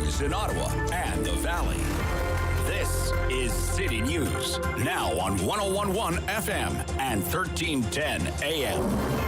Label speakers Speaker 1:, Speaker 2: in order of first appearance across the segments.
Speaker 1: news in Ottawa and the Valley. This is City News, now on 101.1 FM and 1310 AM.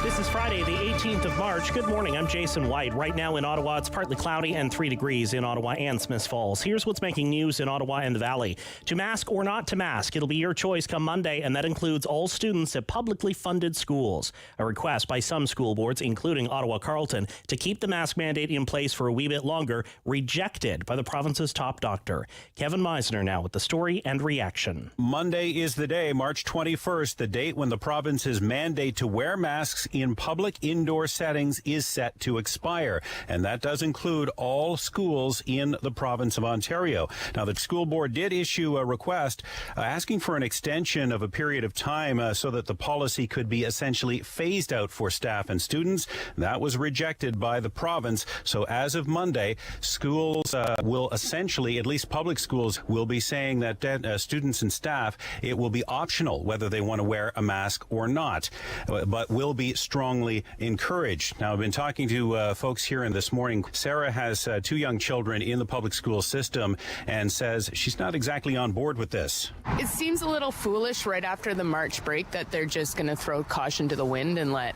Speaker 2: This is Friday, the 18th of March. Good morning, I'm Jason White. Right now in Ottawa, it's partly cloudy and 3 degrees in Ottawa and Smiths Falls. Here's what's making news in Ottawa and the Valley. To mask or not to mask, it'll be your choice come Monday, and that includes all students at publicly funded schools. A request by some school boards, including Ottawa Carleton, to keep the mask mandate in place for a wee bit longer, rejected by the province's top doctor. Kevin Meisner now with the story and reaction.
Speaker 3: Monday is the day, March 21st, the date when the province's mandate to wear masks in public indoor settings is set to expire. And that does include all schools in the province of Ontario. Now, the school board did issue a request asking for an extension of a period of time so that the policy could be essentially phased out for staff and students. That was rejected by the province. So as of Monday, schools will essentially, at least public schools, will be saying that students and staff, it will be optional whether they want to wear a mask or not, but will be strongly encouraged. Now, I've been talking to folks here in this morning. Sarah has 2 young children in the public school system and says she's not exactly on board with this.
Speaker 4: It seems a little foolish right after the March break that they're just going to throw caution to the wind and let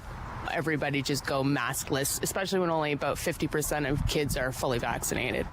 Speaker 4: everybody just go maskless, especially when only about 50% of kids are fully vaccinated.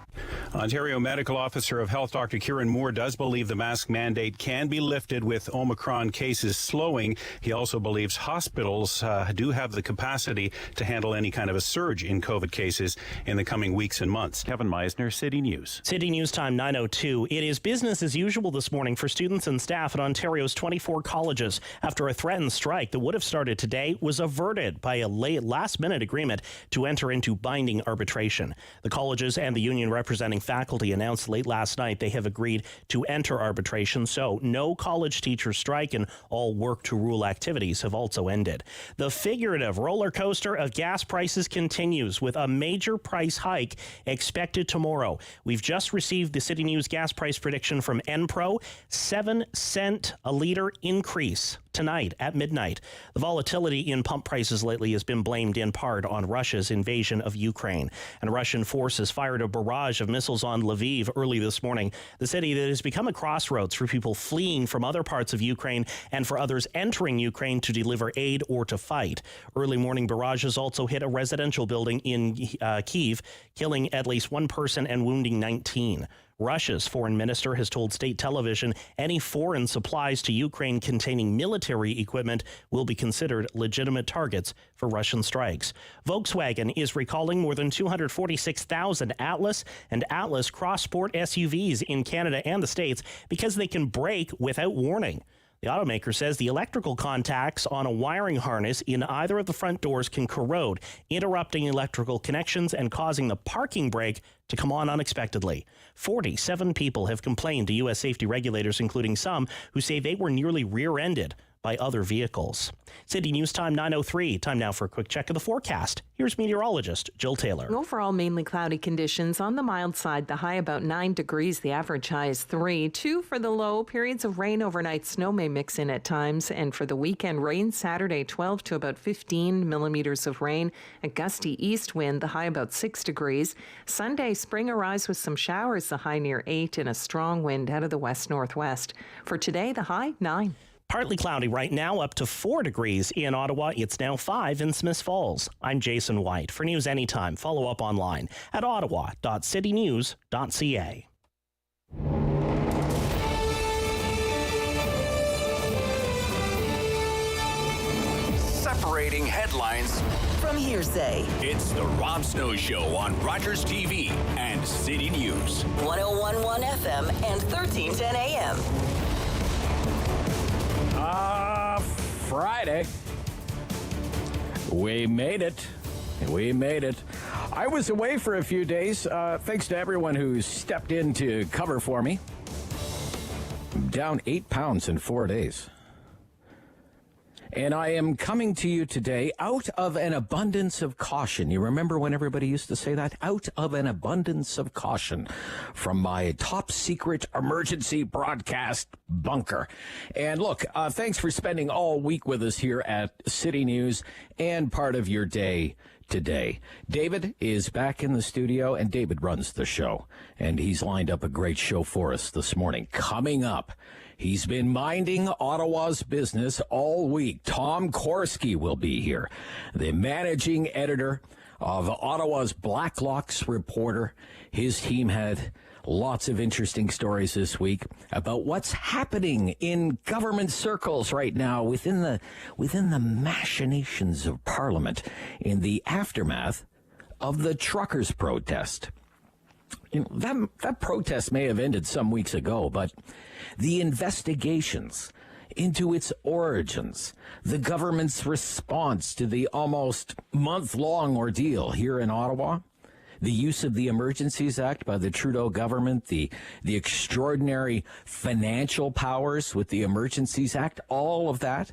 Speaker 3: Ontario Medical Officer of Health Dr. Kieran Moore does believe the mask mandate can be lifted with Omicron cases slowing. He also believes hospitals do have the capacity to handle any kind of a surge in COVID cases in the coming weeks and months. Kevin Meisner, City News.
Speaker 2: City News time 9:02. It is business as usual this morning for students and staff at Ontario's 24 colleges after a threatened strike that would have started today was averted by a last-minute agreement to enter into binding arbitration. The colleges and the union representing faculty announced late last night they have agreed to enter arbitration, so no college teacher strike and all work-to-rule activities have also ended. The figurative roller coaster of gas prices continues with a major price hike expected tomorrow. We've just received the City News gas price prediction from Enpro, 7-cent a litre increase tonight at midnight. The volatility in pump prices lately has been blamed in part on Russia's invasion of Ukraine. And Russian forces fired a barrage of missiles on Lviv early this morning, the city that has become a crossroads for people fleeing from other parts of Ukraine and for others entering Ukraine to deliver aid or to fight. Early morning barrages also hit a residential building in Kyiv, killing at least 1 person and wounding 19. Russia's foreign minister has told state television any foreign supplies to Ukraine containing military equipment will be considered legitimate targets for Russian strikes. Volkswagen is recalling more than 246,000 Atlas and Atlas cross-sport SUVs in Canada and the States because they can brake without warning. The automaker says the electrical contacts on a wiring harness in either of the front doors can corrode, interrupting electrical connections and causing the parking brake to come on unexpectedly. 47 people have complained to U.S. safety regulators, including some who say they were nearly rear-ended by other vehicles. City News time 9:03. Time now for a quick check of the forecast. Here's meteorologist Jill Taylor.
Speaker 5: Overall, mainly cloudy conditions. On the mild side, the high about 9 degrees. The average high is 3. 2 for the low. Periods of rain overnight. Snow may mix in at times. And for the weekend, rain Saturday, 12 to about 15 millimeters of rain. A gusty east wind, the high about 6 degrees. Sunday, spring arrives with some showers, the high near 8, and a strong wind out of the west-northwest. For today, the high 9.
Speaker 2: Partly cloudy right now, up to 4 degrees in Ottawa. It's now 5 in Smiths Falls. I'm Jason White. For news anytime, follow up online at ottawa.citynews.ca.
Speaker 1: Separating headlines
Speaker 6: from hearsay.
Speaker 1: It's the Rob Snow Show on Rogers TV and City News.
Speaker 6: 101.1 FM and 1310 AM.
Speaker 7: Friday. We made it. We made it. I was away for a few days. Thanks to everyone who stepped in to cover for me. I'm down 8 pounds in 4 days. And I am coming to you today out of an abundance of caution. You remember when everybody used to say that? Out of an abundance of caution from my top secret emergency broadcast bunker. And look, thanks for spending all week with us here at City News and part of your day today. David is back in the studio, and David runs the show. And he's lined up a great show for us this morning. Coming up, he's been minding Ottawa's business all week. Tom Korski will be here, the managing editor of Ottawa's Blacklock's reporter. His team had lots of interesting stories this week about what's happening in government circles right now within the machinations of Parliament in the aftermath of the truckers' protest. You know, that protest may have ended some weeks ago, but the investigations into its origins, the government's response to the almost month-long ordeal here in Ottawa, the use of the Emergencies Act by the Trudeau government, the extraordinary financial powers with the Emergencies Act, all of that,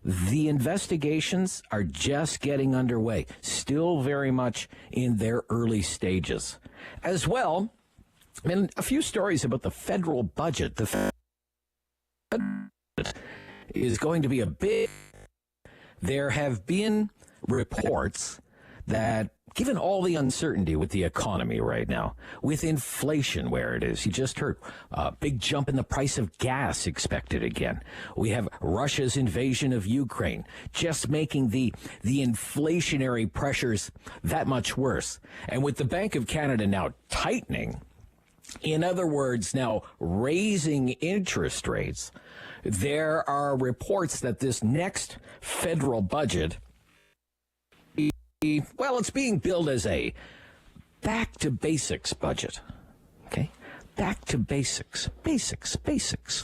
Speaker 7: the investigations are just getting underway, still very much in their early stages. As well, and a few stories about the federal budget. The federal budget is going to be a big... There have been reports that, given all the uncertainty with the economy right now, with inflation where it is, you just heard a big jump in the price of gas expected again. We have Russia's invasion of Ukraine, just making the inflationary pressures that much worse. And with the Bank of Canada now tightening, in other words, now raising interest rates, there are reports that this next federal budget, well, it's being billed as a back-to-basics budget, okay? Back to basics,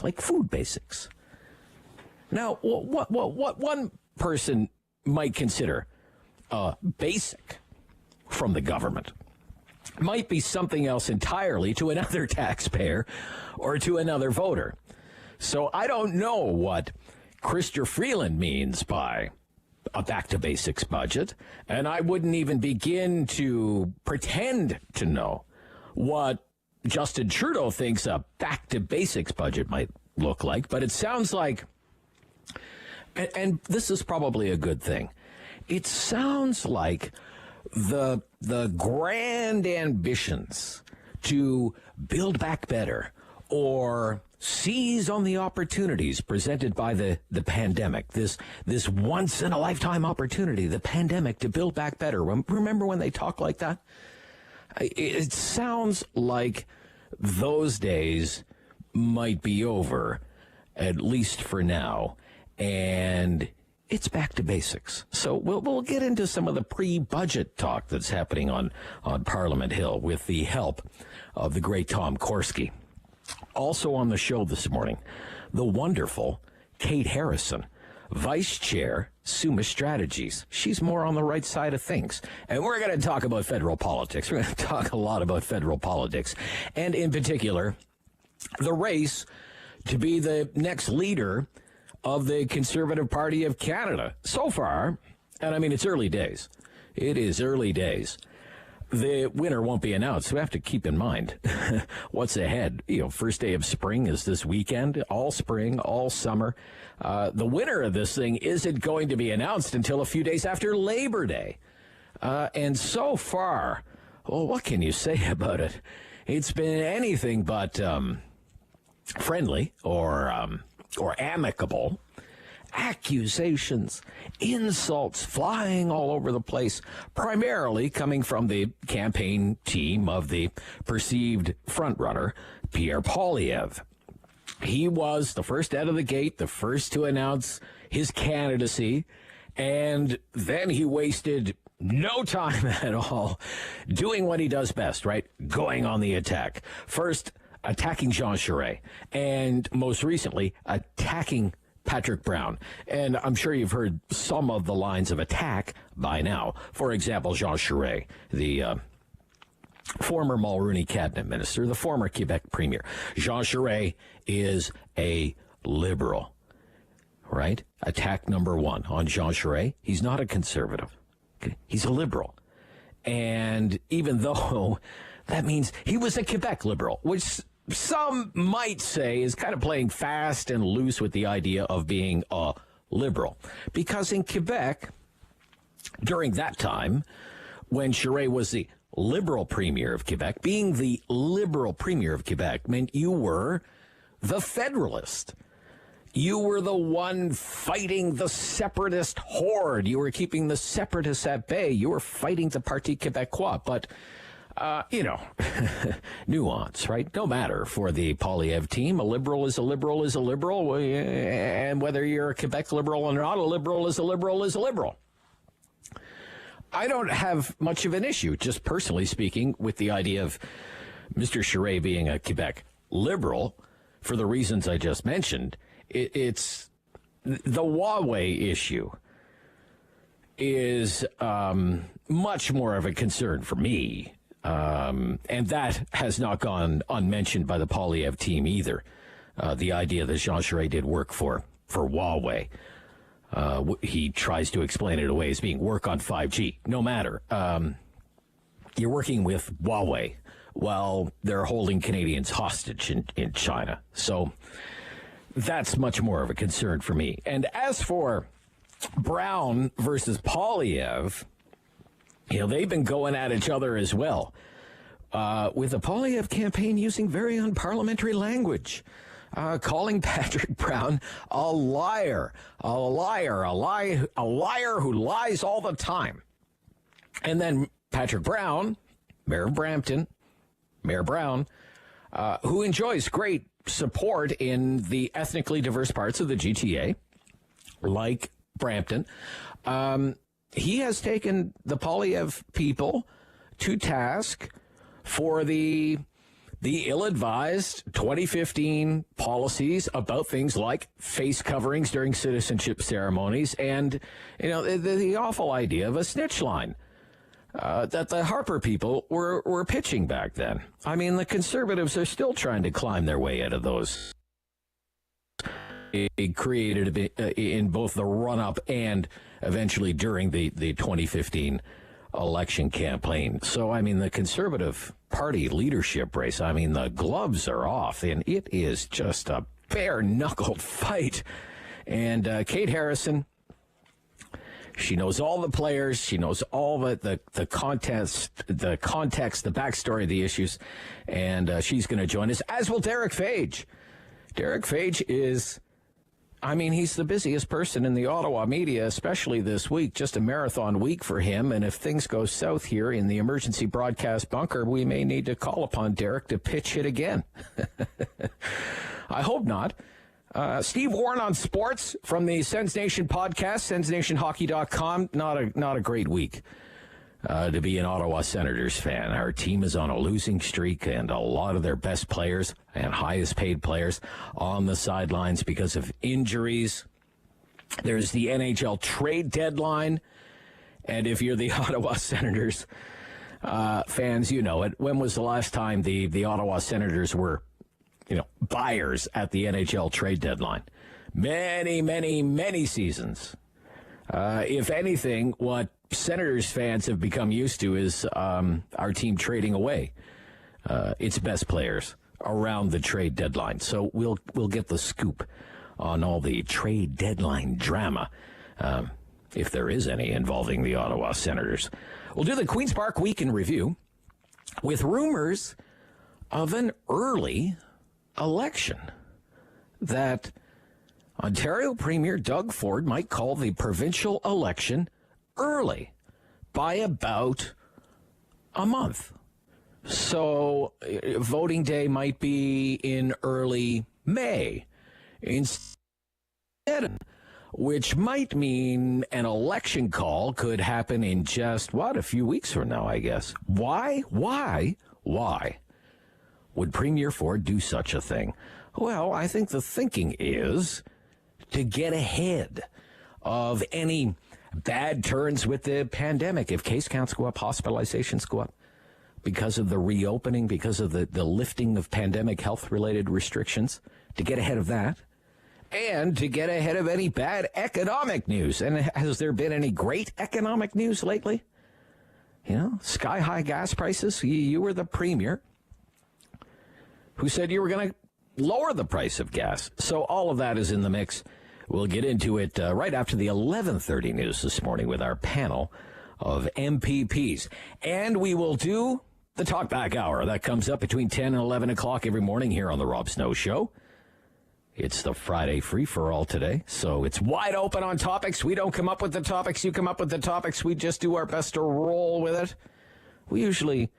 Speaker 7: like food basics. Now, what one person might consider basic from the government might be something else entirely to another taxpayer or to another voter. So I don't know what Chrysler Freeland means by a back-to-basics budget, and I wouldn't even begin to pretend to know what Justin Trudeau thinks a back-to-basics budget might look like, but it sounds like, and this is probably a good thing, it sounds like the grand ambitions to build back better or seize on the opportunities presented by the pandemic, this once-in-a-lifetime opportunity, the pandemic, to build back better. Remember when they talk like that? It sounds like those days might be over, at least for now, and it's back to basics. So we'll get into some of the pre-budget talk that's happening on Parliament Hill with the help of the great Tom Korski. Also on the show this morning, the wonderful Kate Harrison, Vice Chair, Summa Strategies. She's more on the right side of things. And we're going to talk about federal politics. We're going to talk a lot about federal politics. And in particular, the race to be the next leader of the Conservative Party of Canada. So far, and I mean, it's early days. It is early days. The winner won't be announced. We have to keep in mind what's ahead. You know, first day of spring is this weekend, all spring, all summer. The winner of this thing isn't going to be announced until a few days after Labor Day. And so far, well, what can you say about it? It's been anything but friendly or amicable. Accusations, insults flying all over the place, primarily coming from the campaign team of the perceived frontrunner, Pierre Poilievre. He was the first out of the gate, the first to announce his candidacy, and then he wasted no time at all doing what he does best, right? Going on the attack. First, attacking Jean Charest, and most recently, attacking Patrick Brown. And I'm sure you've heard some of the lines of attack by now. For example, Jean Charest, the former Mulroney cabinet minister, the former Quebec premier. Jean Charest is a liberal. right? Attack number one on Jean Charest. He's not a conservative. Okay? He's a liberal. And even though that means he was a Quebec liberal, which some might say is kind of playing fast and loose with the idea of being a liberal. Because in Quebec, during that time, when Charest was the liberal premier of Quebec, being the liberal premier of Quebec meant you were the federalist. You were the one fighting the separatist horde. You were keeping the separatists at bay. You were fighting the Parti Québécois. But, nuance, right? No matter for the Poilievre team. A liberal is a liberal is a liberal. And whether you're a Quebec liberal or not, a liberal is a liberal is a liberal. I don't have much of an issue, just personally speaking, with the idea of Mr. Charest being a Quebec liberal for the reasons I just mentioned. It's the Huawei issue is much more of a concern for me, and that has not gone unmentioned by the Poilievre team either. The idea that Jean Charest did work for Huawei. He tries to explain it away as being work on 5G. No matter. You're working with Huawei while they're holding Canadians hostage in China. So that's much more of a concern for me. And as for Brown versus Poilievre, they've been going at each other as well. With the Poilievre campaign using very unparliamentary language. Calling Patrick Brown a liar who lies all the time. And then Patrick Brown, Mayor of Brampton, Mayor Brown, who enjoys great support in the ethnically diverse parts of the GTA, like Brampton. He has taken the Poilievre people to task for the ill-advised 2015 policies about things like face coverings during citizenship ceremonies and, the awful idea of a snitch line that the Harper people were pitching back then. I mean, the Conservatives are still trying to climb their way out of those. It created in both the run-up and eventually during the 2015 election campaign. So, I mean, the Conservative Party leadership race, I mean, the gloves are off, and it is just a bare-knuckled fight. And Kate Harrison, she knows all the players. She knows all the context, the backstory of the issues. And she's going to join us, as will Derick Fage. Derick Fage is, I mean, he's the busiest person in the Ottawa media, especially this week. Just a marathon week for him. And if things go south here in the emergency broadcast bunker, we may need to call upon Derick to pitch hit again. I hope not. Steve Warne on sports from the Sens Nation podcast, sensnationhockey.com. Not a great week to be an Ottawa Senators fan. Our team is on a losing streak, and a lot of their best players and highest paid players on the sidelines because of injuries. There's the NHL trade deadline, and if you're the Ottawa Senators fans, you know it. When was the last time the Ottawa Senators were buyers at the NHL trade deadline? Many seasons. If anything, what Senators fans have become used to is our team trading away its best players around the trade deadline. So we'll get the scoop on all the trade deadline drama, if there is any, involving the Ottawa Senators. We'll do the Queen's Park Week in Review with rumors of an early election that Ontario Premier Doug Ford might call the provincial election early by about a month. So voting day might be in early May instead, which might mean an election call could happen in just, a few weeks from now, I guess. Why would Premier Ford do such a thing? Well, I think the thinking is to get ahead of any bad turns with the pandemic. If case counts go up, hospitalizations go up because of the reopening, because of the lifting of pandemic health-related restrictions, to get ahead of that. and to get ahead of any bad economic news. And has there been any great economic news lately? You know, sky-high gas prices. You were the premier who said you were going to lower the price of gas. So all of that is in the mix. We'll get into it right after the 11:30 news this morning with our panel of MPPs. And we will do the Talkback Hour. That comes up between 10 and 11 o'clock every morning here on the Rob Snow Show. It's the Friday free-for-all today, so it's wide open on topics. We don't come up with the topics. You come up with the topics. We just do our best to roll with it. We usually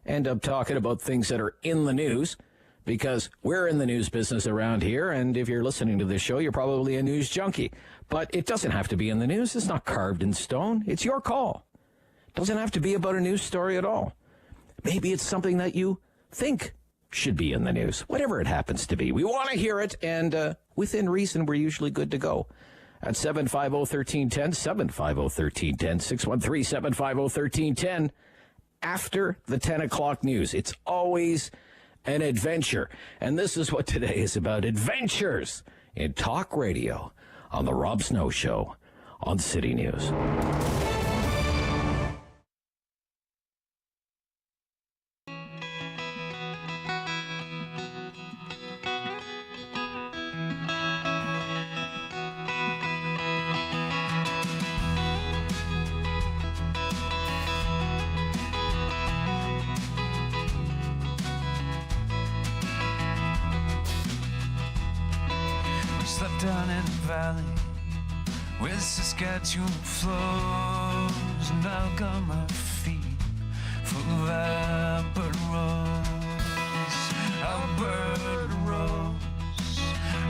Speaker 7: end up talking about things that are in the news because we're in the news business around here, and if you're listening to this show, you're probably a news junkie. But it doesn't have to be in the news. It's not carved in stone. It's your call. It doesn't have to be about a news story at all. Maybe it's something that you think should be in the news, whatever it happens to be. We want to hear it, and within reason, we're usually good to go. At 750-1310, 750-1310, 613-750-1310, after the 10 o'clock news. It's always an adventure, and this is what today is about, adventures in talk radio on the Rob Snow Show on City News.
Speaker 8: Down in the valley where Saskatchewan flows, and I've got my feet full of Alberta rose, Alberta rose,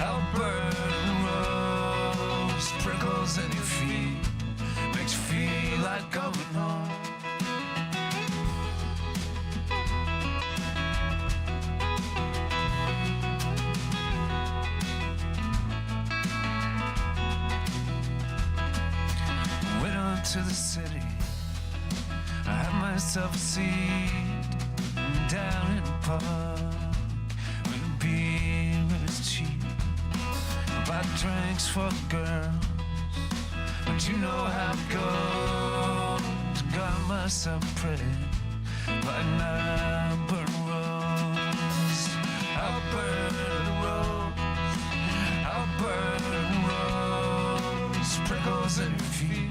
Speaker 8: Alberta rose, prickles in your feet, makes you feel like going home. To the city, I had myself a seat down in the park where the beer was cheap. I bought drinks for the girls, but you know how it goes. Got myself pretty by an Alberta rose, Alberta rose, Alberta rose, prickles in your feet.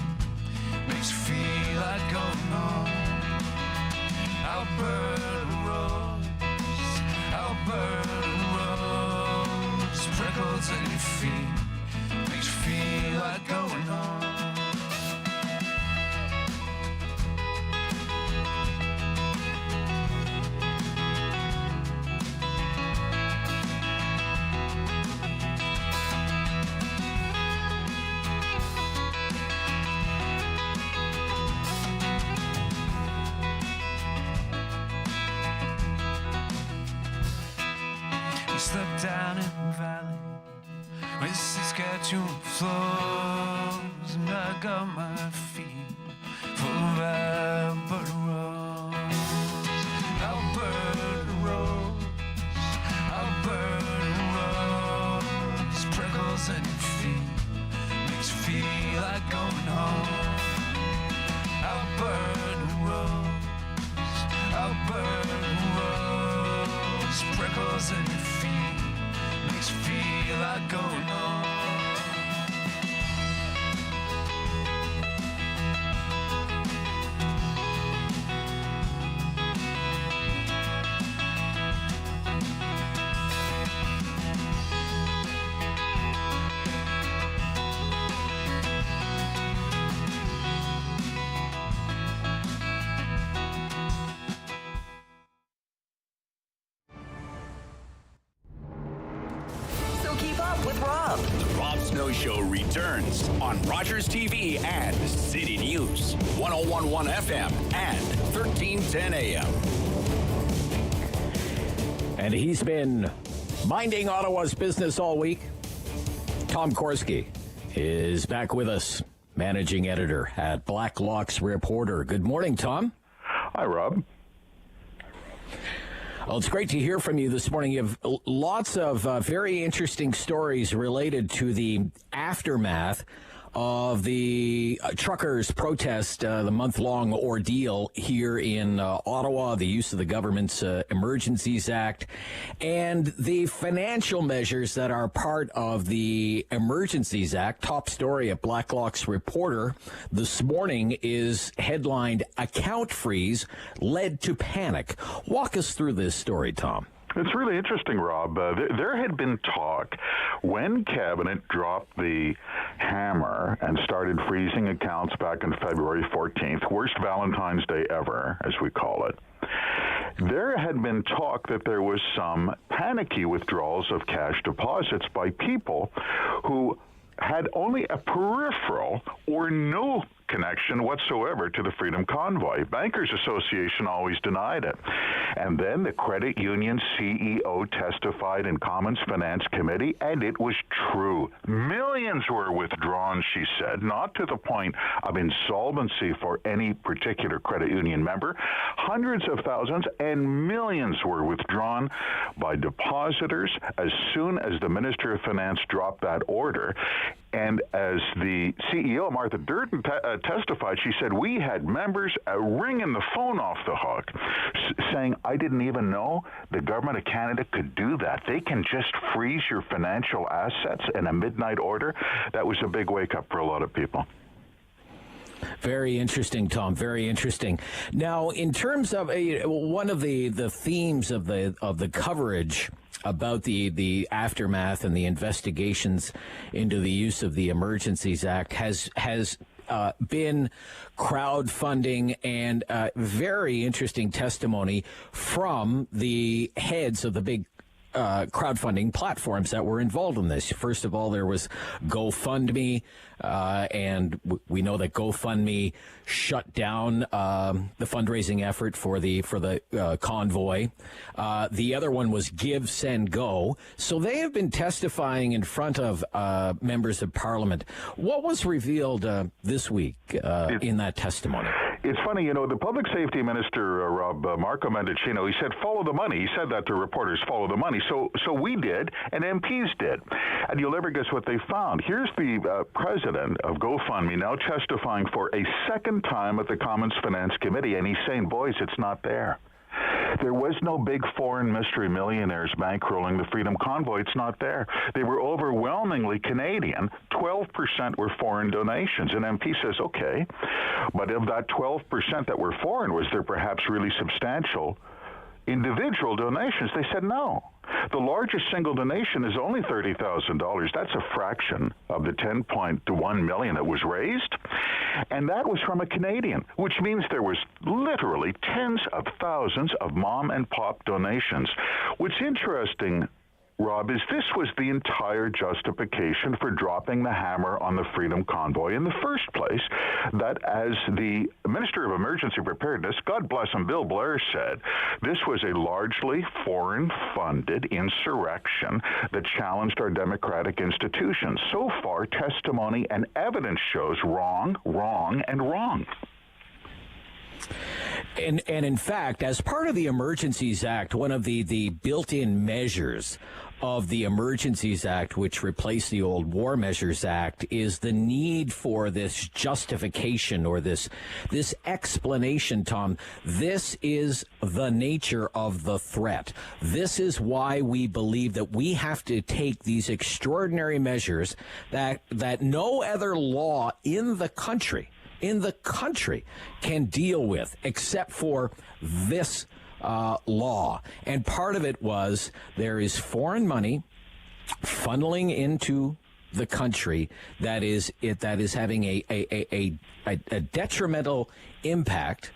Speaker 8: Makes you feel like going home. Alberta rose, Alberta rose, prickles in your feet. Makes you feel like going home. Slept down in the valley where Saskatchewan flows, and I got my feet full of Alberta rose, Alberta rose, Alberta rose, prickles in your feet, makes you feel like going home. Alberta rose, Alberta rose, prickles in your feet. Makes you feel like going home.
Speaker 1: The Rob Snow Show returns on Rogers TV and City News, 101.1 FM and 1310 AM.
Speaker 7: And he's been minding Ottawa's business all week. Tom Korski is back with us, managing editor at Blacklock's Reporter. Good morning, Tom.
Speaker 9: Hi, Rob.
Speaker 7: Well, it's great to hear from you this morning. You have lots of very interesting stories related to the aftermath of the truckers' protest, the month-long ordeal here in Ottawa, the use of the government's Emergencies Act, and the financial measures that are part of the Emergencies Act. Top story at Blacklock's Reporter this morning is headlined, "Account Freeze Led to Panic." Walk us through this story, Tom.
Speaker 9: It's really interesting, Rob. There had been talk when Cabinet dropped the hammer and started freezing accounts back on February 14th, worst Valentine's Day ever, as we call it. There had been talk that there was some panicky withdrawals of cash deposits by people who had only a peripheral or no connection whatsoever to the Freedom Convoy. Bankers Association always denied it. And then the credit union CEO testified in Commons Finance Committee, and it was true. Millions were withdrawn, she said, not to the point of insolvency for any particular credit union member. Hundreds of thousands and millions were withdrawn by depositors as soon as the Minister of Finance dropped that order. And as the CEO, Martha Durden, testified, she said, we had members ringing the phone off the hook, saying, I didn't even know the government of Canada could do that. They can just freeze your financial assets in a midnight order. That was a big wake-up for a lot of people.
Speaker 7: Very interesting, Tom. Very interesting. Now, in terms of one of the themes of the coverage about the aftermath and the investigations into the use of the Emergencies Act has been crowdfunding and very interesting testimony from the heads of the big crowdfunding platforms that were involved in this. First of all, there was GoFundMe, and we know that GoFundMe shut down the fundraising effort for the convoy. The other one was Give, Send, Go. So they have been testifying in front of members of Parliament. What was revealed this week in that testimony?
Speaker 9: It's funny, the Public Safety Minister, Rob, Marco Mendocino, he said, follow the money. He said that to reporters, follow the money. So we did, and MPs did. And you'll never guess what they found. Here's the president of GoFundMe now testifying for a second time at the Commons Finance Committee, and he's saying, boys, it's not there. There was no big foreign mystery millionaires bankrolling the Freedom Convoy. It's not there. They were overwhelmingly Canadian. 12% were foreign donations. And MP says, okay, but of that 12% that were foreign, was there perhaps really substantial individual donations? They said no. The largest single donation is only $30,000. That's a fraction of the $10.1 million that was raised. And that was from a Canadian, which means there was literally tens of thousands of mom and pop donations. What's interesting, Rob, is this was the entire justification for dropping the hammer on the Freedom Convoy in the first place, that as the Minister of Emergency Preparedness, God bless him, Bill Blair, said, this was a largely foreign-funded insurrection that challenged our democratic institutions. So far, testimony and evidence shows wrong, wrong, and wrong.
Speaker 7: And in fact, as part of the Emergencies Act, one of the built-in measures of the Emergencies Act, which replaced the old War Measures Act, is the need for this justification or this explanation, Tom. This is the nature of the threat. This is why we believe that we have to take these extraordinary measures that no other law in the country can deal with, except for this law. And part of it was there is foreign money funneling into the country that is having a detrimental impact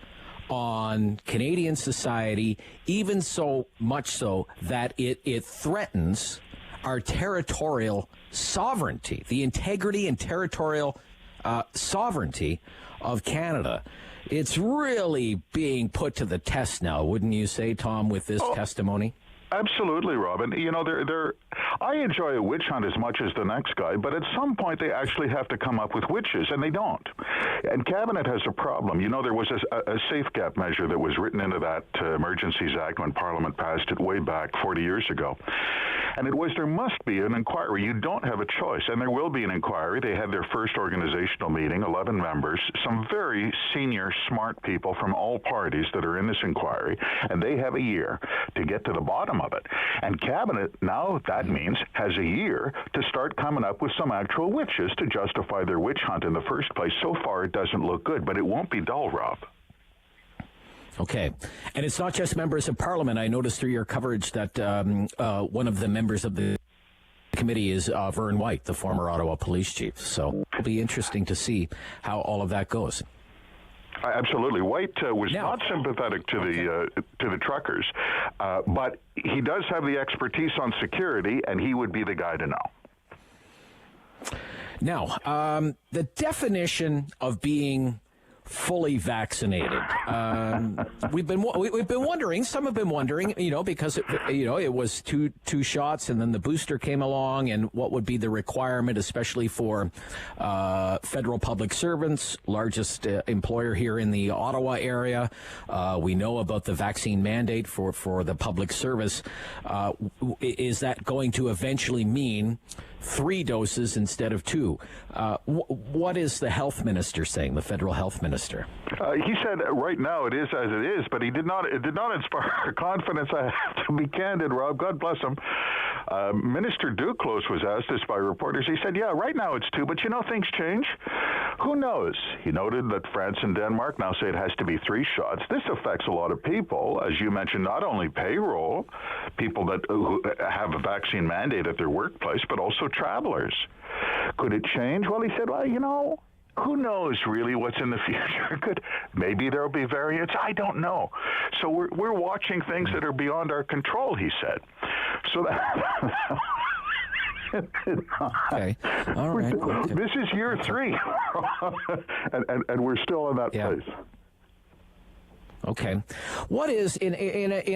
Speaker 7: on Canadian society, even so much so that it threatens our territorial sovereignty, the integrity and territorial sovereignty of Canada. It's really being put to the test now, wouldn't you say, Tom, with this testimony?
Speaker 9: Absolutely, Robin. You know, I enjoy a witch hunt as much as the next guy, but at some point they actually have to come up with witches, and they don't. And Cabinet has a problem. You know, there was a safe gap measure that was written into that Emergencies Act when Parliament passed it way back 40 years ago. And it was there must be an inquiry. You don't have a choice, and there will be an inquiry. They had their first organizational meeting, 11 members, some very senior, smart people from all parties that are in this inquiry, and they have a year to get to the bottom of it. And Cabinet, now that means, has a year to start coming up with some actual witches to justify their witch hunt in the first place. So far, it doesn't look good, but it won't be dull, Rob.
Speaker 7: Okay. And it's not just members of Parliament. I noticed through your coverage that one of the members of the committee is Vern White, the former Ottawa police chief. So it'll be interesting to see how all of that goes.
Speaker 9: Absolutely. White was not sympathetic to the truckers, but he does have the expertise on security, and he would be the guy to know.
Speaker 7: Now, the definition of being fully vaccinated. We've been wondering. Some have been wondering, because it was two shots, and then the booster came along, and what would be the requirement, especially for federal public servants, largest employer here in the Ottawa area. We know about the vaccine mandate for the public service. Is that going to eventually mean 3 doses instead of 2? What is the health minister saying, the federal health minister?
Speaker 9: He said right now it is as it is, but it did not inspire confidence. I have to be candid, Rob. God bless him. Minister Duclos was asked this by reporters. He said, yeah, right now it's 2, but things change. Who knows? He noted that France and Denmark now say it has to be 3 shots. This affects a lot of people, as you mentioned, not only payroll, people that who have a vaccine mandate at their workplace, but also travelers. Could it change? Well, he said, well, who knows really what's in the future? Maybe there'll be variants. I don't know. So we're watching things that are beyond our control, he said. So that...
Speaker 7: Okay. All right. Okay.
Speaker 9: This is year 3, and we're still in that place.
Speaker 7: Okay. What is, in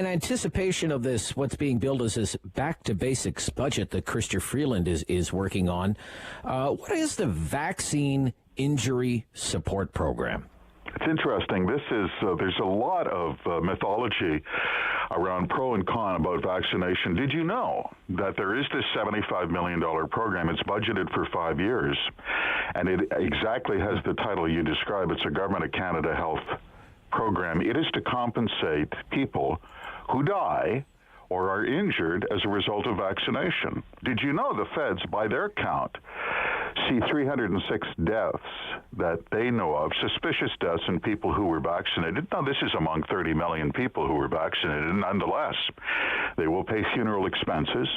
Speaker 7: anticipation of this, what's being billed as this back to basics budget that Chrystia Freeland is working on, what is the vaccine injury support program?
Speaker 9: It's interesting. This is there's a lot of mythology around pro and con about vaccination. Did you know that there is this $75 million program? It's budgeted for 5 years, and it exactly has the title you describe. It's a Government of Canada health program. It is to compensate people who die or are injured as a result of vaccination. Did you know the feds, by their count, see 306 deaths that they know of, suspicious deaths in people who were vaccinated? Now, this is among 30 million people who were vaccinated. Nonetheless, they will pay funeral expenses.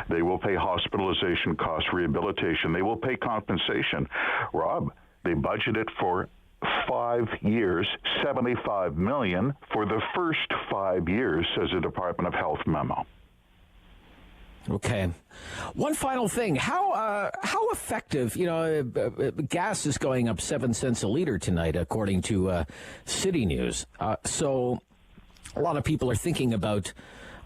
Speaker 9: They will pay hospitalization costs, rehabilitation. They will pay compensation. Rob, they budgeted for 5 years, $75 million for the first 5 years, says the Department of Health memo.
Speaker 7: Okay. One final thing. How effective, gas is going up 7 cents a liter tonight, according to City News. So a lot of people are thinking about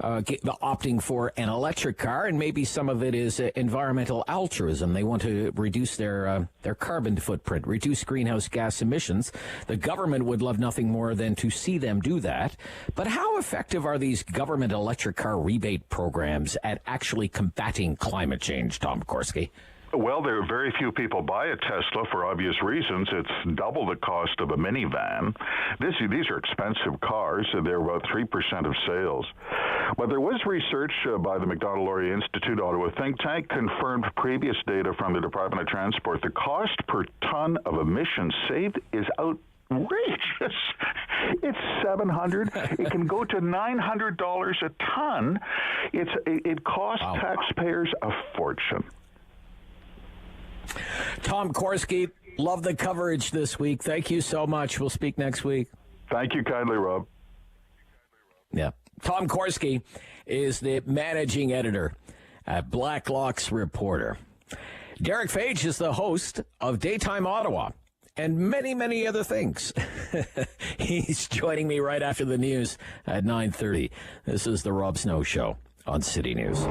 Speaker 7: opting for an electric car, and maybe some of it is environmental altruism. They want to reduce their carbon footprint, reduce greenhouse gas emissions. The government would love nothing more than to see them do that. But how effective are these government electric car rebate programs at actually combating climate change, Tom Korski?
Speaker 9: Well, there are very few people buy a Tesla for obvious reasons. It's double the cost of a minivan. These are expensive cars. So they're about 3% of sales. But there was research by the Macdonald-Laurier Institute, Ottawa think tank, confirmed previous data from the Department of Transport. The cost per ton of emissions saved is outrageous. It's $700. It can go to $900 a ton. It costs taxpayers a fortune.
Speaker 7: Tom Korski, love the coverage this week. Thank you so much. We'll speak next week.
Speaker 9: Thank you kindly, Rob.
Speaker 7: Yeah. Tom Korski is the managing editor at Blacklock's Reporter. Derick Fage is the host of Daytime Ottawa and many, many other things. He's joining me right after the news at 9:30. This is The Rob Snow Show. on City News.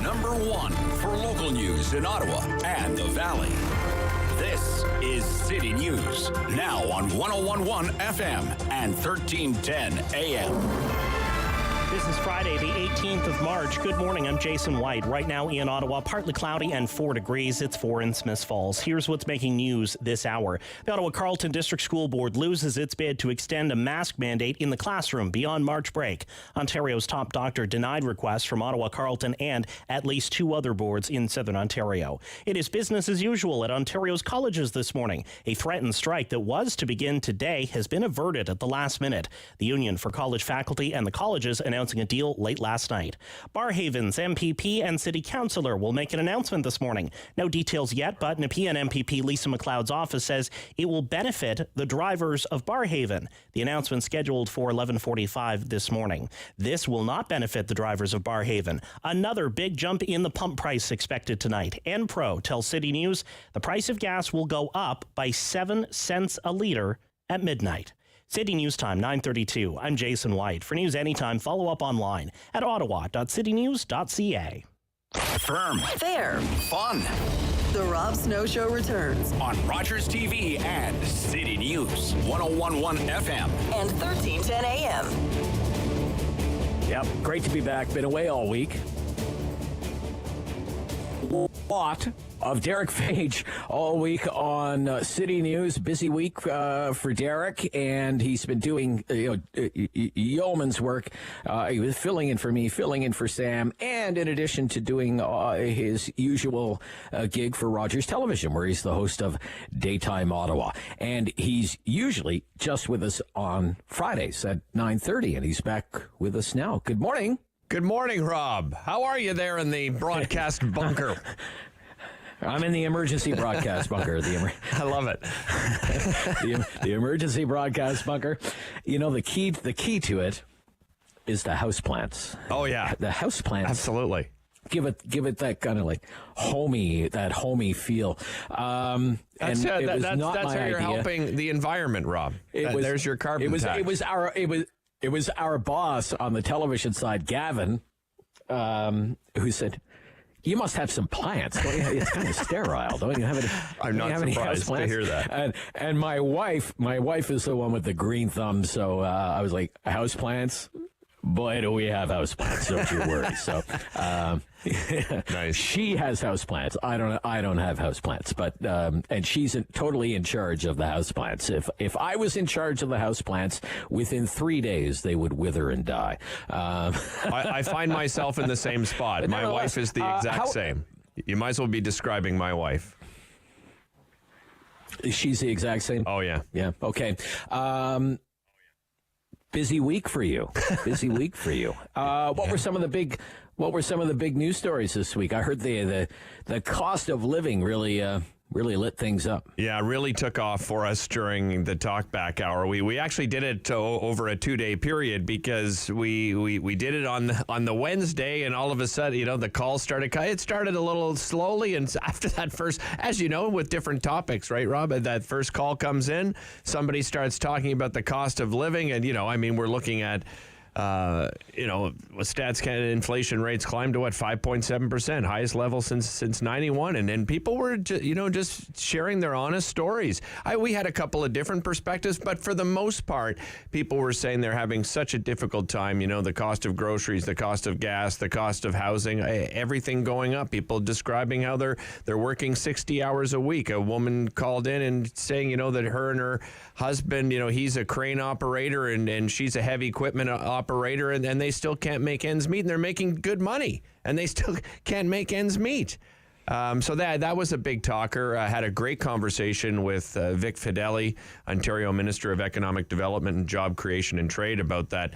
Speaker 1: Number one for local news in Ottawa and the Valley. This is City News, now on 101.1 FM and 1310 AM.
Speaker 2: This is Friday, the 18th of March. Good morning. I'm Jason White. Right now in Ottawa, partly cloudy and 4 degrees. It's 4 in Smiths Falls. Here's what's making news this hour. The Ottawa Carleton District School Board loses its bid to extend a mask mandate in the classroom beyond March break. Ontario's top doctor denied requests from Ottawa Carleton and at least 2 other boards in Southern Ontario. It is business as usual at Ontario's colleges this morning. A threatened strike that was to begin today has been averted at the last minute. The Union for College Faculty and the colleges announcing a deal late last night. Barhaven's MPP and City Councillor will make an announcement this morning. No details yet, but Nepean MPP Lisa McLeod's office says it will benefit the drivers of Barhaven. The announcement scheduled for 11:45 this morning. This will not benefit the drivers of Barhaven. Another big jump in the pump price expected tonight. Enpro tells City News the price of gas will go up by 7 cents a litre at midnight. City News Time, 9:32. I'm Jason White. For news anytime, follow up online at ottawa.citynews.ca.
Speaker 1: Firm.
Speaker 6: Fair.
Speaker 1: Fun.
Speaker 6: The Rob Snow Show returns
Speaker 1: On Rogers TV and City News, 101.1 FM.
Speaker 6: and 1310 AM.
Speaker 7: Yep, great to be back. Been away all week. Lot of Derick Fage all week on City News. Busy week for Derick, and he's been doing yeoman's work. He was filling in for me, filling in for Sam, and in addition to doing his usual gig for Rogers Television, where he's the host of Daytime Ottawa. And he's usually just with us on Fridays at 9:30, and he's back with us now. Good morning.
Speaker 10: Good morning, Rob. How are you there in the broadcast bunker?
Speaker 7: I'm in the emergency broadcast bunker.
Speaker 10: I love it.
Speaker 7: the emergency broadcast bunker. You know, the key to it is the houseplants.
Speaker 10: Oh yeah,
Speaker 7: the houseplants.
Speaker 10: Absolutely.
Speaker 7: Give it that kind of like homey feel.
Speaker 10: That's how you're helping the environment, Rob. There's your carbon tax.
Speaker 7: It was our boss on the television side, Gavin, who said, "You must have some plants. It's kind of sterile. Don't you have any?"
Speaker 10: I'm not surprised to hear that.
Speaker 7: And my wife is the one with the green thumb. So I was like, "House plants? boy, do we have houseplants, don't you worry. So,
Speaker 10: nice.
Speaker 7: She has houseplants. I don't have houseplants, but and she's totally in charge of the houseplants. If I was in charge of the houseplants, within 3 days they would wither and die.
Speaker 10: I find myself in the same spot. My wife is the exact same. You might as well be describing my wife.
Speaker 7: She's the exact same.
Speaker 10: Oh yeah,
Speaker 7: yeah. Okay. Busy week for you. Busy week for you. What were some of the big news stories this week? I heard the cost of living really lit things up.
Speaker 10: Yeah, really took off for us during the talkback hour. We actually did it over a 2-day period because we did it on the Wednesday, and all of a sudden, the calls started. It started a little slowly, and after that first, as you know, with different topics, right, Rob? That first call comes in, somebody starts talking about the cost of living, and we're looking at. Stats Canada inflation rates climbed to 5.7%, highest level since 91, and then people were just sharing their honest stories. We had a couple of different perspectives, but for the most part, people were saying they're having such a difficult time. The cost of groceries, the cost of gas, the cost of housing, everything going up. People describing how they're working 60 hours a week. A woman called in and saying that her and her husband, he's a crane operator and she's a heavy equipment operator, and they still can't make ends meet, and they're making good money, and they still can't make ends meet. So that was a big talker. I had a great conversation with Vic Fedeli, Ontario Minister of Economic Development and Job Creation and Trade, about that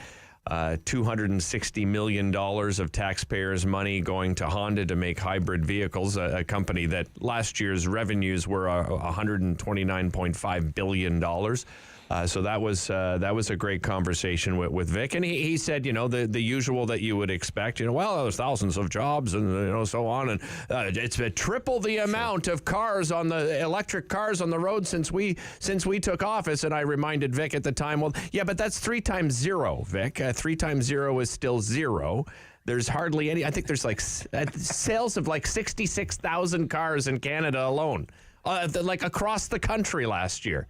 Speaker 10: $260 million of taxpayers' money going to Honda to make hybrid vehicles, a company that last year's revenues were $129.5 billion. So that was a great conversation with Vic, and he said, the usual that you would expect, there's thousands of jobs and so on, and it's triple the amount of cars on the electric cars on the road since we took office. And I reminded Vic at the time, well, yeah, but that's 3 times 0, Vic. 3 times 0 is still 0. There's hardly any. I think there's sales of 66,000 cars in Canada alone, across the country last year.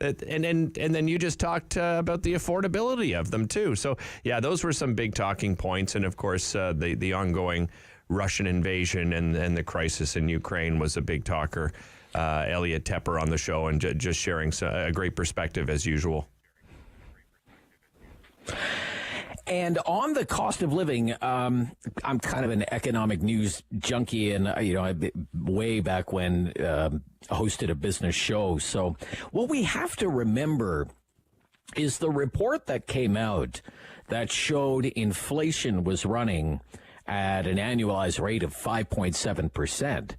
Speaker 10: And then you just talked about the affordability of them too. So yeah, those were some big talking points, and of course the ongoing Russian invasion and the crisis in Ukraine was a big talker. Elliot Tepper on the show and just sharing a great perspective as usual.
Speaker 7: And on the cost of living, I'm kind of an economic news junkie, and way back when hosted a business show. So what we have to remember is the report that came out that showed inflation was running at an annualized rate of 5.7%.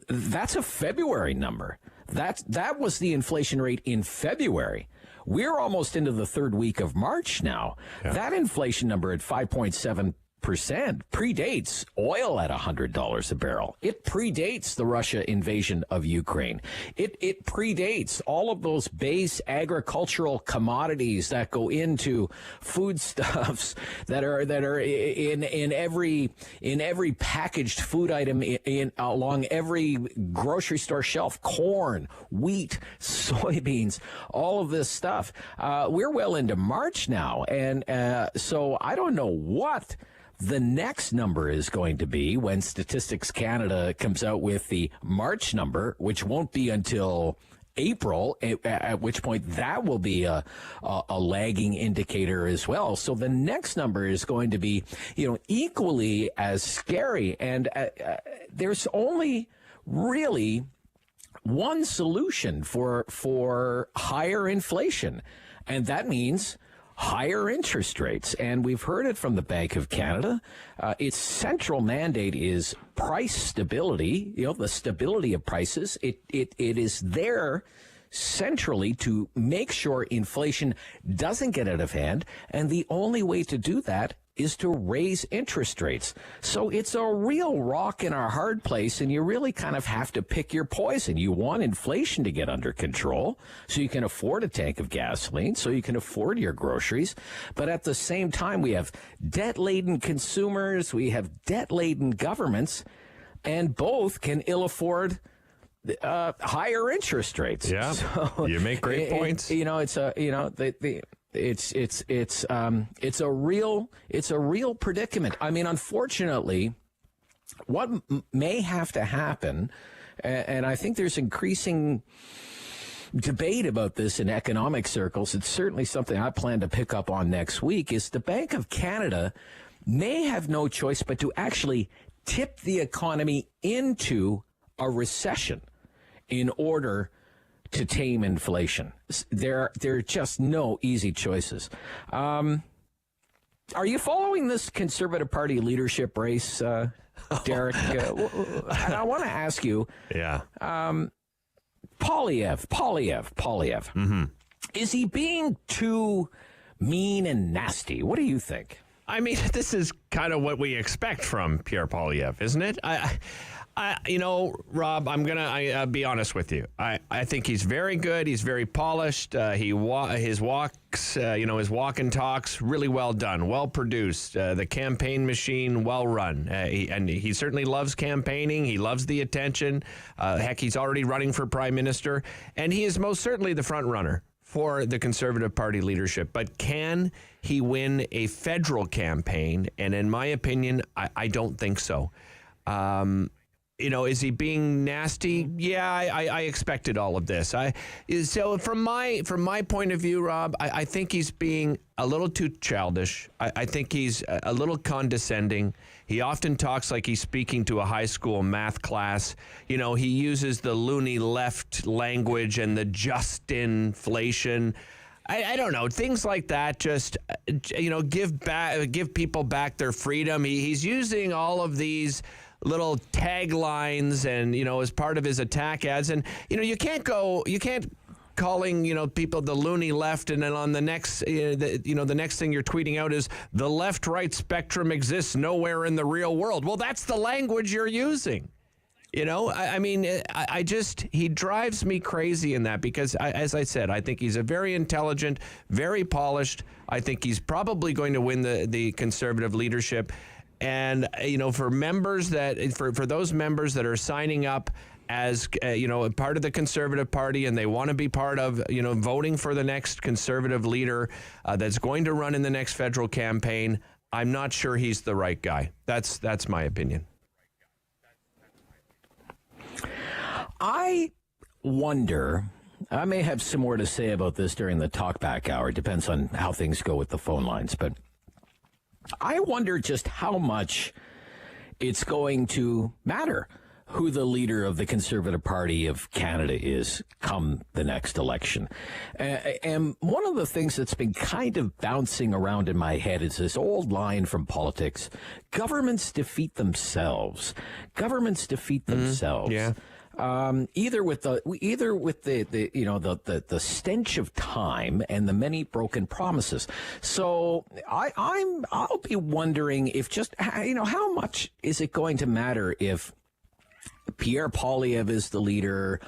Speaker 7: That's a February number. That was the inflation rate in February. We're almost into the third week of March now. Yeah. That inflation number at 5.7% predates oil at $100 a barrel. It predates the Russia invasion of Ukraine. It predates all of those base agricultural commodities that go into foodstuffs that are in every packaged food item along every grocery store shelf. Corn, wheat, soybeans, all of this stuff. We're well into March now, and so I don't know what the next number is going to be when Statistics Canada comes out with the March number, which won't be until April, at which point that will be a lagging indicator as well. So the next number is going to be, equally as scary. And there's only really one solution for higher inflation, and that means higher interest rates. And we've heard it from the Bank of Canada. Its central mandate is price stability, the stability of prices. It is there centrally to make sure inflation doesn't get out of hand. And the only way to do that is to raise interest rates. So it's a real rock in a hard place, and you really kind of have to pick your poison. You want inflation to get under control so you can afford a tank of gasoline, so you can afford your groceries. But at the same time, we have debt-laden consumers, we have debt-laden governments, and both can ill afford higher interest rates.
Speaker 10: Yeah, so, you make great points.
Speaker 7: It's It's a real predicament. I mean, unfortunately, what may have to happen, and I think there's increasing debate about this in economic circles. It's certainly something I plan to pick up on next week, is the Bank of Canada may have no choice but to actually tip the economy into a recession in order to tame inflation. There are just no easy choices. Are you following this Conservative Party leadership race, Derick? And I want to ask you, Poilievre. Mm-hmm. Is he being too mean and nasty? What do you think?
Speaker 10: I mean, this is kind of what we expect from Pierre Poilievre, isn't it? Rob, I'm gonna be honest with you. I think he's very good. He's very polished. His walks, his walk and talks, really well done, well produced. The campaign machine, well run. He certainly loves campaigning. He loves the attention. Heck, he's already running for prime minister, and he is most certainly the front runner for the Conservative Party leadership. But can he win a federal campaign? And in my opinion, I don't think so. Is he being nasty? Yeah, I expected all of this. So from my point of view, Rob, I think he's being a little too childish. I think he's a little condescending. He often talks like he's speaking to a high school math class. He uses the loony left language and the just inflation. I don't know, things like that. Just give people back their freedom. He's using all of these little taglines and as part of his attack ads, and you can't calling people the loony left, and then on the next the next thing you're tweeting out is the left-right spectrum exists nowhere in the real world. Well, that's the language you're using. He drives me crazy in that, because as I said, I think he's a very intelligent, very polished. I think he's probably going to win the Conservative leadership. And, for members for those members that are signing up as, part of the Conservative Party, and they want to be part of, voting for the next Conservative leader that's going to run in the next federal campaign, I'm not sure he's the right guy. That's my opinion.
Speaker 7: I wonder, I may have some more to say about this during the talkback hour. It depends on how things go with the phone lines, but I wonder just how much it's going to matter who the leader of the Conservative Party of Canada is come the next election. And one of the things that's been kind of bouncing around in my head is this old line from politics: governments defeat themselves. Governments defeat themselves.
Speaker 10: Yeah.
Speaker 7: Either with the stench of time and the many broken promises. So I'll be wondering if just how much is it going to matter if Pierre Poilievre is the leader,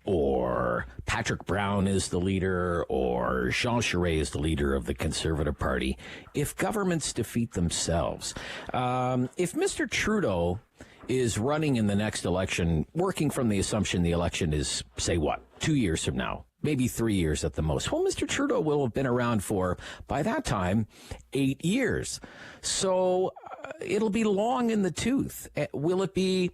Speaker 7: or Patrick Brown is the leader, or Jean Charest is the leader of the Conservative Party, if governments defeat themselves. If Mr. Trudeau is running in the next election, working from the assumption the election is, say, 2 years from now, maybe 3 years at the most. Well, Mr. Trudeau will have been around for, by that time, 8 years. So it'll be long in the tooth. Will it be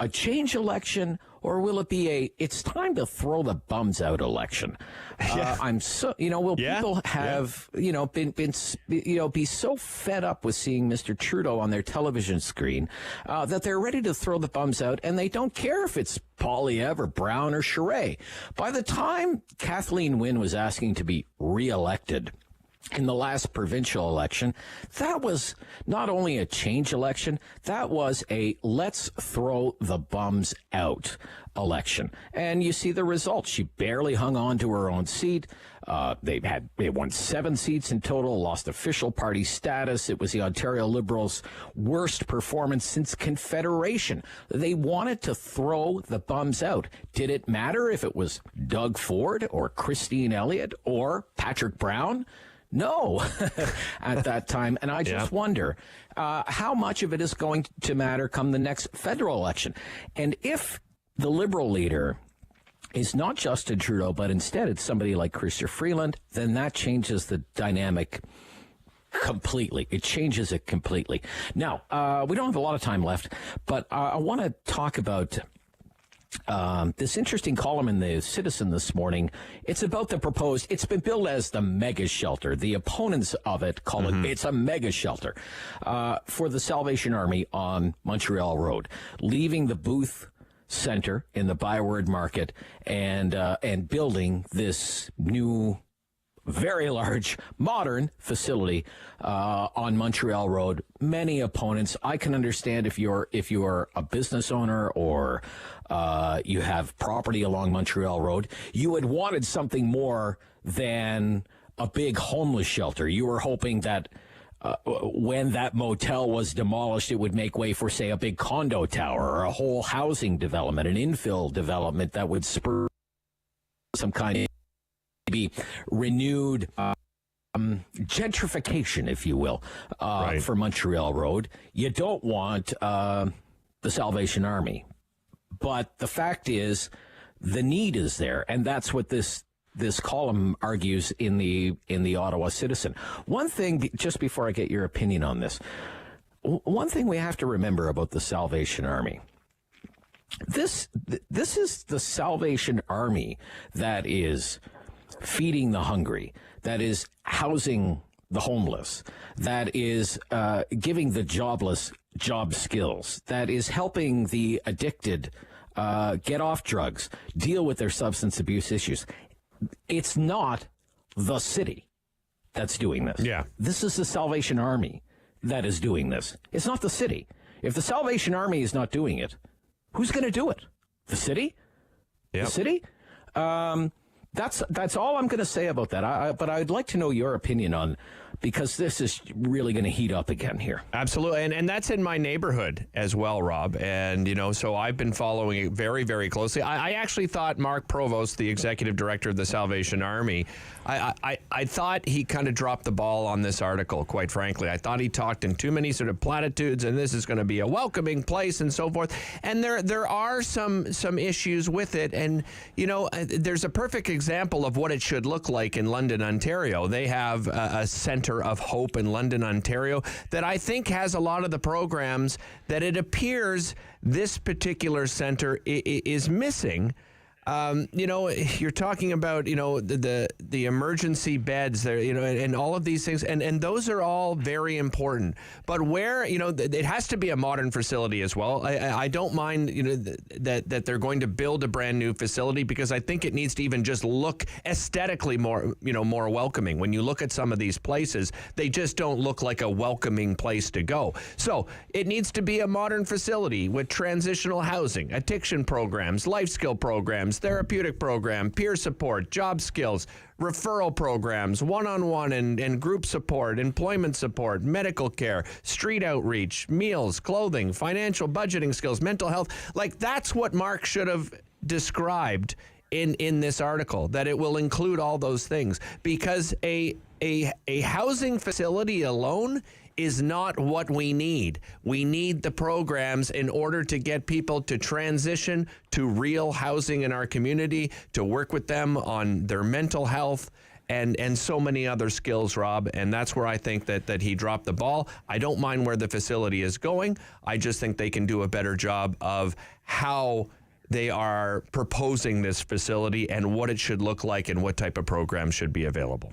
Speaker 7: a change election, or will it be it's time to throw the bums out election? Will people have, be so fed up with seeing Mr. Trudeau on their television screen that they're ready to throw the bums out, and they don't care if it's Poilievre or Brown or Charest. By the time Kathleen Wynne was asking to be reelected in the last provincial election, that was not only a change election, that was a let's throw the bums out election. And you see the results. She barely hung on to her own seat. They won 7 seats in total, lost official party status. It was the Ontario Liberals' worst performance since Confederation. They wanted to throw the bums out. Did it matter if it was Doug Ford or Christine Elliott or Patrick Brown? No, at that time. And I just wonder how much of it is going to matter come the next federal election. And if the Liberal leader is not Justin Trudeau, but instead it's somebody like Chrysler Freeland, then that changes the dynamic completely. It changes it completely. Now, we don't have a lot of time left, but I want to talk about this interesting column in the Citizen this morning. It's about the proposed, it's been billed as the mega shelter. The opponents of it call it, it's a mega shelter for the Salvation Army on Montreal Road, leaving the Booth Center in the Byward Market and building this new, very large, modern facility on Montreal Road. Many opponents. I can understand if you're a business owner or you have property along Montreal Road, you had wanted something more than a big homeless shelter. You were hoping that when that motel was demolished, it would make way for, say, a big condo tower or a whole housing development, an infill development that would spur some kind of maybe renewed gentrification, if you will, for Montreal Road. You don't want the Salvation Army. But the fact is, the need is there, and that's what this column argues in the Ottawa Citizen. One thing, just before I get your opinion on this, one thing we have to remember about the Salvation Army. This is the Salvation Army that is feeding the hungry, that is housing the homeless, that is giving the jobless job skills, that is helping the addicted get off drugs, deal with their substance abuse issues. It's not the city that's doing this. Yeah. This is the Salvation Army that is doing this. It's not the city. If the Salvation Army is not doing it, who's going to do it? The city? Yep. The city? That's all I'm going to say about that. But I'd like to know your opinion on, because this is really going to heat up again here.
Speaker 10: Absolutely. And that's in my neighborhood as well, Rob. And, so I've been following it very, very closely. I actually thought Marc Provost, the executive director of the Salvation Army, I thought he kind of dropped the ball on this article, quite frankly. I thought he talked in too many sort of platitudes, and this is going to be a welcoming place and so forth. And there are some issues with it. And, there's a perfect example of what it should look like in London, Ontario. They have a center of hope in London, Ontario, that I think has a lot of the programs that it appears this particular center is missing. You're talking about, the emergency beds there, and all of these things. And those are all very important. But where, it has to be a modern facility as well. I don't mind, that they're going to build a brand new facility, because I think it needs to even just look aesthetically more welcoming. When you look at some of these places, they just don't look like a welcoming place to go. So it needs to be a modern facility with transitional housing, addiction programs, life skill programs, therapeutic program, peer support, job skills, referral programs, one-on-one and group support, employment support, medical care, street outreach, meals, clothing, financial budgeting skills, mental health. Like, that's what Marc should have described in this article, that it will include all those things, because a housing facility alone is not what we need. We need the programs in order to get people to transition to real housing in our community, to work with them on their mental health and so many other skills, Rob. And that's where I think that he dropped the ball. I don't mind where the facility is going. I just think they can do a better job of how they are proposing this facility and what it should look like and what type of programs should be available.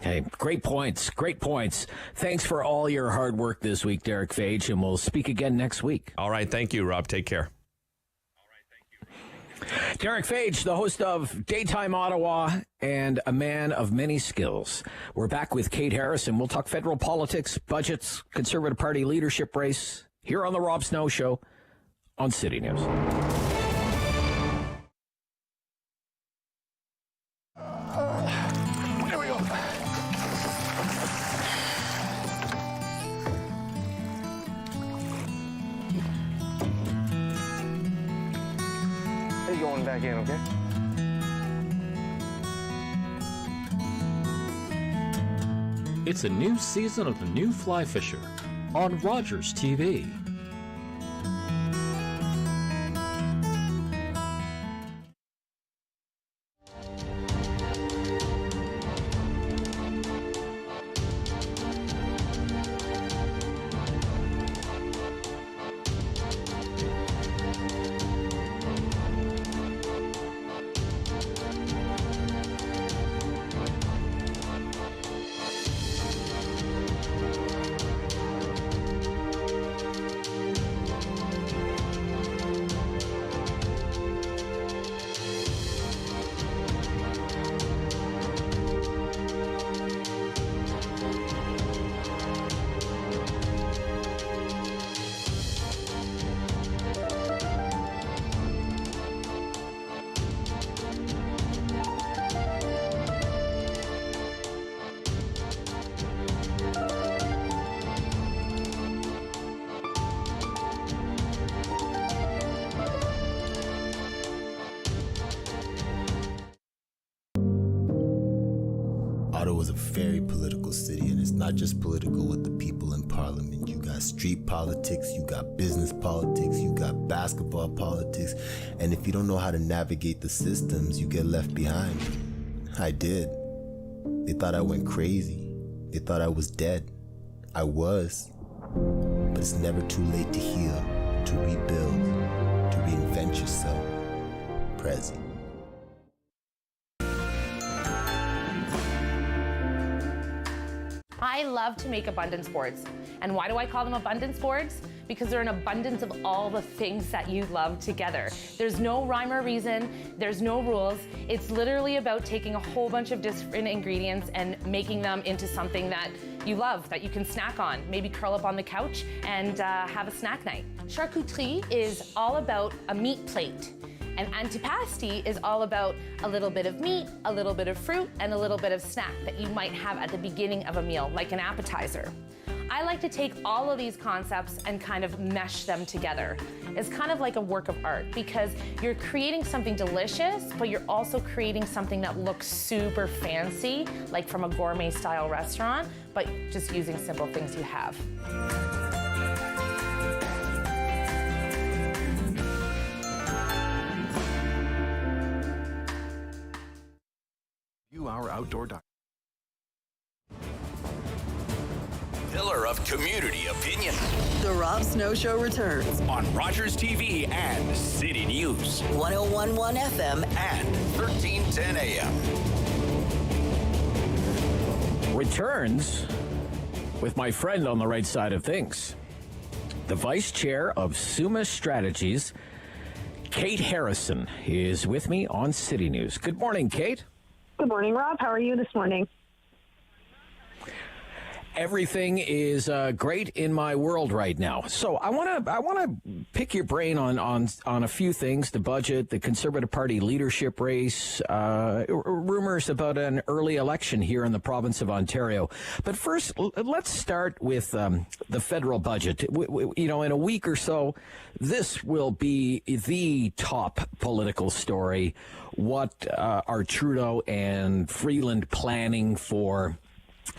Speaker 7: Hey, great points. Great points. Thanks for all your hard work this week, Derick Fage, and we'll speak again next week.
Speaker 10: All right. Thank you, Rob. Take care.
Speaker 7: Derick Fage, the host of Daytime Ottawa and a man of many skills. We're back with Kate Harrison. We'll talk federal politics, budgets, Conservative Party leadership race here on the Rob Snow Show on City News.
Speaker 8: There we go. Hey, going back in, okay?
Speaker 11: It's a new season of The New Fly Fisher on Rogers TV.
Speaker 12: Ottawa's a very political city, and it's not just political with the people in Parliament. You got street politics, you got business politics, you got basketball politics, and if you don't know how to navigate the systems, you get left behind. I did. They thought I went crazy. They thought I was dead. I was. But it's never too late to heal, to rebuild, to reinvent yourself. Prezi.
Speaker 13: I love to make abundance boards. And why do I call them abundance boards? Because they're an abundance of all the things that you love together. There's no rhyme or reason, there's no rules. It's literally about taking a whole bunch of different ingredients and making them into something that you love, that you can snack on. Maybe curl up on the couch and have a snack night. Charcuterie is all about a meat plate. And antipasti is all about a little bit of meat, a little bit of fruit, and a little bit of snack that you might have at the beginning of a meal, like an appetizer. I like to take all of these concepts and kind of mesh them together. It's kind of like a work of art because you're creating something delicious, but you're also creating something that looks super fancy, like from a gourmet style restaurant, but just using simple things you have.
Speaker 1: Our outdoor dining. Pillar of community opinion.
Speaker 6: The Rob Snow Show returns
Speaker 1: On Rogers TV and City News.
Speaker 6: 101.1 FM
Speaker 1: and 1310 AM.
Speaker 7: Returns with my friend on the right side of things, the Vice Chair of Summa Strategies, Kate Harrison, is with me on City News. Good morning, Kate.
Speaker 14: Good morning, Rob. How are you this morning?
Speaker 7: Everything is great in my world right now. So I want to pick your brain on a few things: the budget, the Conservative Party leadership race, rumors about an early election here in the province of Ontario. But first, let's start with the federal budget. In a week or so, this will be the top political story. What are Trudeau and Freeland planning for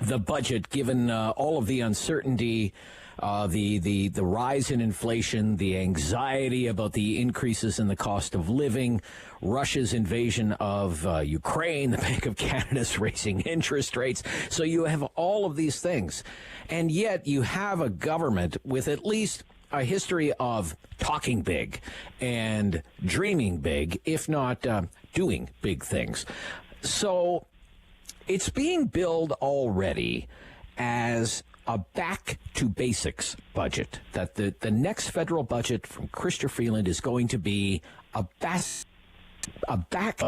Speaker 7: the budget, given all of the uncertainty, the rise in inflation, the anxiety about the increases in the cost of living, Russia's invasion of Ukraine, the Bank of Canada's raising interest rates. So you have all of these things. And yet you have a government with at least a history of talking big and dreaming big, if not doing big things. So it's being billed already as a back to basics budget, that the next federal budget from Chrystia Freeland is going to be a back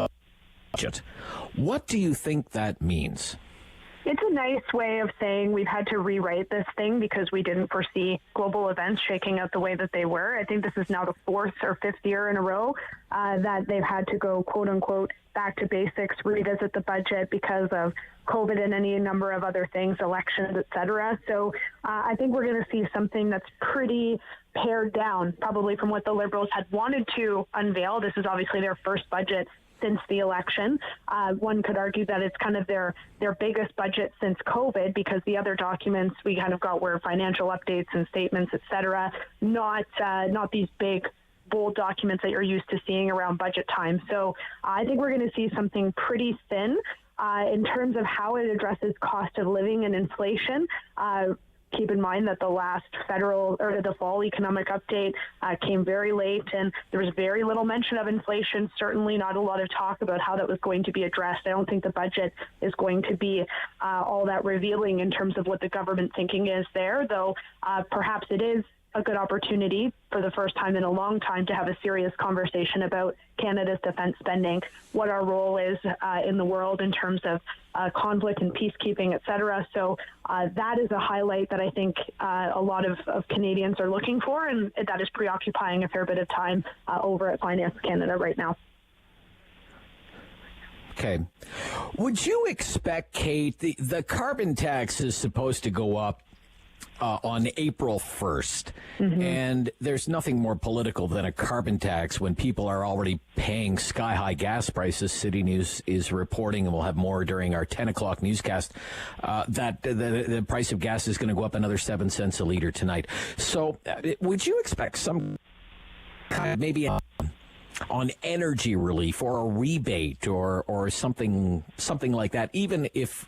Speaker 7: budget. What do you think that means?
Speaker 14: It's a nice way of saying we've had to rewrite this thing because we didn't foresee global events shaking out the way that they were. I think this is now the fourth or fifth year in a row that they've had to go, quote unquote, back to basics, revisit the budget because of COVID and any number of other things, elections, et cetera. So I think we're going to see something that's pretty pared down, probably from what the Liberals had wanted to unveil. This is obviously their first budget since the election. One could argue that it's kind of their biggest budget since COVID, because the other documents we kind of got were financial updates and statements, et cetera, not these big, bold documents that you're used to seeing around budget time. So I think we're going to see something pretty thin in terms of how it addresses cost of living and inflation. Keep in mind that the last federal or the fall economic update came very late, and there was very little mention of inflation, certainly not a lot of talk about how that was going to be addressed. I don't think the budget is going to be all that revealing in terms of what the government thinking is there, though perhaps it is a good opportunity for the first time in a long time to have a serious conversation about Canada's defense spending, what our role is in the world in terms of conflict and peacekeeping, et cetera. So that is a highlight that I think a lot of Canadians are looking for, and that is preoccupying a fair bit of time over at Finance Canada right now.
Speaker 7: Okay. Would you expect, Kate, the carbon tax is supposed to go up on April 1st. And there's nothing more political than a carbon tax when people are already paying sky-high gas prices. City News is reporting, and we'll have more during our 10 o'clock newscast, that the price of gas is going to go up another 7 cents a liter tonight. So would you expect some kind of maybe on energy relief or a rebate or something like that, even if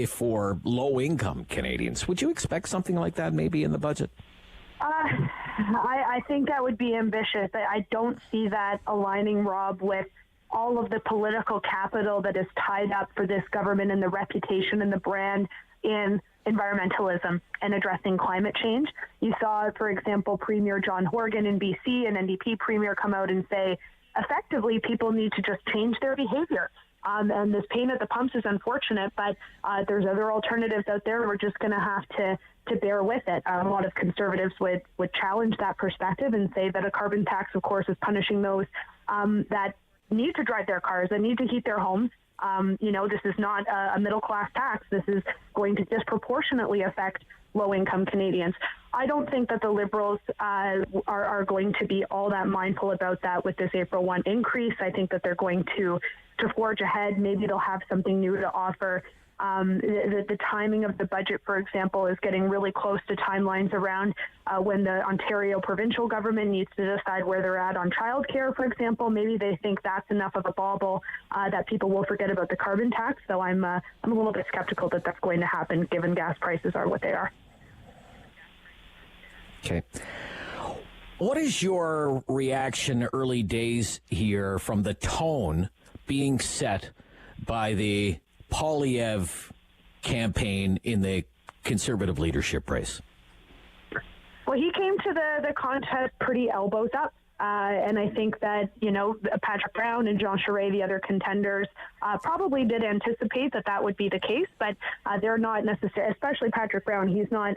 Speaker 7: for low-income Canadians? Would you expect something like that maybe in the budget?
Speaker 14: I think that would be ambitious. I don't see that aligning, Rob, with all of the political capital that is tied up for this government and the reputation and the brand in environmentalism and addressing climate change. You saw, for example, Premier John Horgan in BC, an NDP premier, come out and say, effectively, people need to just change their behavior. And this pain at the pumps is unfortunate, but there's other alternatives out there. We're just going to have to bear with it. A lot of conservatives would challenge that perspective and say that a carbon tax, of course, is punishing those that need to drive their cars, that need to heat their homes. This is not a middle-class tax. This is going to disproportionately affect low-income Canadians. I don't think that the Liberals are going to be all that mindful about that with this April 1 increase. I think that they're going to forge ahead. Maybe they'll have something new to offer. The timing of the budget, for example, is getting really close to timelines around when the Ontario provincial government needs to decide where they're at on childcare, for example. Maybe they think that's enough of a bauble that people will forget about the carbon tax. So I'm a little bit skeptical that that's going to happen, given gas prices are what they are.
Speaker 7: Okay. What is your reaction early days here from the tone being set by the Poilievre campaign in the Conservative leadership race?
Speaker 14: Well, he came to the contest pretty elbows up. And I think that, Patrick Brown and Jean Charest, the other contenders, probably did anticipate that would be the case, but they're not necessarily, especially Patrick Brown, he's not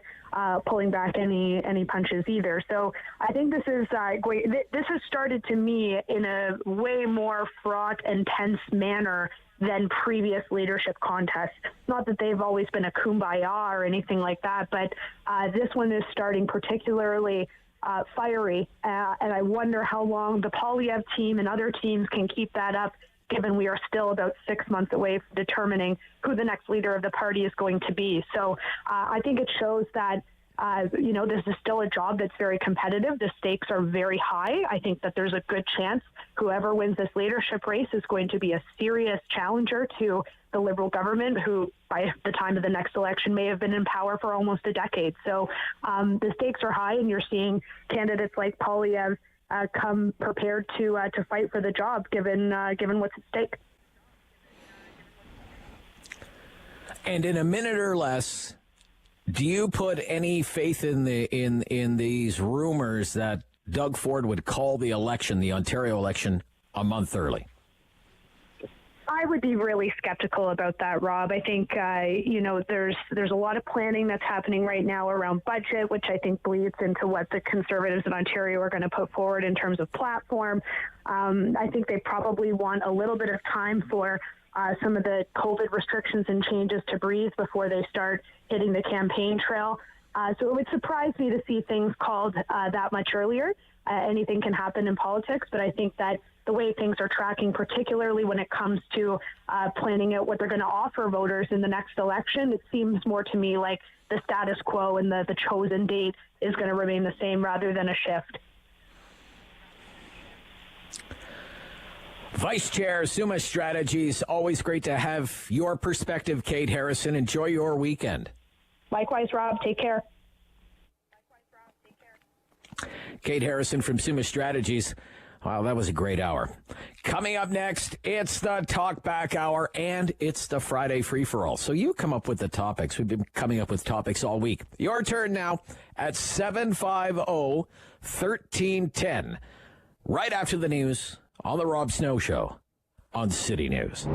Speaker 14: pulling back any punches either. So I think this is great. This has started to me in a way more fraught and tense manner than previous leadership contests. Not that they've always been a kumbaya or anything like that, but this one is starting particularly fiery, and I wonder how long the Poilievre team and other teams can keep that up, given we are still about 6 months away from determining who the next leader of the party is going to be. So I think it shows that this is still a job that's very competitive. The stakes are very high. I think that there's a good chance whoever wins this leadership race is going to be a serious challenger to the Liberal government, who by the time of the next election may have been in power for almost a decade. So the stakes are high, and you're seeing candidates like Poilievre come prepared to fight for the job, given what's at stake.
Speaker 7: And in a minute or less, do you put any faith in these rumors that Doug Ford would call the election, the Ontario election, a month early?
Speaker 14: I would be really skeptical about that, Rob. I think, there's a lot of planning that's happening right now around budget, which I think bleeds into what the Conservatives in Ontario are going to put forward in terms of platform. I think they probably want a little bit of time for some of the COVID restrictions and changes to breathe before they start hitting the campaign trail. So it would surprise me to see things called that much earlier. Anything can happen in politics, but I think that the way things are tracking, particularly when it comes to planning out what they're going to offer voters in the next election, it seems more to me like the status quo and the chosen date is going to remain the same rather than a shift.
Speaker 7: Vice Chair, Summa Strategies, always great to have your perspective, Kate Harrison. Enjoy your weekend.
Speaker 14: Likewise, Rob. Take care.
Speaker 7: Kate Harrison from Summa Strategies. Wow, that was a great hour. Coming up next, it's the Talk Back Hour, and it's the Friday Free-for-All. So you come up with the topics. We've been coming up with topics all week. Your turn now at 750-1310. Right after the news on the Rob Snow Show on City News.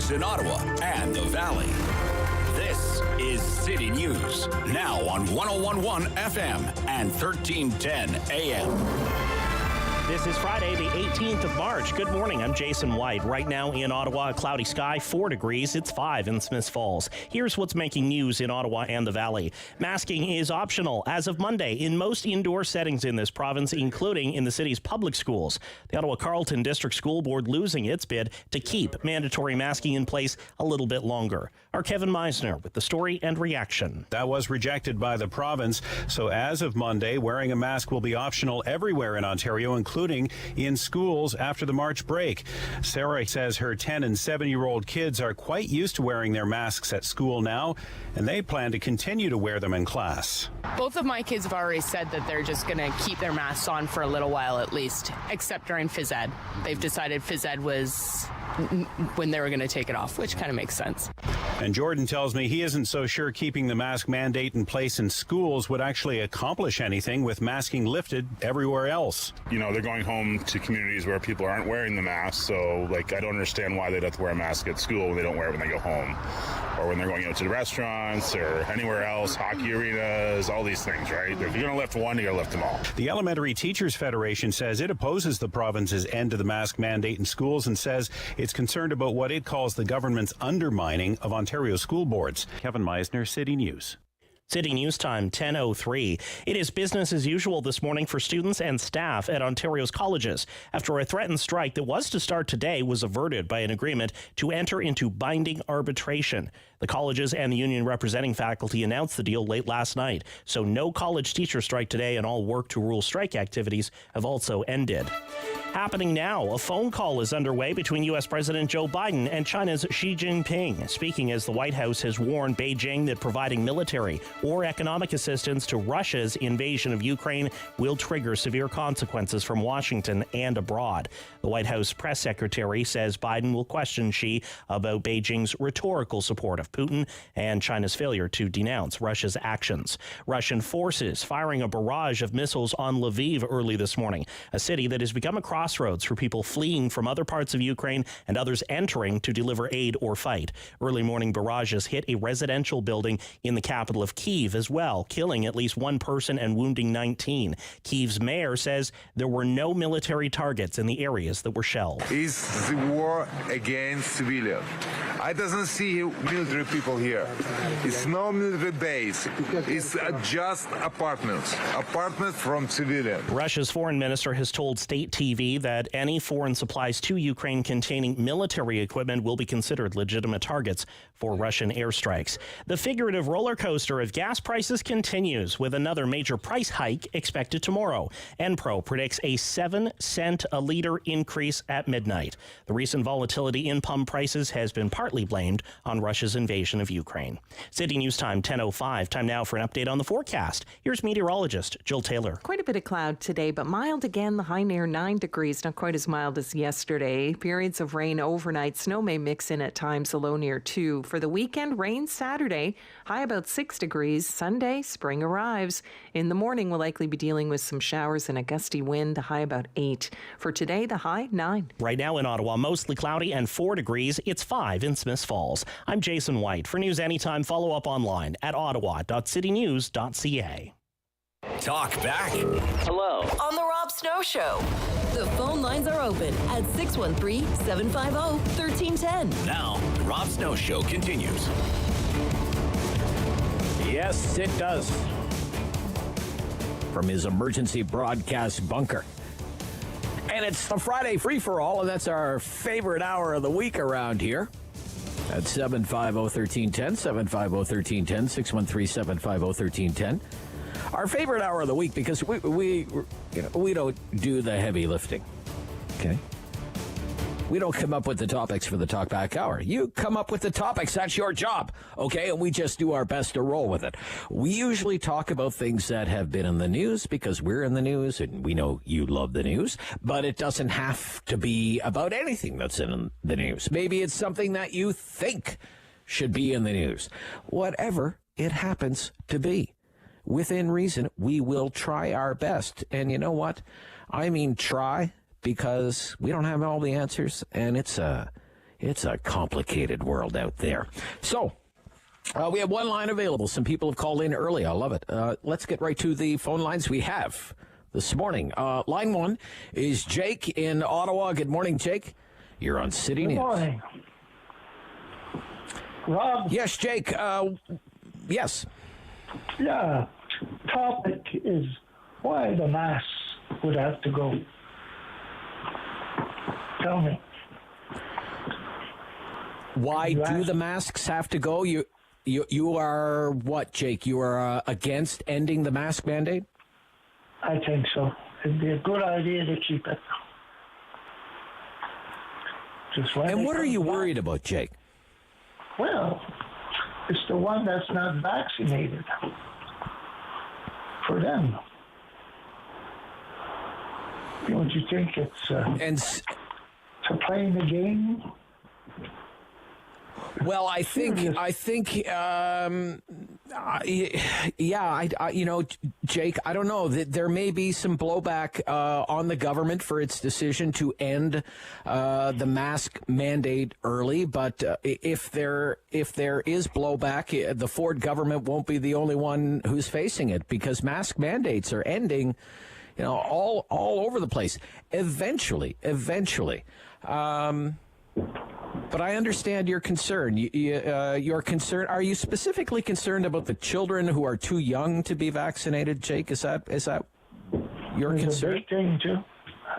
Speaker 1: news in Ottawa and the Valley. This is City News, now on 101.1 FM and 1310 AM.
Speaker 2: This is Friday, the 18th of March. Good morning. I'm Jason White. Right now in Ottawa, a cloudy sky, 4 degrees. It's 5 in Smiths Falls. Here's what's making news in Ottawa and the Valley. Masking is optional as of Monday in most indoor settings in this province, including in the city's public schools. The Ottawa Carleton District School Board losing its bid to keep mandatory masking in place a little bit longer. Our Kevin Meisner with the story and reaction.
Speaker 3: That was rejected by the province. So as of Monday, wearing a mask will be optional everywhere in Ontario, including in schools after the March break. Sarah says her 10 and 7-year-old kids are quite used to wearing their masks at school now, and they plan to continue to wear them in class.
Speaker 4: Both of my kids have already said that they're just going to keep their masks on for a little while at least, except during phys ed. They've decided phys ed was when they were going to take it off, which kind of makes sense.
Speaker 3: And Jordan tells me he isn't so sure keeping the mask mandate in place in schools would actually accomplish anything with masking lifted everywhere else.
Speaker 15: You know, they're going home to communities where people aren't wearing the mask, so I don't understand why they'd have to wear a mask at school when they don't wear it when they go home, or when they're going out to the restaurants or anywhere else, hockey arenas, all these things, right? If you're going to lift one, you're going to lift them all.
Speaker 3: The Elementary Teachers Federation says it opposes the province's end to the mask mandate in schools and says it's concerned about what it calls the government's undermining of Ontario school boards. Kevin Meisner, City News.
Speaker 2: City News Time, 10:03. It is business as usual this morning for students and staff at Ontario's colleges after a threatened strike that was to start today was averted by an agreement to enter into binding arbitration. The colleges and the union representing faculty announced the deal late last night, so no college teacher strike today, and all work to rule strike activities have also ended. Happening now, a phone call is underway between U.S. President Joe Biden and China's Xi Jinping, speaking as the White House has warned Beijing that providing military or economic assistance to Russia's invasion of Ukraine will trigger severe consequences from Washington and abroad. The White House press secretary says Biden will question Xi about Beijing's rhetorical support of Putin and China's failure to denounce Russia's actions. Russian forces firing a barrage of missiles on Lviv early this morning, a city that has become a crossroads for people fleeing from other parts of Ukraine and others entering to deliver aid or fight. Early morning barrages hit a residential building in the capital of Kyiv as well, killing at least one person and wounding 19. Kyiv's mayor says there were no military targets in the areas that were shelled.
Speaker 16: It's the war against civilians. I doesn't see military people here. It's no military base. It's just apartments from civilians.
Speaker 2: Russia's foreign minister has told state TV that any foreign supplies to Ukraine containing military equipment will be considered legitimate targets for Russian airstrikes. The figurative roller coaster of gas prices continues with another major price hike expected tomorrow. Enpro predicts a 7-cent a liter increase at midnight. The recent volatility in pump prices has been partly blamed on Russia's invasion of Ukraine. City News Time, 10:05. Time now for an update on the forecast. Here's meteorologist Jill Taylor.
Speaker 5: Quite a bit of cloud today, but mild again. The high near 9 degrees, not quite as mild as yesterday. Periods of rain overnight. Snow may mix in at times, a low near 2. For the weekend, rain Saturday, high about 6 degrees. Sunday, spring arrives. In the morning, we'll likely be dealing with some showers and a gusty wind, the high about 8. For today, the high 9.
Speaker 2: Right now in Ottawa, mostly cloudy and 4 degrees. It's 5 in Smiths Falls. I'm Jason White. For News Anytime, follow up online at ottawa.citynews.ca.
Speaker 1: Talk back.
Speaker 6: Hello. On the Rob Snow Show. The phone lines are open at 613-750-1310.
Speaker 1: Now, the Rob Snow Show continues.
Speaker 7: Yes, it does. From his emergency broadcast bunker. And it's the Friday free-for-all, and that's our favorite hour of the week around here. At 750-1310, 750-1310, 613-750-1310. Our favorite hour of the week because we don't do the heavy lifting, okay? We don't come up with the topics for the Talkback Hour. You come up with the topics. That's your job, okay? And we just do our best to roll with it. We usually talk about things that have been in the news because we're in the news and we know you love the news, but it doesn't have to be about anything that's in the news. Maybe it's something that you think should be in the news. Whatever it happens to be. Within reason, we will try our best. And you know what? I mean try, because we don't have all the answers, and it's a It's a complicated world out there. So, we have one line available. Some people have called in early. I love it. Let's get right to the phone lines we have this morning. Line one is Jake in Ottawa. Good morning, Jake. You're on City News.
Speaker 17: Good morning. Rob?
Speaker 7: Yes, Jake. Yes.
Speaker 17: Yeah. Topic is why the masks would have to go. Tell me.
Speaker 7: Why do the masks have to go? You are what, Jake? You are against ending the mask mandate?
Speaker 17: I think so. It'd be a good idea to keep it.
Speaker 7: And what are you worried about, Jake?
Speaker 17: Well, it's the one that's not vaccinated. For them. Don't you think it's playing the game?
Speaker 7: Well, I think, Jake, I don't know. There may be some blowback on the government for its decision to end the mask mandate early. But if there is blowback, the Ford government won't be the only one who's facing it, because mask mandates are ending, all over the place. Eventually. But I understand your concern. You're concerned. Are you specifically concerned about the children who are too young to be vaccinated, Jake? Is that your concern?
Speaker 17: It's a big thing too.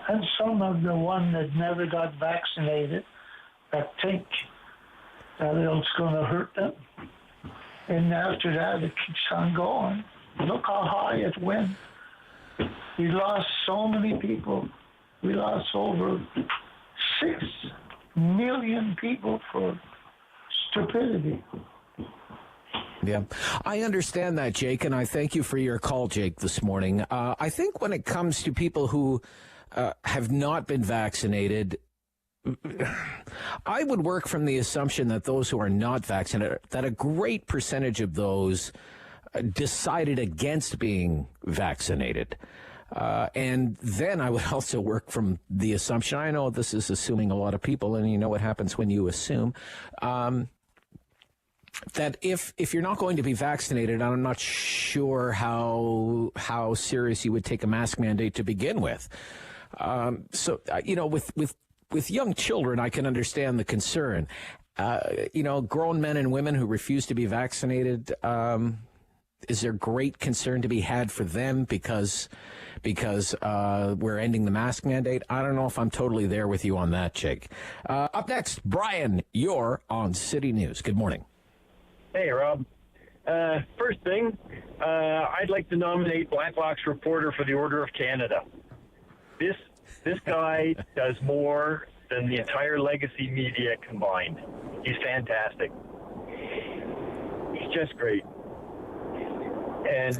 Speaker 17: And some of the ones that never got vaccinated that think that it's going to hurt them, and after that it keeps on going. Look how high it went. We lost so many people. We lost over 6 million people for stupidity.
Speaker 7: Yeah, I understand that, Jake, and I thank you for your call, Jake, this morning. I think when it comes to people who have not been vaccinated, I would work from the assumption that those who are not vaccinated, that a great percentage of those decided against being vaccinated. And then I would also work from the assumption, I know this is assuming a lot of people, and you know what happens when you assume, that if you're not going to be vaccinated, I'm not sure how serious you would take a mask mandate to begin with. With young children, I can understand the concern. Grown men and women who refuse to be vaccinated, is there great concern to be had for them because we're ending the mask mandate? I don't know if I'm totally there with you on that, Jake. Up next, Brian, you're on City News. Good morning.
Speaker 18: Hey, Rob. First thing, I'd like to nominate Blacklock's reporter for the Order of Canada. This guy does more than the entire legacy media combined. He's fantastic. He's just great. And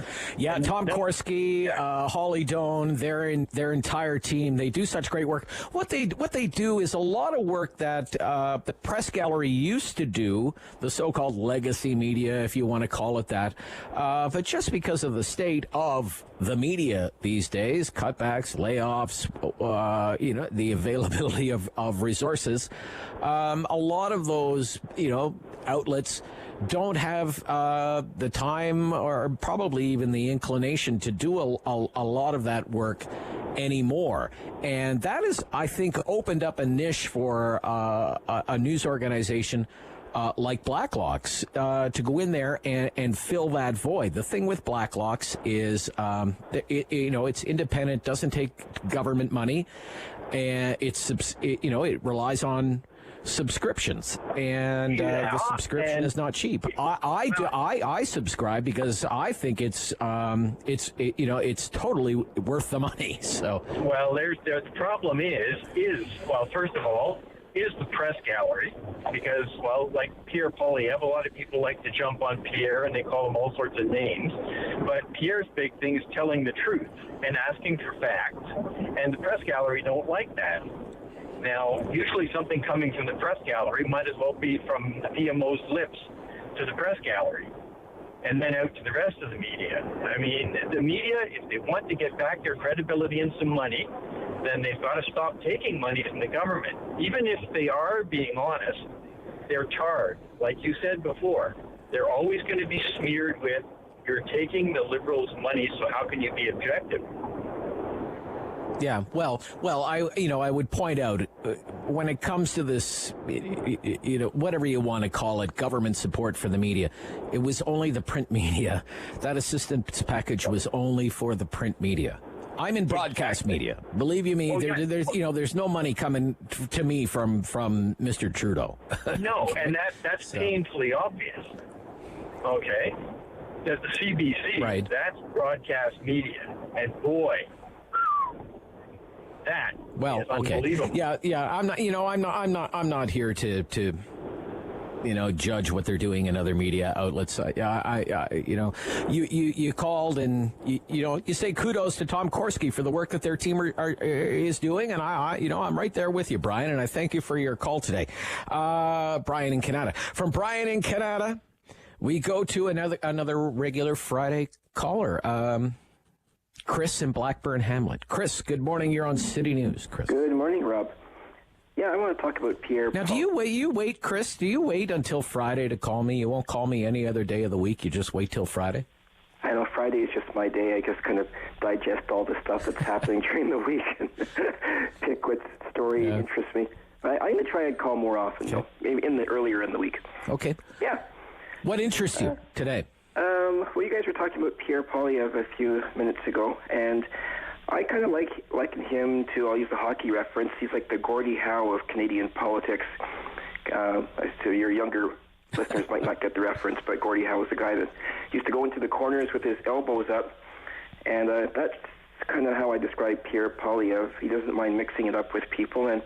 Speaker 7: Tom Korski, Holly Doan, their entire team, they do such great work. What they do is a lot of work that the press gallery used to do, the so-called legacy media, if you want to call it that. But just because of the state of the media these days, cutbacks, layoffs, the availability of resources, a lot of those, outlets don't have the time or probably even the inclination to do a lot of that work anymore. And that is, I think, opened up a niche for a news organization like Blacklock's to go in there and fill that void. The thing with Blacklock's is, it's independent, doesn't take government money, and it relies on subscriptions, and the subscription is not cheap. I subscribe because I think it's totally worth the money. So
Speaker 18: the problem is first of all, is the press gallery, because like Pierre Poilievre, a lot of people like to jump on Pierre and they call him all sorts of names, but Pierre's big thing is telling the truth and asking for facts, and the press gallery don't like that. Now, usually something coming from the press gallery might as well be from the PMO's lips to the press gallery and then out to the rest of the media. I mean, the media, if they want to get back their credibility and some money, then they've got to stop taking money from the government. Even if they are being honest, they're tarred. Like you said before, they're always going to be smeared with, you're taking the Liberals' money, so how can you be objective?
Speaker 7: Yeah, well, I would point out when it comes to this, whatever you want to call it, government support for the media, it was only the print media. That assistance package was only for the print media. I'm in broadcast media. Believe you me, there's no money coming to me from Mr. Trudeau.
Speaker 18: No, and that's painfully obvious. Okay, that the CBC,
Speaker 7: right?
Speaker 18: That's broadcast media, and boy, that is unbelievable.
Speaker 7: Yeah. I'm not here to judge what they're doing in other media outlets. You called and you say kudos to Tom Korski for the work that their team is doing, and I'm right there with you, Brian, and I thank you for your call today. Brian in Canada. From Brian in Canada, we go to another regular Friday caller. Chris in Blackburn Hamlet. Chris, good morning. You're on City News. Chris.
Speaker 19: Good morning, Rob. Yeah, I want to talk about Pierre.
Speaker 7: Now, do you wait, Chris? Do you wait until Friday to call me? You won't call me any other day of the week. You just wait till Friday?
Speaker 19: I know Friday is just my day. I just kind of digest all the stuff that's happening during the week and pick what story interests me. I'm going to try and call more often, though, maybe earlier in the week.
Speaker 7: Okay.
Speaker 19: Yeah.
Speaker 7: What interests you today?
Speaker 19: Well, you guys were talking about Pierre Poilievre a few minutes ago, and I kind of liken him to, I'll use a hockey reference, he's like the Gordie Howe of Canadian politics. So your younger listeners might not get the reference, but Gordie Howe was the guy that used to go into the corners with his elbows up, and that's kind of how I describe Pierre Poilievre. He doesn't mind mixing it up with people, and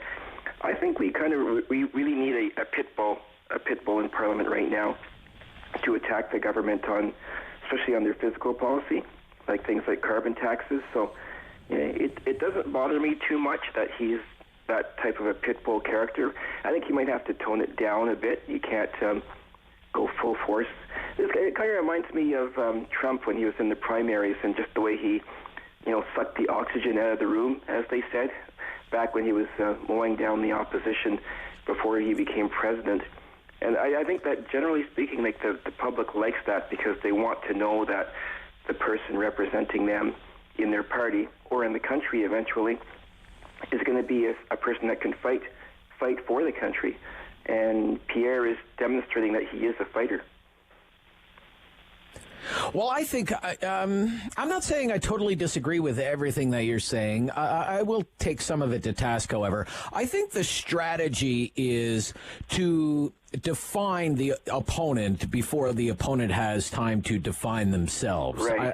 Speaker 19: I think we really need a pit bull in Parliament right now to attack the government especially on their fiscal policy, like things like carbon taxes. So it doesn't bother me too much that he's that type of a pit bull character. I think he might have to tone it down a bit. You can't go full force. It kind of reminds me of Trump when he was in the primaries and just the way he, sucked the oxygen out of the room, as they said, back when he was mowing down the opposition before he became president. And I think that, generally speaking, like the public likes that because they want to know that the person representing them in their party or in the country eventually is going to be a person that can fight for the country. And Pierre is demonstrating that he is a fighter.
Speaker 7: Well, I think I'm not saying I totally disagree with everything that you're saying. I will take some of it to task, however. I think the strategy is to define the opponent before the opponent has time to define themselves.
Speaker 19: Right.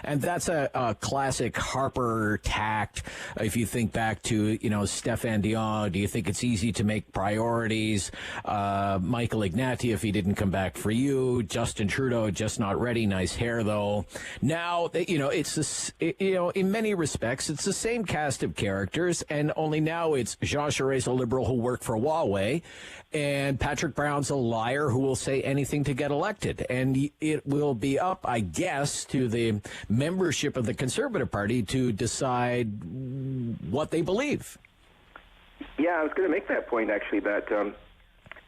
Speaker 7: And that's a classic Harper tact. If you think back to, Stéphane Dion, do you think it's easy to make priorities? Michael Ignatieff, he didn't come back for you. Justin Trudeau, just not ready. Nice hair, though. Now, it's in many respects, it's the same cast of characters, and only now it's Jean Charest, a Liberal who worked for Huawei, and Patrick Brown's a liar who will say anything to get elected. And it will be up, I guess, to the membership of the Conservative Party to decide what they believe.
Speaker 19: Yeah, I was going to make that point, actually, that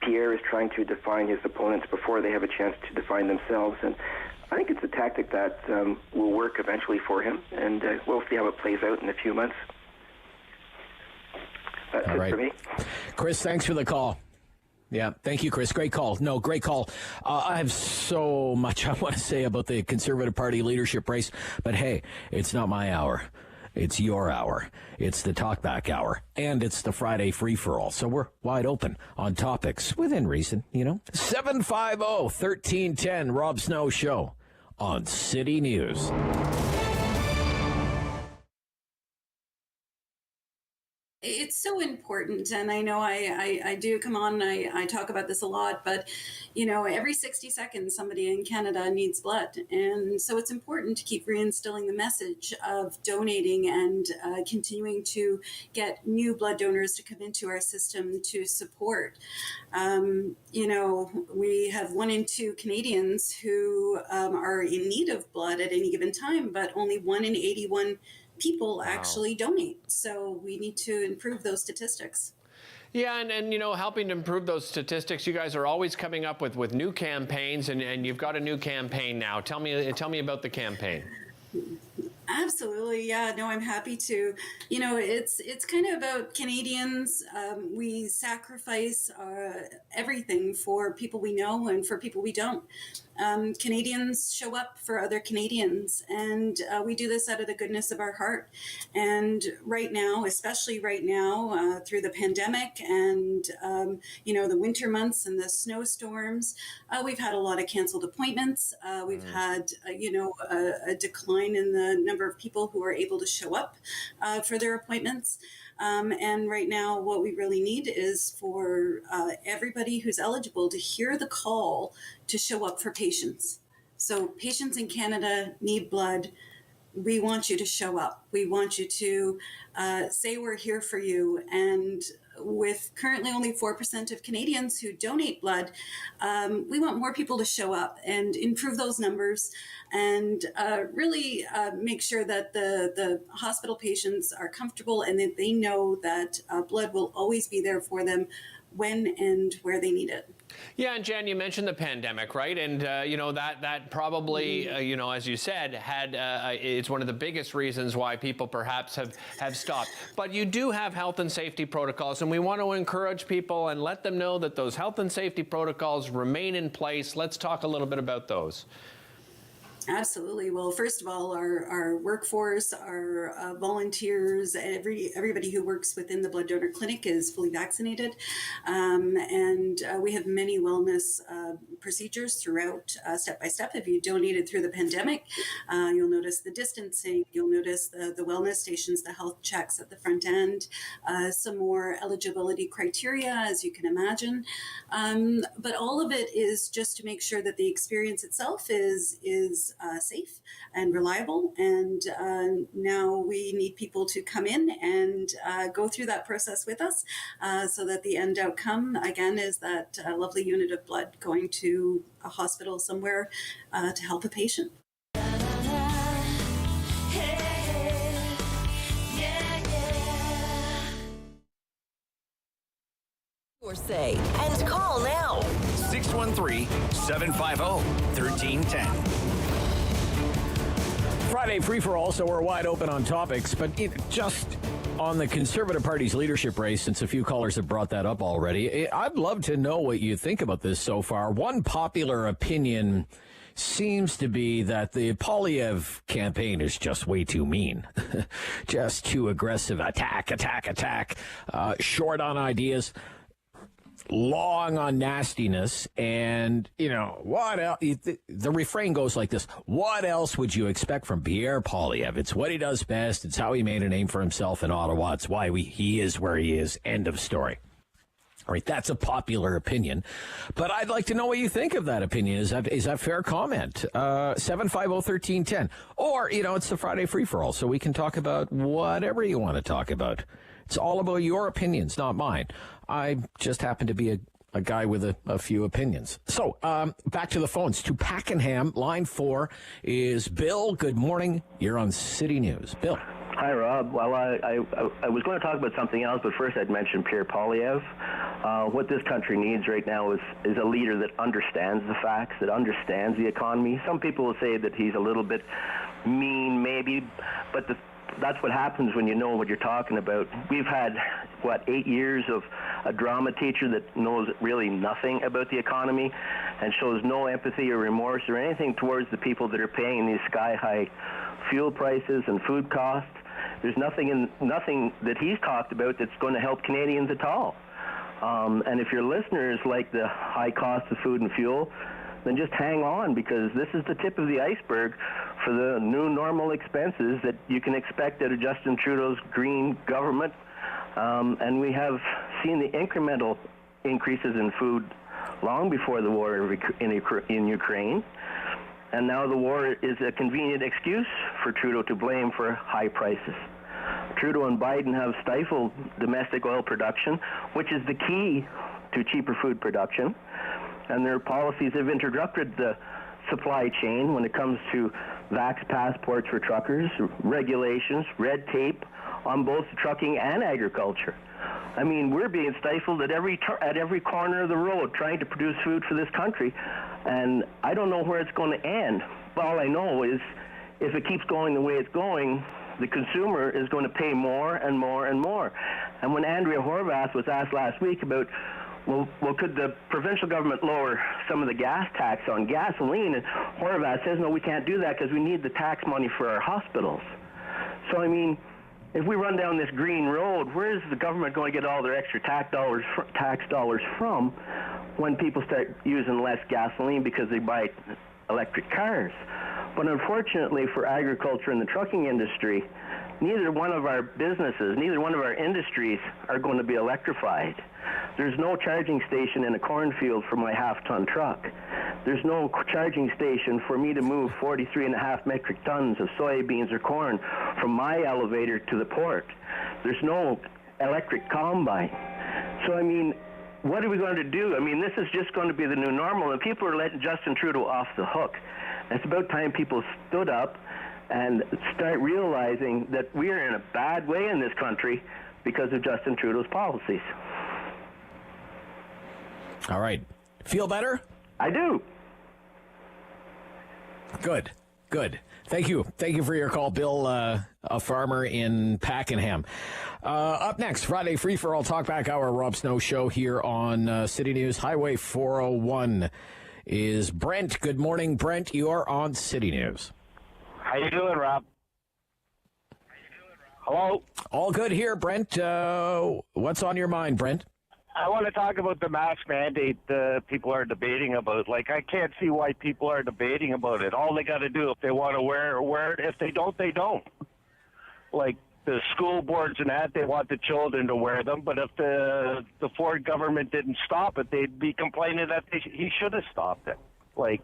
Speaker 19: Pierre is trying to define his opponents before they have a chance to define themselves. And I think it's a tactic that will work eventually for him. And we'll see how it plays out in a few months. That's
Speaker 7: all
Speaker 19: it
Speaker 7: right
Speaker 19: for me.
Speaker 7: Chris, thanks for the call. Yeah, thank you, Chris. Great call. No, great call. I have so much I want to say about the Conservative Party leadership race, but hey, it's not my hour. It's your hour. It's the talkback hour, and it's the Friday free-for-all. So we're wide open on topics within reason, 750-1310, Rob Snow Show on City News.
Speaker 20: It's so important, and I know I do come on and I talk about this a lot, but every 60 seconds somebody in Canada needs blood, and so it's important to keep reinstilling the message of donating and continuing to get new blood donors to come into our system to support. We have 1 in 2 Canadians who are in need of blood at any given time, but only 1 in 81 people actually donate. So we need to improve those statistics.
Speaker 10: Yeah, and helping to improve those statistics, you guys are always coming up with new campaigns, and you've got a new campaign now. Tell me about the campaign.
Speaker 20: Absolutely. Yeah, no, I'm happy to. It's kind of about Canadians. We sacrifice everything for people we know and for people we don't. Canadians show up for other Canadians, and we do this out of the goodness of our heart. And right now, especially right now, through the pandemic and, the winter months and the snowstorms, we've had a lot of canceled appointments. We've had, a decline in the number of people who are able to show up for their appointments. And right now, what we really need is for everybody who's eligible to hear the call to show up for patients. So patients in Canada need blood. We want you to show up. We want you to say we're here for you. And with currently only 4% of Canadians who donate blood, we want more people to show up and improve those numbers and really make sure that the hospital patients are comfortable and that they know that blood will always be there for them when and where they need it.
Speaker 10: Yeah, and Jan, you mentioned the pandemic, right? And that probably, as you said, had it's one of the biggest reasons why people perhaps have stopped. But you do have health and safety protocols, and we want to encourage people and let them know that those health and safety protocols remain in place. Let's talk a little bit about those.
Speaker 20: Absolutely. Well, first of all, our workforce, our volunteers, everybody who works within the blood donor clinic is fully vaccinated. And we have many wellness procedures throughout step by step. If you donated through the pandemic, you'll notice the distancing, you'll notice the wellness stations, the health checks at the front end, some more eligibility criteria, as you can imagine. But all of it is just to make sure that the experience itself is safe and reliable. And now we need people to come in and go through that process with us so that the end outcome, again, is that lovely unit of blood going to a hospital somewhere to help a patient.
Speaker 6: Or say, and call now.
Speaker 1: 613-750-1310.
Speaker 7: Friday free-for-all, so we're wide open on topics, but just on the Conservative Party's leadership race, since a few callers have brought that up already, I'd love to know what you think about this so far. One popular opinion seems to be that the Poilievre campaign is just way too mean, just too aggressive, attack, short on ideas, long on nastiness, and what else? The refrain goes like this: what else would you expect from Pierre Poilievre? It's what he does best. It's how he made a name for himself in Ottawa. It's why he is where he is. End of story. All right, that's a popular opinion, but I'd like to know what you think of that opinion. Is that fair comment? 750-1310, or it's the Friday free for all, so we can talk about whatever you want to talk about. It's all about your opinions, not mine. I just happen to be a guy with a few opinions. So, back to the phones. To Pakenham, line 4 is Bill. Good morning. You're on City News. Bill.
Speaker 21: Hi, Rob. Well, I was going to talk about something else, but first I'd mention Pierre Poilievre. What this country needs right now is a leader that understands the facts, that understands the economy. Some people will say that he's a little bit mean, maybe, but that's what happens when you know what you're talking about. We've had, 8 years of a drama teacher that knows really nothing about the economy and shows no empathy or remorse or anything towards the people that are paying these sky-high fuel prices and food costs. There's nothing that he's talked about that's going to help Canadians at all. And if your listeners like the high cost of food and fuel, then just hang on, because this is the tip of the iceberg for the new normal expenses that you can expect out of Justin Trudeau's Green government. And we have seen the incremental increases in food long before the war in Ukraine. And now the war is a convenient excuse for Trudeau to blame for high prices. Trudeau and Biden have stifled domestic oil production, which is the key to cheaper food production. And their policies have interrupted the supply chain when it comes to vax passports for truckers, regulations, red tape on both trucking and agriculture. I mean, we're being stifled at every corner of the road trying to produce food for this country, and I don't know where it's going to end. But all I know is if it keeps going the way it's going, the consumer is going to pay more and more and more. And when Andrea Horvath was asked last week about, well, could the provincial government lower some of the gas tax on gasoline, and Horvath says, no, we can't do that because we need the tax money for our hospitals. So, I mean, if we run down this green road, where is the government going to get all their extra tax dollars from when people start using less gasoline because they buy electric cars? But unfortunately for agriculture and the trucking industry, neither one of our businesses, neither one of our industries are going to be electrified. There's no charging station in a cornfield for my half-ton truck. There's no charging station for me to move 43.5 metric tons of soybeans or corn from my elevator to the port. There's no electric combine. So, I mean, what are we going to do? I mean, this is just going to be the new normal, and people are letting Justin Trudeau off the hook. It's about time people stood up and start realizing that we are in a bad way in this country because of Justin Trudeau's policies.
Speaker 7: All right. Feel better?
Speaker 21: I do.
Speaker 7: Good. Thank you for your call, Bill, a farmer in Pakenham. Up next, Friday Free for All Talkback Hour, Rob Snow Show here on City News. Highway 401 is Brent. Good morning, Brent. You are on City News.
Speaker 9: How you doing, Rob? Hello?
Speaker 7: All good here, Brent. What's on your mind, Brent?
Speaker 9: I want to talk about the mask mandate people are debating about. Like, I can't see why people are debating about it. All they got to do, if they want to wear it. If they don't, they don't. Like, the school boards and that, they want the children to wear them. But if the Ford government didn't stop it, they'd be complaining that he should have stopped it. Like,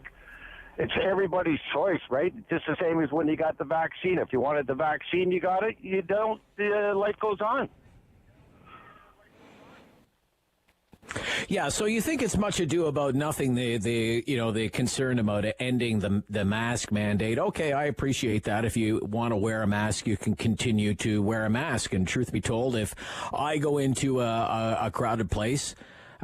Speaker 9: it's everybody's choice, right? Just the same as when you got the vaccine. If you wanted the vaccine, you got it. You don't, life goes on.
Speaker 7: Yeah, so you think it's much ado about nothing, the concern about ending the mask mandate. Okay, I appreciate that. If you want to wear a mask, you can continue to wear a mask. And truth be told, if I go into a crowded place,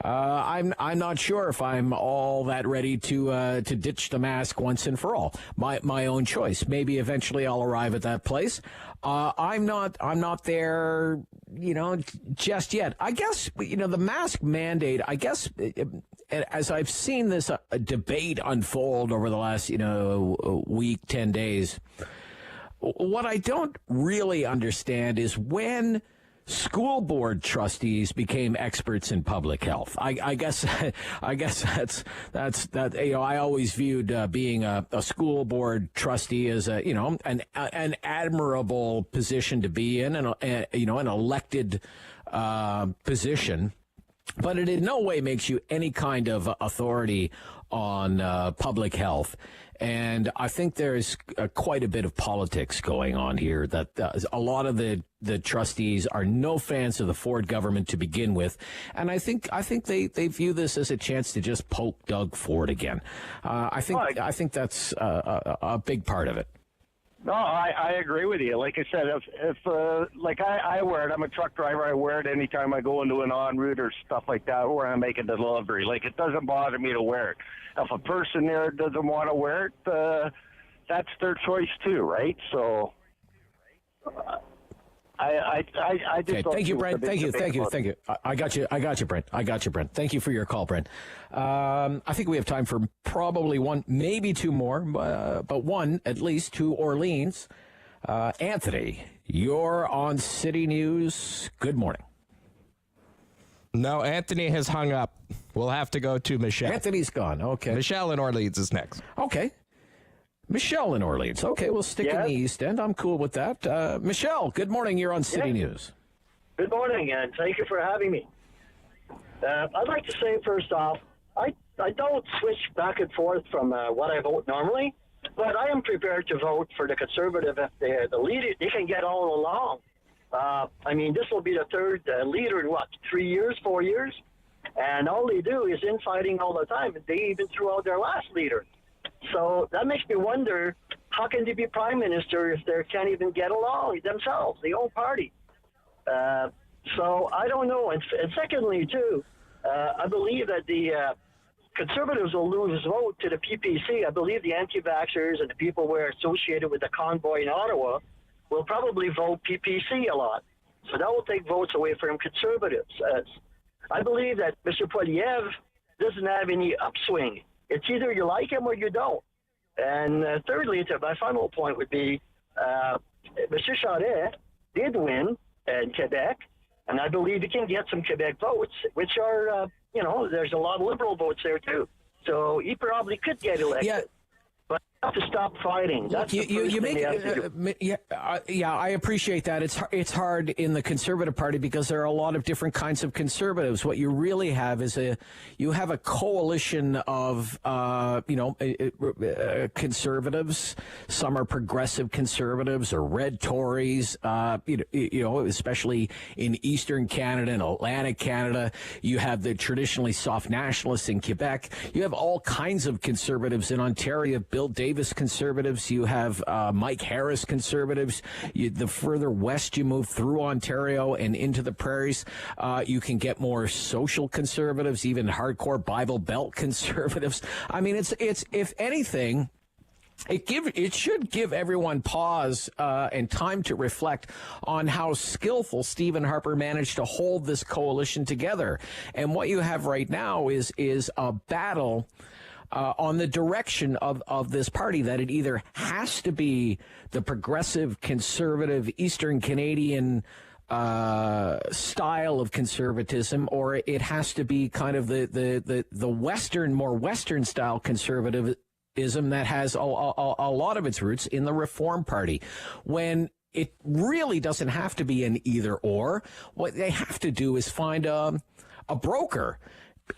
Speaker 7: I'm not sure if I'm all that ready to ditch the mask once and for all. My own choice. Maybe eventually I'll arrive at that place. I'm not there, just yet. I guess, the mask mandate, I guess, as I've seen this debate unfold over the last, week, 10 days, what I don't really understand is when school board trustees became experts in public health. I guess that's I always viewed being a school board trustee as an admirable position to be in, and an elected position, but it in no way makes you any kind of authority on public health. And I think there's quite a bit of politics going on here, that a lot of the trustees are no fans of the Ford government to begin with. And I think they view this as a chance to just poke Doug Ford again. I think that's a big part of it.
Speaker 9: No, I agree with you. Like I said, if I wear it, I'm a truck driver. I wear it anytime I go into an en route or stuff like that, where I'm making the delivery. Like, it doesn't bother me to wear it. If a person there doesn't want to wear it, that's their choice too, right? So, I just.
Speaker 7: Okay, thank you, Brent. Thank you. I got you, Brent. Thank you for your call, Brent. I think we have time for probably one, maybe two more, but one at least to Orleans. Anthony, you're on City News. Good morning.
Speaker 22: No, Anthony has hung up. We'll have to go to Michelle.
Speaker 7: Anthony's gone. Okay.
Speaker 22: Michelle in Orleans is next.
Speaker 7: Okay. Michelle in Orleans. Okay, we'll stick in the East End. I'm cool with that. Michelle, good morning. You're on City News.
Speaker 23: Good morning, and thank you for having me. I'd like to say, first off, I don't switch back and forth from what I vote normally, but I am prepared to vote for the Conservative if the leader they can get all along. This will be the third leader in 3 years, 4 years? And all they do is infighting all the time. They even threw out their last leader. So that makes me wonder, how can they be prime minister if they can't even get along themselves, the own party? So I don't know. And secondly, too, I believe that the Conservatives will lose vote to the PPC. I believe the anti-vaxxers and the people who are associated with the convoy in Ottawa will probably vote PPC a lot. So that will take votes away from Conservatives. I believe that Mr. Poilievre doesn't have any upswing. It's either you like him or you don't. And thirdly, my final point would be, Mr. Charest did win in Quebec, and I believe he can get some Quebec votes, which are, there's a lot of Liberal votes there too. So he probably could get elected.
Speaker 7: Yeah.
Speaker 23: But you have to stop fighting. That's the first thing you have to do.
Speaker 7: I appreciate that. It's hard in the Conservative Party because there are a lot of different kinds of conservatives. What you really have is a coalition of conservatives. Some are progressive conservatives or red Tories. Especially in Eastern Canada and Atlantic Canada, you have the traditionally soft nationalists in Quebec. You have all kinds of conservatives in Ontario. Bill Davis conservatives, you have Mike Harris conservatives. The further west you move through Ontario and into the prairies, you can get more social conservatives, even hardcore Bible Belt conservatives. I mean, it's if anything, it should give everyone pause and time to reflect on how skillful Stephen Harper managed to hold this coalition together. And what you have right now is a battle on the direction of this party, that it either has to be the progressive, conservative, Eastern Canadian style of conservatism, or it has to be kind of the Western, more Western style conservatism that has a lot of its roots in the Reform Party. When it really doesn't have to be an either or. What they have to do is find a broker.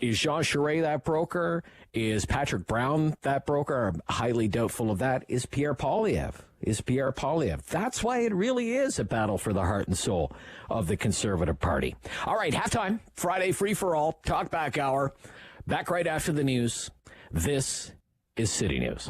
Speaker 7: Is Jean Charest that broker? Is Patrick Brown that broker? I'm highly doubtful of that. Is Pierre Poilievre? That's why it really is a battle for the heart and soul of the Conservative Party. All right, halftime, Friday free for all, talkback hour. Back right after the news. This is City News.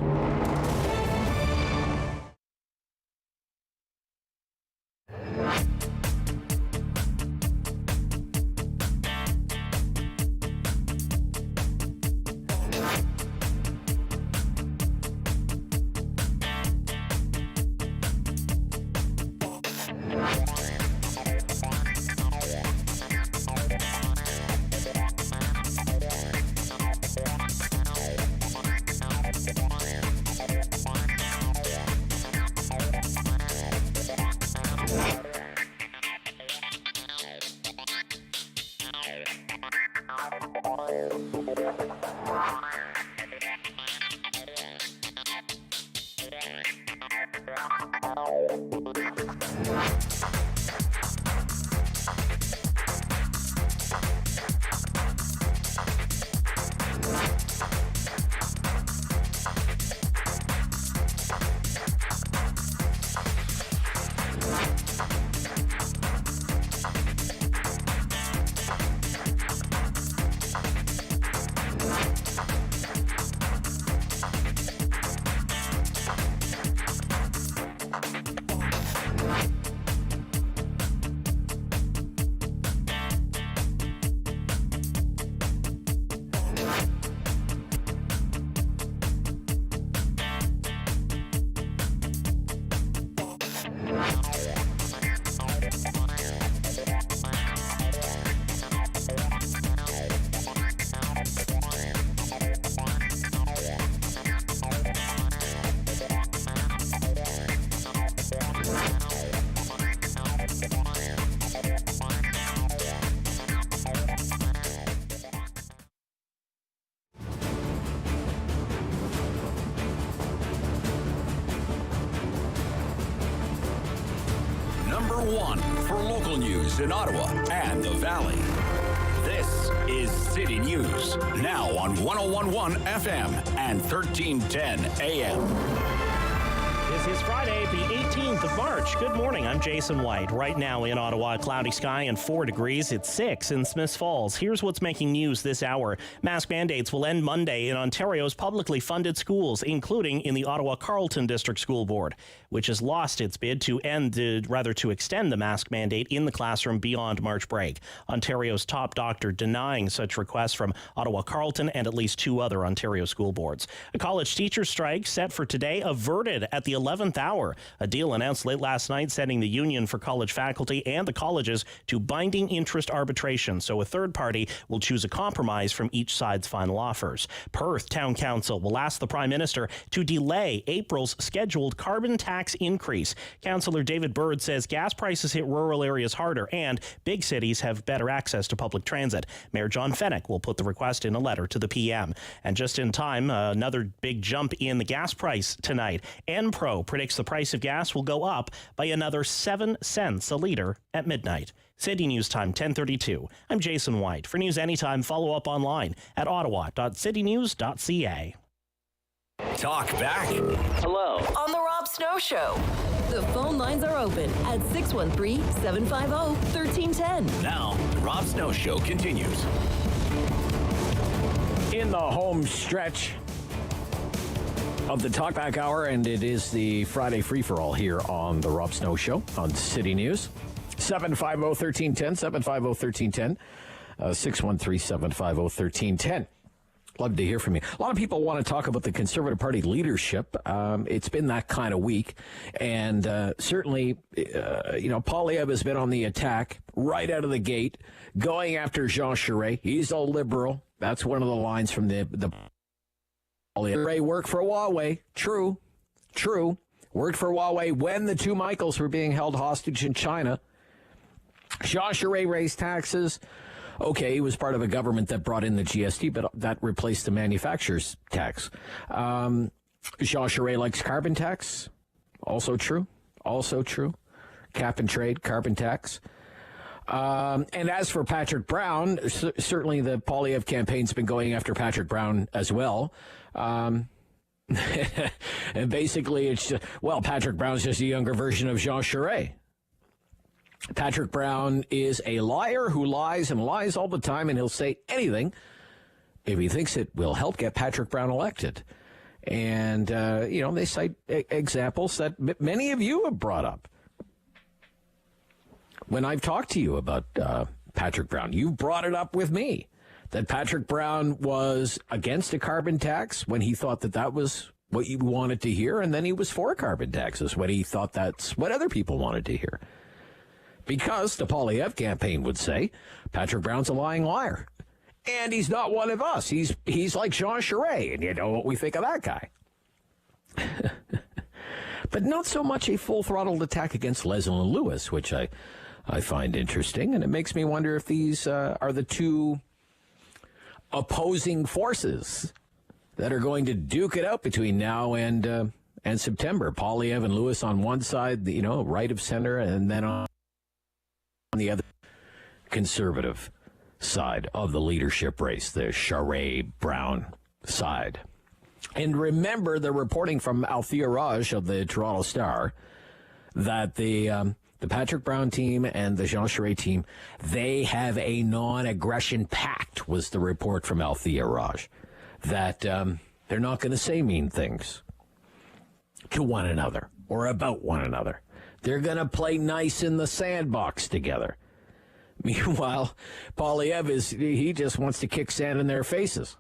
Speaker 1: One for local news in Ottawa and the Valley. This is City News, now on 101.1 FM and 1310 AM.
Speaker 2: This is Friday, the 18th of March. Good morning. I'm Jason White. Right now in Ottawa, cloudy sky and 4 degrees. It's 6 in Smiths Falls. Here's what's making news this hour. Mask mandates will end Monday in Ontario's publicly funded schools, including in the Ottawa Carleton District School Board, which has lost its bid to extend the mask mandate in the classroom beyond March break. Ontario's top doctor denying such requests from Ottawa Carleton and at least 2 other Ontario school boards. A college teacher strike set for today averted at the 11th hour. A deal announced late last night sending the Union for College Faculty and the colleges to binding interest arbitration, so a third party will choose a compromise from each side's final offers. Perth Town Council will ask the Prime Minister to delay April's scheduled carbon tax increase. Councillor David Bird says gas prices hit rural areas harder and big cities have better access to public transit. Mayor John Fenwick will put the request in a letter to the PM. And just in time, another big jump in the gas price tonight. Enpro predicts the price of gas will go up by another 7 cents a litre at midnight. City News Time, 10:32. I'm Jason White. For news anytime, follow up online at ottawa.citynews.ca.
Speaker 1: Talk back.
Speaker 6: Hello. On the Rob Snow Show. The phone lines are open at 613-750-1310.
Speaker 1: Now, the Rob Snow Show continues.
Speaker 7: In the home stretch of the Talkback Hour, and it is the Friday free-for-all here on the Rob Snow Show on City News. 750-1310, 750-1310, 613-750-1310. Love to hear from you. A lot of people want to talk about the Conservative Party leadership. It's been that kind of week, and certainly, Poilievre has been on the attack right out of the gate, going after Jean Charest. He's a liberal. That's one of the lines from the Poilievre worked for Huawei. True. Worked for Huawei when the 2 Michaels were being held hostage in China. Jean Charest raised taxes. Okay, he was part of a government that brought in the GST, but that replaced the manufacturer's tax. Jean Charest likes carbon tax. Also true. Cap and trade, carbon tax. And as for Patrick Brown, certainly the Poilievre campaign's been going after Patrick Brown as well. And basically it's just, Patrick Brown's just a younger version of Jean Charest. Patrick Brown is a liar who lies and lies all the time, and he'll say anything if he thinks it will help get Patrick Brown elected. And, they cite examples that many of you have brought up. When I've talked to you about Patrick Brown, you've brought it up with me, that Patrick Brown was against a carbon tax when he thought that was what you wanted to hear, and then he was for carbon taxes when he thought that's what other people wanted to hear. Because the Poilievre campaign would say, Patrick Brown's a lying liar. And he's not one of us. He's like Jean Charest, and you know what we think of that guy. But not so much a full-throttled attack against Leslie Lewis, which I find interesting. And it makes me wonder if these are the 2 opposing forces that are going to duke it out between now and September. Poilievre and Lewis on one side, right of center, and then on the other Conservative side of the leadership race, the Charest-Brown side. And remember the reporting from Althea Raj of the Toronto Star that the Patrick Brown team and the Jean Charest team, they have a non-aggression pact, was the report from Althea Raj, that they're not going to say mean things to one another or about one another. They're going to play nice in the sandbox together. Meanwhile, Poilievre he just wants to kick sand in their faces.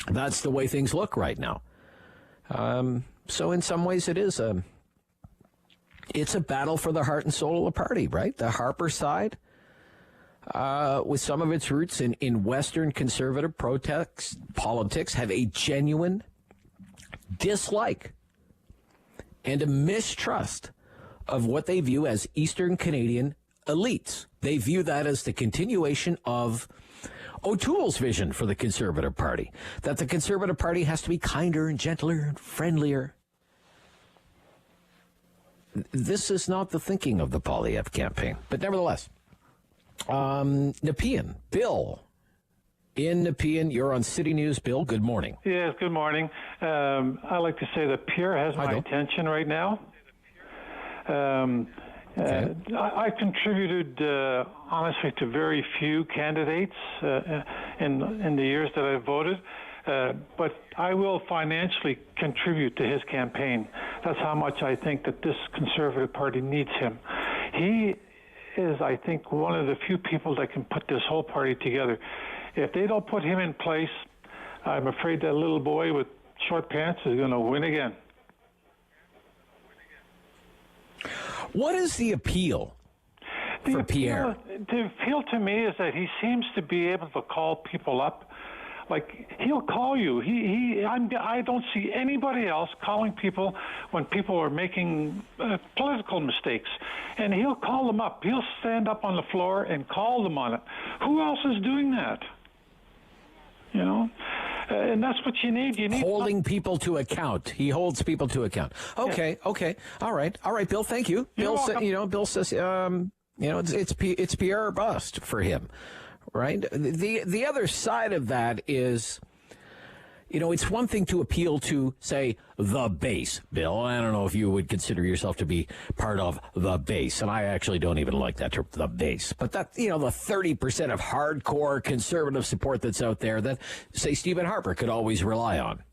Speaker 7: That's the way things look right now. So in some ways it's a battle for the heart and soul of the party, right? The Harper side, with some of its roots in Western conservative politics, have a genuine dislike and a mistrust of what they view as Eastern Canadian elites. They view that as the continuation of O'Toole's vision for the Conservative Party, that the Conservative Party has to be kinder and gentler and friendlier. This is not the thinking of the Poilievre campaign. But nevertheless, Nepean, Bill, in Nepean. You're on City News. Bill, good morning.
Speaker 8: Yes, good morning. I like to say that Pierre has my attention right now. I've contributed, honestly, to very few candidates in the years that I've voted, but I will financially contribute to his campaign. That's how much I think that this Conservative Party needs him. He is, I think, one of the few people that can put this whole party together. If they don't put him in place, I'm afraid that little boy with short pants is going to win again.
Speaker 7: What is the appeal for Pierre?
Speaker 8: The appeal to me is that he seems to be able to call people up. Like, he'll call you. I don't see anybody else calling people when people are making political mistakes. And he'll call them up. He'll stand up on the floor and call them on it. Who else is doing that? You know? And that's what you need. You need
Speaker 7: holding people to account. He holds people to account. Okay, okay. All right, Bill, thank you. Bill says, it's Pierre or bust for him. Right? The other side of that is, it's one thing to appeal to, say, the base. Bill, I don't know if you would consider yourself to be part of the base, and I actually don't even like that term, the base. But that, the 30% of hardcore conservative support that's out there that, say, Stephen Harper could always rely on.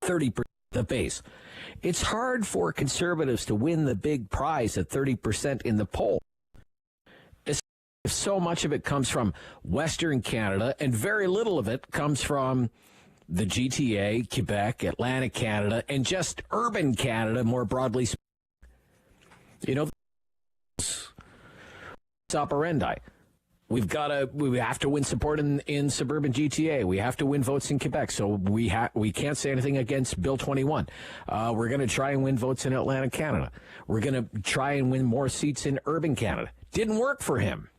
Speaker 7: 30% the base. It's hard for conservatives to win the big prize at 30% in the poll. So much of it comes from Western Canada, and very little of it comes from the GTA, Quebec, Atlantic Canada, and just urban Canada more broadly. It's operandi. We have to win support in suburban GTA. We have to win votes in Quebec. So we can't say anything against Bill 21. We're going to try and win votes in Atlantic Canada. We're going to try and win more seats in urban Canada. Didn't work for him.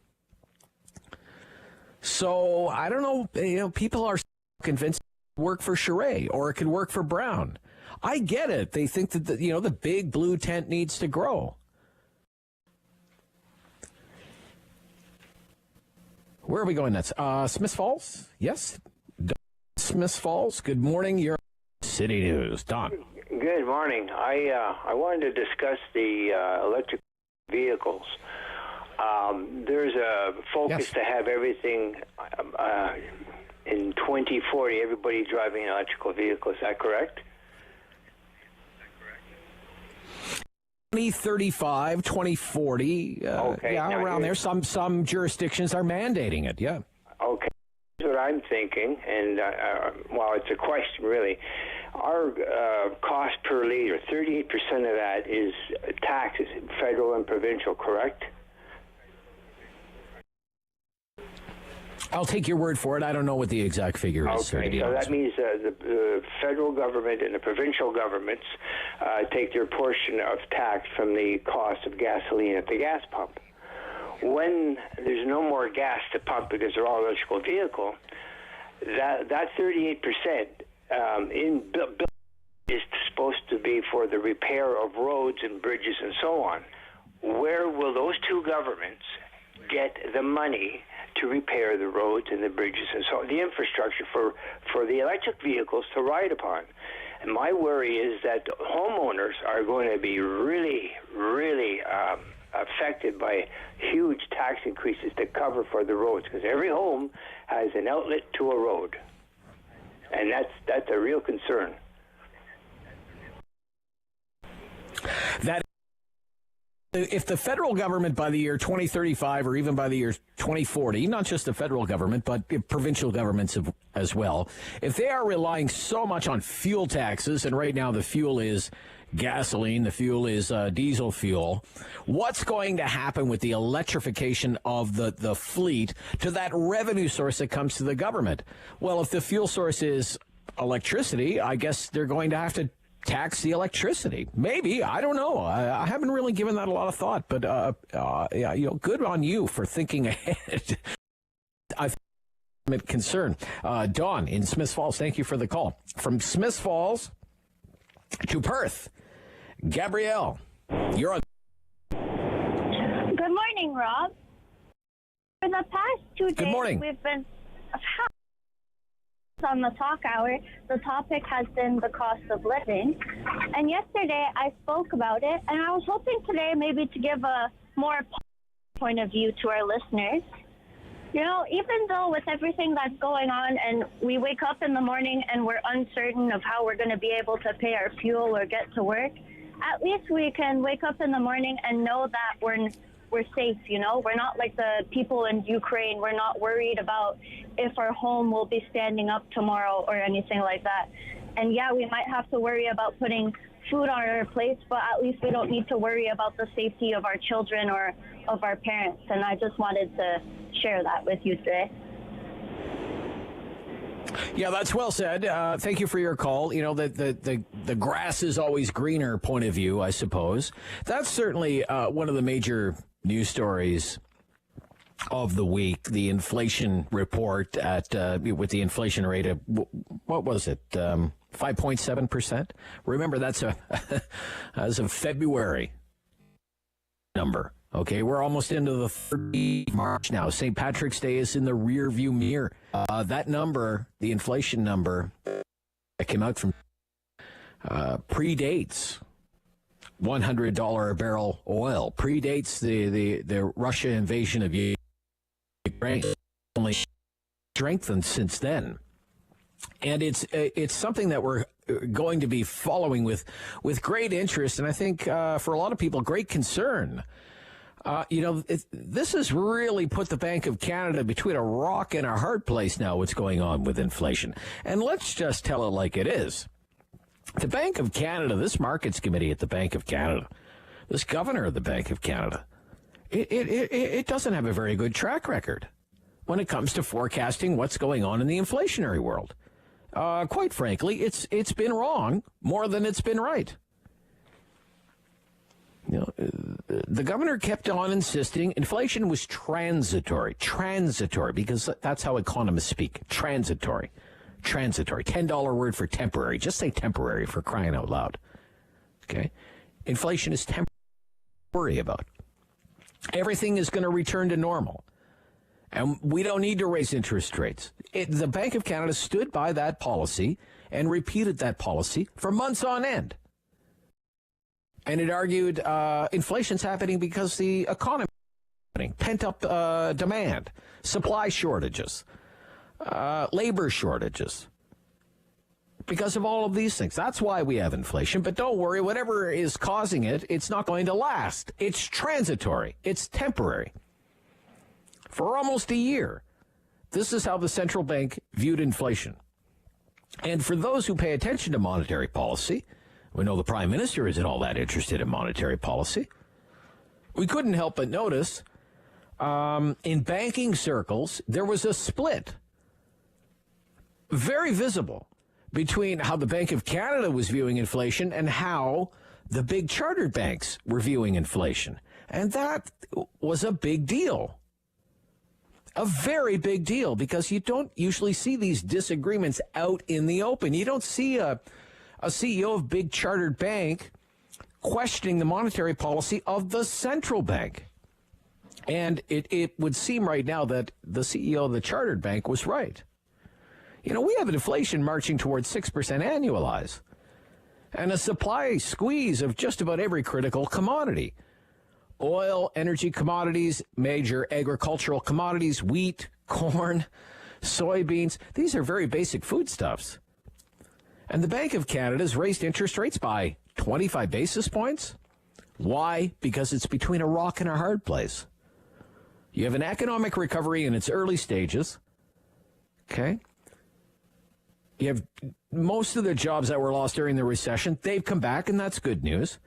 Speaker 7: So I don't know. People are convinced it could work for Charest or it could work for Brown. I get it. They think that the big blue tent needs to grow. Where are we going next? Smith Falls? Yes. Smith Falls. Good morning. You're on City News. Don.
Speaker 11: Good morning. I wanted to discuss the electric vehicles. There's a focus to have everything in 2040, everybody driving an electrical vehicle. Is that correct?
Speaker 7: 2035, 2040, around there. Some jurisdictions are mandating it, yeah.
Speaker 11: Okay, that's what I'm thinking, and, it's a question, really. Our cost per liter, 38% of that is taxes, federal and provincial, correct?
Speaker 7: I'll take your word for it. I don't know what the exact figure is.
Speaker 11: Okay, so that means the federal government and the provincial governments take their portion of tax from the cost of gasoline at the gas pump. When there's no more gas to pump because they're all electrical vehicle, that 38% in bill is supposed to be for the repair of roads and bridges and so on. Where will those two governments get the money to repair the roads and the bridges and so on, the infrastructure for the electric vehicles to ride upon? And my worry is that homeowners are going to be really, really affected by huge tax increases to cover for the roads, because every home has an outlet to a road, and that's a real concern.
Speaker 7: That if the federal government by the year 2035 or even by the year 2040, not just the federal government, but provincial governments as well, if they are relying so much on fuel taxes, and right now the fuel is gasoline, the fuel is diesel fuel, what's going to happen with the electrification of the fleet to that revenue source that comes to the government? Well, if the fuel source is electricity, I guess they're going to have to tax the electricity. Maybe. I don't know. I haven't really given that a lot of thought, but good on you for thinking ahead. I think concern. Dawn in Smiths Falls, thank you for the call. From Smiths Falls to Perth, Gabrielle, you're on.
Speaker 12: Good morning, Rob. For the past 2 days,
Speaker 7: Good morning.
Speaker 12: we've been On the talk hour, the topic has been the cost of living. And yesterday I spoke about it, and I was hoping today maybe to give a more point of view to our listeners. You know, even though with everything that's going on and we wake up in the morning and we're uncertain of how we're going to be able to pay our fuel or get to work, at least we can wake up in the morning and know that we're safe, you know? We're not like the people in Ukraine. We're not worried about if our home will be standing up tomorrow or anything like that. And yeah, we might have to worry about putting food on our plates, but at least we don't need to worry about the safety of our children or of our parents. And I just wanted to share that with you today.
Speaker 7: Yeah, that's well said. Thank you for your call. You know, the grass is always greener point of view, I suppose. That's certainly one of the major news stories of the week. The inflation report with the inflation rate of, what was it, 5.7%? Remember, that's as of February number. Okay, we're almost into the 30th of March now. St. Patrick's Day is in the rear view mirror. That number, the inflation number that came out from predates $100 a barrel oil, predates the Russia invasion of Ukraine. Only strengthened since then. And it's something that we're going to be following with great interest, and I think for a lot of people, great concern. You know, this has really put the Bank of Canada between a rock and a hard place now, what's going on with inflation. And let's just tell it like it is. The Bank of Canada, this markets committee at the Bank of Canada, this governor of the Bank of Canada, it doesn't have a very good track record when it comes to forecasting what's going on in the inflationary world. Quite frankly, it's been wrong more than it's been right. You know, the governor kept on insisting inflation was transitory, because that's how economists speak, transitory, $10 word for temporary. Just say temporary for crying out loud. Okay? Inflation is temporary. Worry about. Everything is going to return to normal. And we don't need to raise interest rates. The Bank of Canada stood by that policy and repeated that policy for months on end. And it argued inflation's happening because the economy is happening, pent-up demand, supply shortages, labor shortages, because of all of these things. That's why we have inflation. But don't worry, whatever is causing it, it's not going to last. It's transitory. It's temporary. For almost a year, this is how the central bank viewed inflation. And for those who pay attention to monetary policy, we know the Prime Minister isn't all that interested in monetary policy. We couldn't help but notice in banking circles, there was a split, very visible, between how the Bank of Canada was viewing inflation and how the big chartered banks were viewing inflation. And that was a big deal. A very big deal, because you don't usually see these disagreements out in the open. You don't see a CEO of big chartered bank questioning the monetary policy of the central bank. And it would seem right now that the CEO of the chartered bank was right. You know, we have inflation marching towards 6% annualized and a supply squeeze of just about every critical commodity. Oil, energy commodities, major agricultural commodities, wheat, corn, soybeans. These are very basic foodstuffs. And the Bank of Canada has raised interest rates by 25 basis points. Why? Because it's between a rock and a hard place. You have an economic recovery in its early stages. Okay? You have most of the jobs that were lost during the recession. They've come back, and that's good news.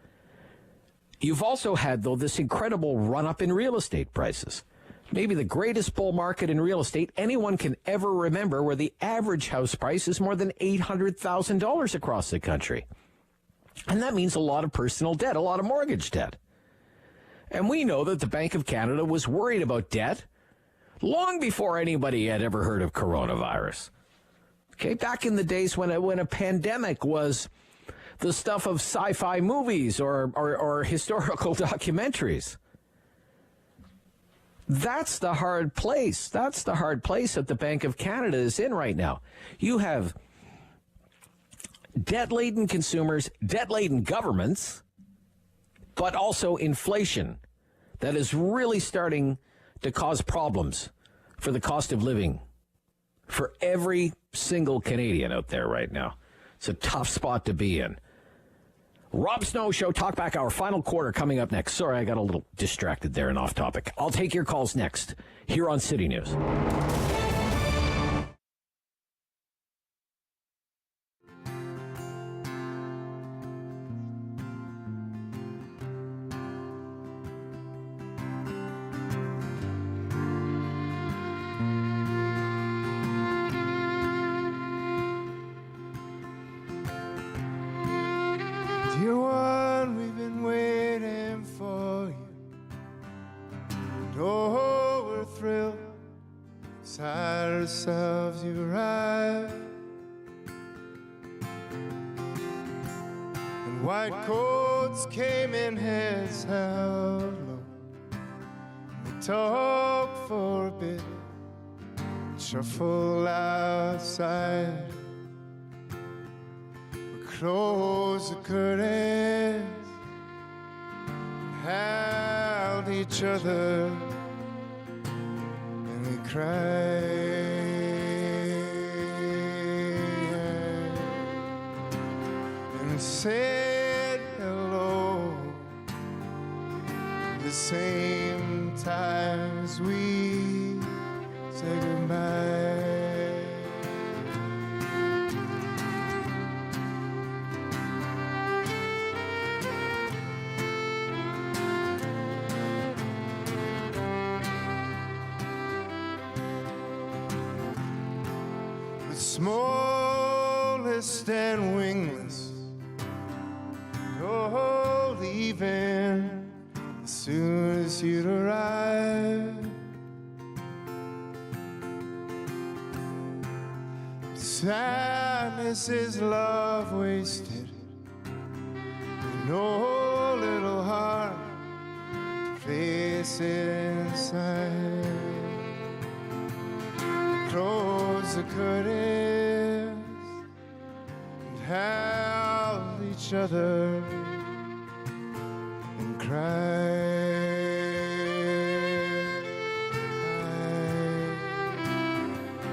Speaker 7: You've also had, though, this incredible run-up in real estate prices. Maybe the greatest bull market in real estate anyone can ever remember, where the average house price is more than $800,000 across the country. And that means a lot of personal debt, a lot of mortgage debt. And we know that the Bank of Canada was worried about debt long before anybody had ever heard of coronavirus. Okay, back in the days when a pandemic was the stuff of sci-fi movies or historical documentaries. That's the hard place. That's the hard place that the Bank of Canada is in right now. You have debt-laden consumers, debt-laden governments, but also inflation that is really starting to cause problems for the cost of living for every single Canadian out there right now. It's a tough spot to be in. Rob Snow Show, Talkback Hour, final quarter coming up next. Sorry, I got a little distracted there and off topic. I'll take your calls next here on City News.
Speaker 4: Dear one, we've been waiting for you. And oh, we're thrilled. Beside ourselves, you arrived. And white coats came in heads held low. And they talked for a bit, shuffle outside. Close the curtains, held each other, and we cried and said hello at the same time as we said goodbye. Smallest and wingless, oh, leaving as soon as you'd arrive. Sadness is love wasted, no little heart to place inside. Close the curtains and held each other and cried.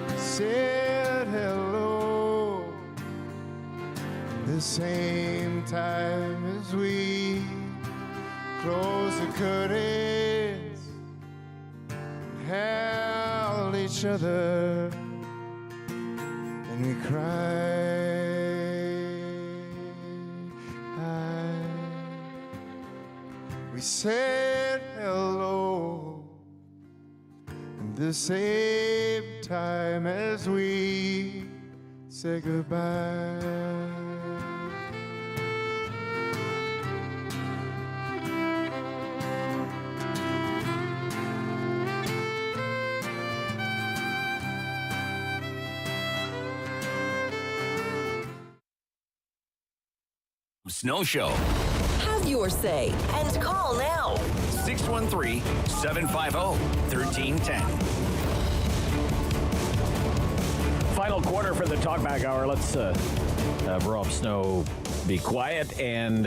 Speaker 4: I said hello at the same time as we closed the curtains and held each other and we cried. We said hello at the same time as we said goodbye.
Speaker 1: Snow Show.
Speaker 6: Have your say and call now.
Speaker 1: 613-750-1310.
Speaker 7: Final quarter for the Talkback Hour. Let's have Rob Snow be quiet and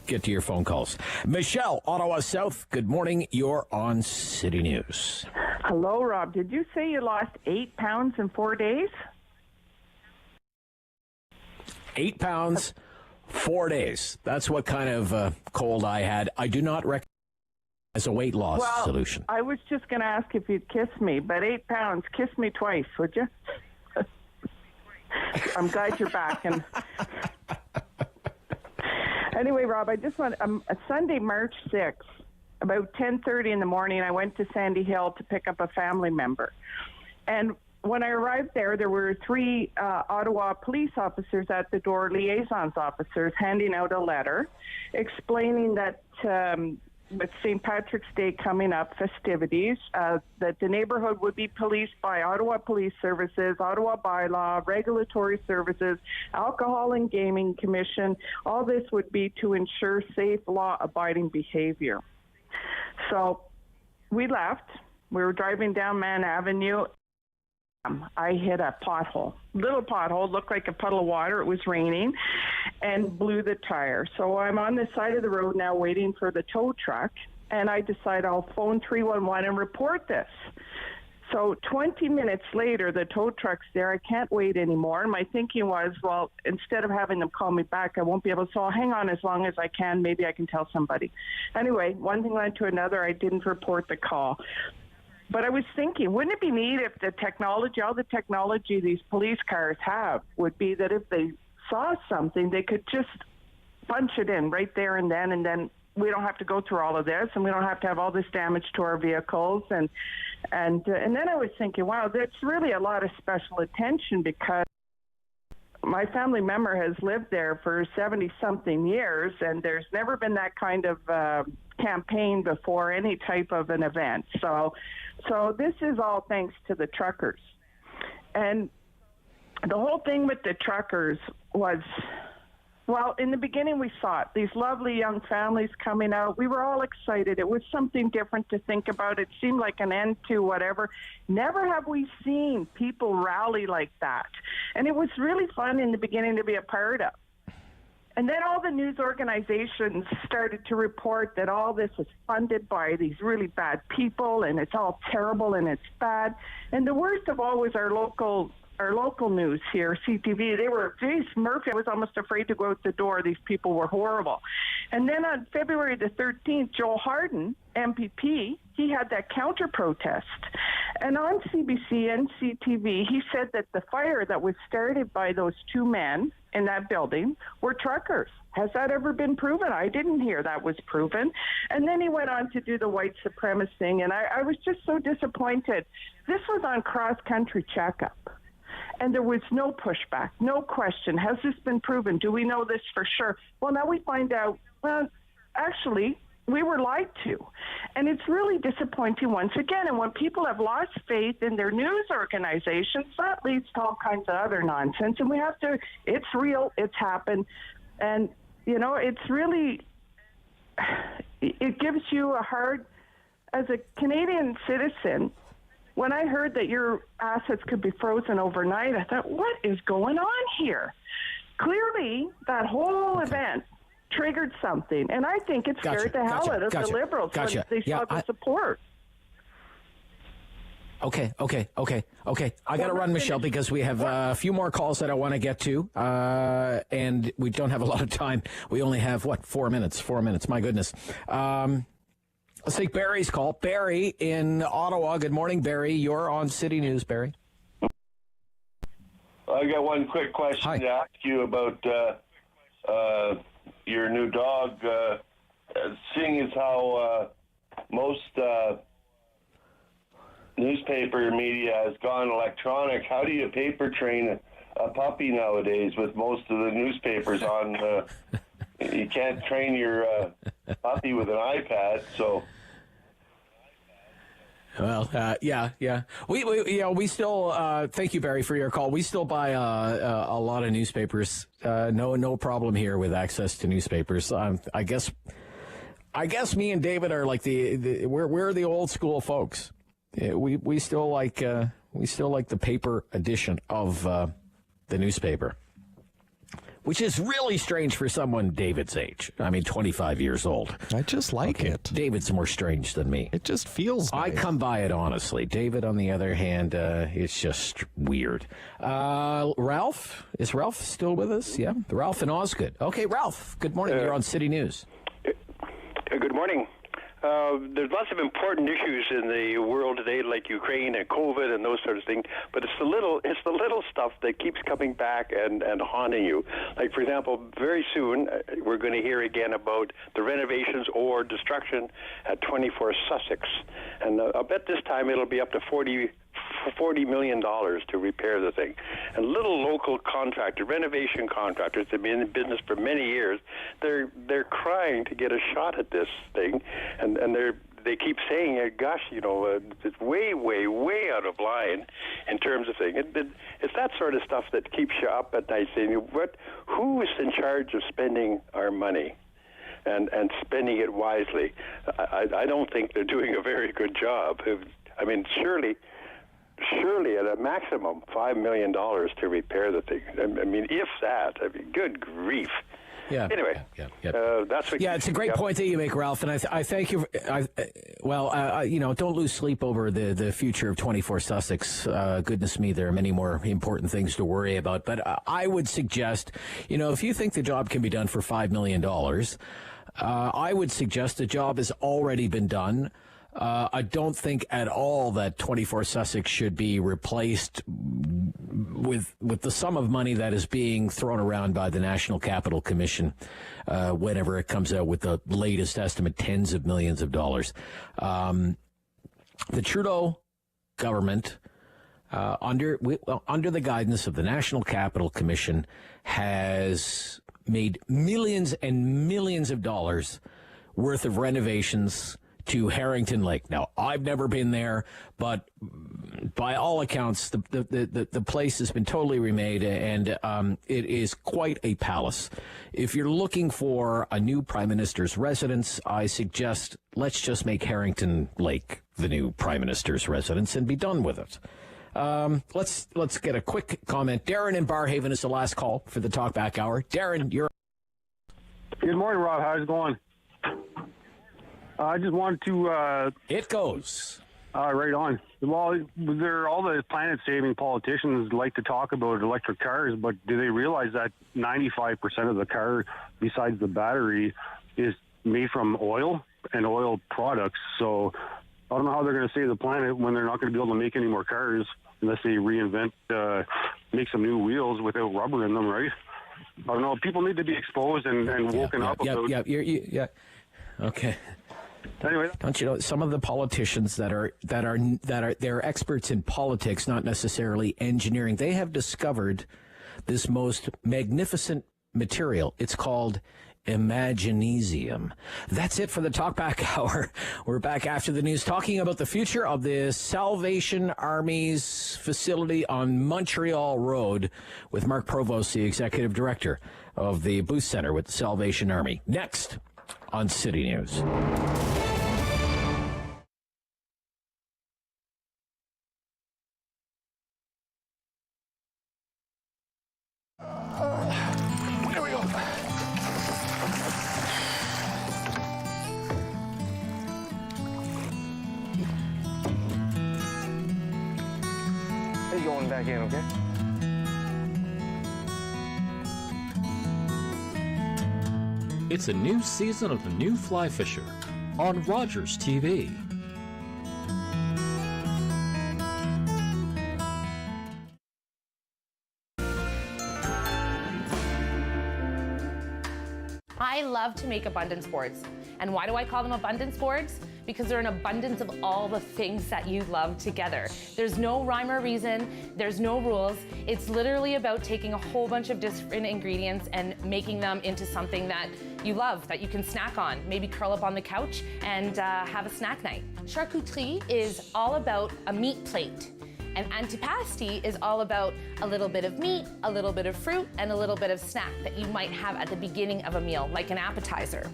Speaker 7: get to your phone calls. Michelle, Ottawa South, good morning. You're on City News.
Speaker 13: Hello, Rob. Did you say you lost 8 pounds in 4 days?
Speaker 7: 8 pounds, 4 days. That's what kind of cold I had. I do not recommend as a weight loss solution.
Speaker 13: I was just going to ask if you'd kiss me, but 8 pounds, kiss me twice, would you? I'm glad you're back. And anyway, Rob, I just want Sunday, March 6th, about 10:30 in the morning, I went to Sandy Hill to pick up a family member. And when I arrived there, there were 3 Ottawa police officers at the door, liaisons officers, handing out a letter explaining that with St. Patrick's Day coming up, festivities, that the neighborhood would be policed by Ottawa Police Services, Ottawa Bylaw, Regulatory Services, Alcohol and Gaming Commission. All this would be to ensure safe, law-abiding behavior. So we left, We were driving down Man Avenue. I hit a pothole, little pothole, looked like a puddle of water. It was raining, and blew the tire. So I'm on the side of the road now waiting for the tow truck, and I decide I'll phone 311 and report this. So 20 minutes later, the tow truck's there. I can't wait anymore. And my thinking was, well, instead of having them call me back, I won't be able to. So I'll hang on as long as I can. Maybe I can tell somebody. Anyway, one thing led to another. I didn't report the call. But I was thinking, wouldn't it be neat if the technology, all the technology these police cars have, would be that if they saw something, they could just punch it in right there and then we don't have to go through all of this, and we don't have to have all this damage to our vehicles. And then I was thinking, wow, that's really a lot of special attention, because my family member has lived there for 70-something years, and there's never been that kind of campaign before any type of an event. So this is all thanks to the truckers. And the whole thing with the truckers was, well, in the beginning we saw it, these lovely young families coming out. We were all excited. It was something different to think about. It seemed like an end to whatever. Never have we seen people rally like that. And it was really fun in the beginning to be a part of. And then all the news organizations started to report that all this is funded by these really bad people, and it's all terrible and it's bad. And the worst of all was our local news here, CTV. They were, geez, Murphy, I was almost afraid to go out the door. These people were horrible. And then on February the 13th, Joe Harden, MPP, he had that counter protest. And on CBC and CTV, he said that the fire that was started by those two men in that building were truckers. Has that ever been proven? I didn't hear that was proven. And then he went on to do the white supremacist thing, and I was just so disappointed. This was on cross-country checkup. And there was no pushback, no question. Has this been proven? Do we know this for sure? Well, now we find out, well, actually, we were lied to. And it's really disappointing once again. And when people have lost faith in their news organizations, that leads to all kinds of other nonsense. And we have to, it's real, it's happened. And, you know, it's really, it gives you a hard, as a Canadian citizen, when I heard that your assets could be frozen overnight, I thought, what is going on here? Clearly, that whole event triggered something, and I think it scared the hell out of the Liberals when they saw the support.
Speaker 7: Okay. I got to run, Michelle, because we have a few more calls that I want to get to, and we don't have a lot of time. We only have, 4 minutes? 4 minutes, my goodness. Let's take Barry's call. Barry in Ottawa. Good morning, Barry. You're on City News, Barry.
Speaker 3: I got one quick question to ask you about your new dog. Seeing as how most newspaper media has gone electronic, how do you paper train a puppy nowadays with most of the newspapers on... You can't train your puppy with an iPad, so.
Speaker 7: Well, yeah. We still. Thank you, Barry, for your call. We still buy a lot of newspapers. No problem here with access to newspapers. I guess me and David are like we're the old school folks. We still like the paper edition of the newspaper. Which is really strange for someone David's age. I mean, 25 years old.
Speaker 22: I just like it.
Speaker 7: David's more strange than me.
Speaker 22: It just feels nice.
Speaker 7: I come by it honestly. David, on the other hand, it's just weird. Ralph? Is Ralph still with us? Yeah. Ralph in Osgood. Okay, Ralph, good morning. You're on City News.
Speaker 14: Good morning. There's lots of important issues in the world today, like Ukraine and COVID and those sorts of things. But it's the little stuff that keeps coming back and haunting you. Like, for example, very soon we're going to hear again about the renovations or destruction at 24 Sussex, and I bet this time it'll be up to $40 million to repair the thing. And little local contractors, renovation contractors, they've been in business for many years. They're crying to get a shot at this thing, and they keep saying, gosh, it's way, way, way out of line in terms of thing. It's that sort of stuff that keeps you up at night saying, who is in charge of spending our money? And spending it wisely. I don't think they're doing a very good job. I mean, surely at a maximum $5 million to repair the thing. I mean, if that, I mean, good grief.
Speaker 7: Yeah.
Speaker 14: Anyway, that's what.
Speaker 7: Yeah, it's a great point that you make, Ralph, and I thank you. Don't lose sleep over the future of 24 Sussex. Goodness me, there are many more important things to worry about. But I would suggest, if you think the job can be done for $5 million, I would suggest the job has already been done. I don't think at all that 24 Sussex should be replaced with the sum of money that is being thrown around by the National Capital Commission whenever it comes out with the latest estimate, tens of millions of dollars. The Trudeau government, under the guidance of the National Capital Commission, has made millions and millions of dollars worth of renovations to Harrington Lake. Now, I've never been there, but by all accounts, the place has been totally remade, and it is quite a palace. If you're looking for a new Prime Minister's residence, I suggest let's just make Harrington Lake the new Prime Minister's residence and be done with it. Let's get a quick comment. Darren in Barrhaven is the last call for the Talkback Hour. Darren, you're...
Speaker 5: Good morning, Rob. How's it going? I just wanted to...
Speaker 7: It goes.
Speaker 5: Right on. Well, all the planet-saving politicians like to talk about electric cars, but do they realize that 95% of the car, besides the battery, is made from oil and oil products? So I don't know how they're going to save the planet when they're not going to be able to make any more cars unless they reinvent, make some new wheels without rubber in them, right? I don't know. People need to be exposed and woken up about...
Speaker 7: Yeah. Okay.
Speaker 5: Anyway,
Speaker 7: don't you know some of the politicians that are they're experts in politics, not necessarily engineering. They have discovered this most magnificent material. It's called Imaginesium. That's it for the Talkback Hour. We're back after the news talking about the future of the Salvation Army's facility on Montreal Road with Marc Provost, the Executive Director of the Booth Center with the Salvation Army. Next on City News.
Speaker 4: There we go. Hey, going back in, okay?
Speaker 15: It's a new season of The New Fly Fisher on Rogers TV.
Speaker 16: I love to make abundance boards. And why do I call them abundance boards? Because they're an abundance of all the things that you love together. There's no rhyme or reason, there's no rules. It's literally about taking a whole bunch of different ingredients and making them into something that you love, that you can snack on. Maybe curl up on the couch and have a snack night. Charcuterie is all about a meat plate. And antipasti is all about a little bit of meat, a little bit of fruit, and a little bit of snack that you might have at the beginning of a meal, like an appetizer.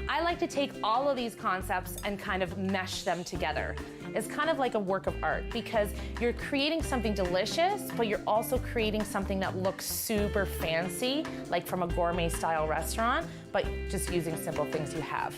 Speaker 16: I like to take all of these concepts and kind of mesh them together. It's kind of like a work of art because you're creating something delicious, but you're also creating something that looks super fancy, like from a gourmet style restaurant, but just using simple things you have.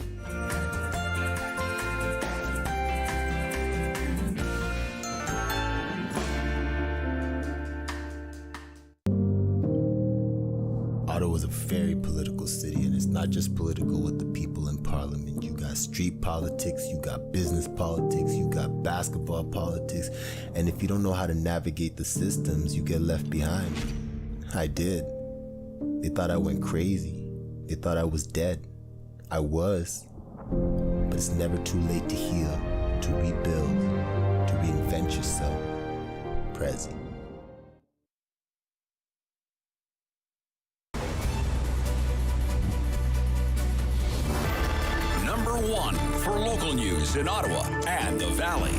Speaker 24: Ottawa is a very political city, and it's not just political with the people in Parliament. You got street politics, you got business politics, you got basketball politics, and if you don't know how to navigate the systems, you get left behind. I did. They thought I went crazy. They thought I was dead. I was. But it's never too late to heal, to rebuild, to reinvent yourself. Prezi.
Speaker 1: One for local news in Ottawa and the Valley.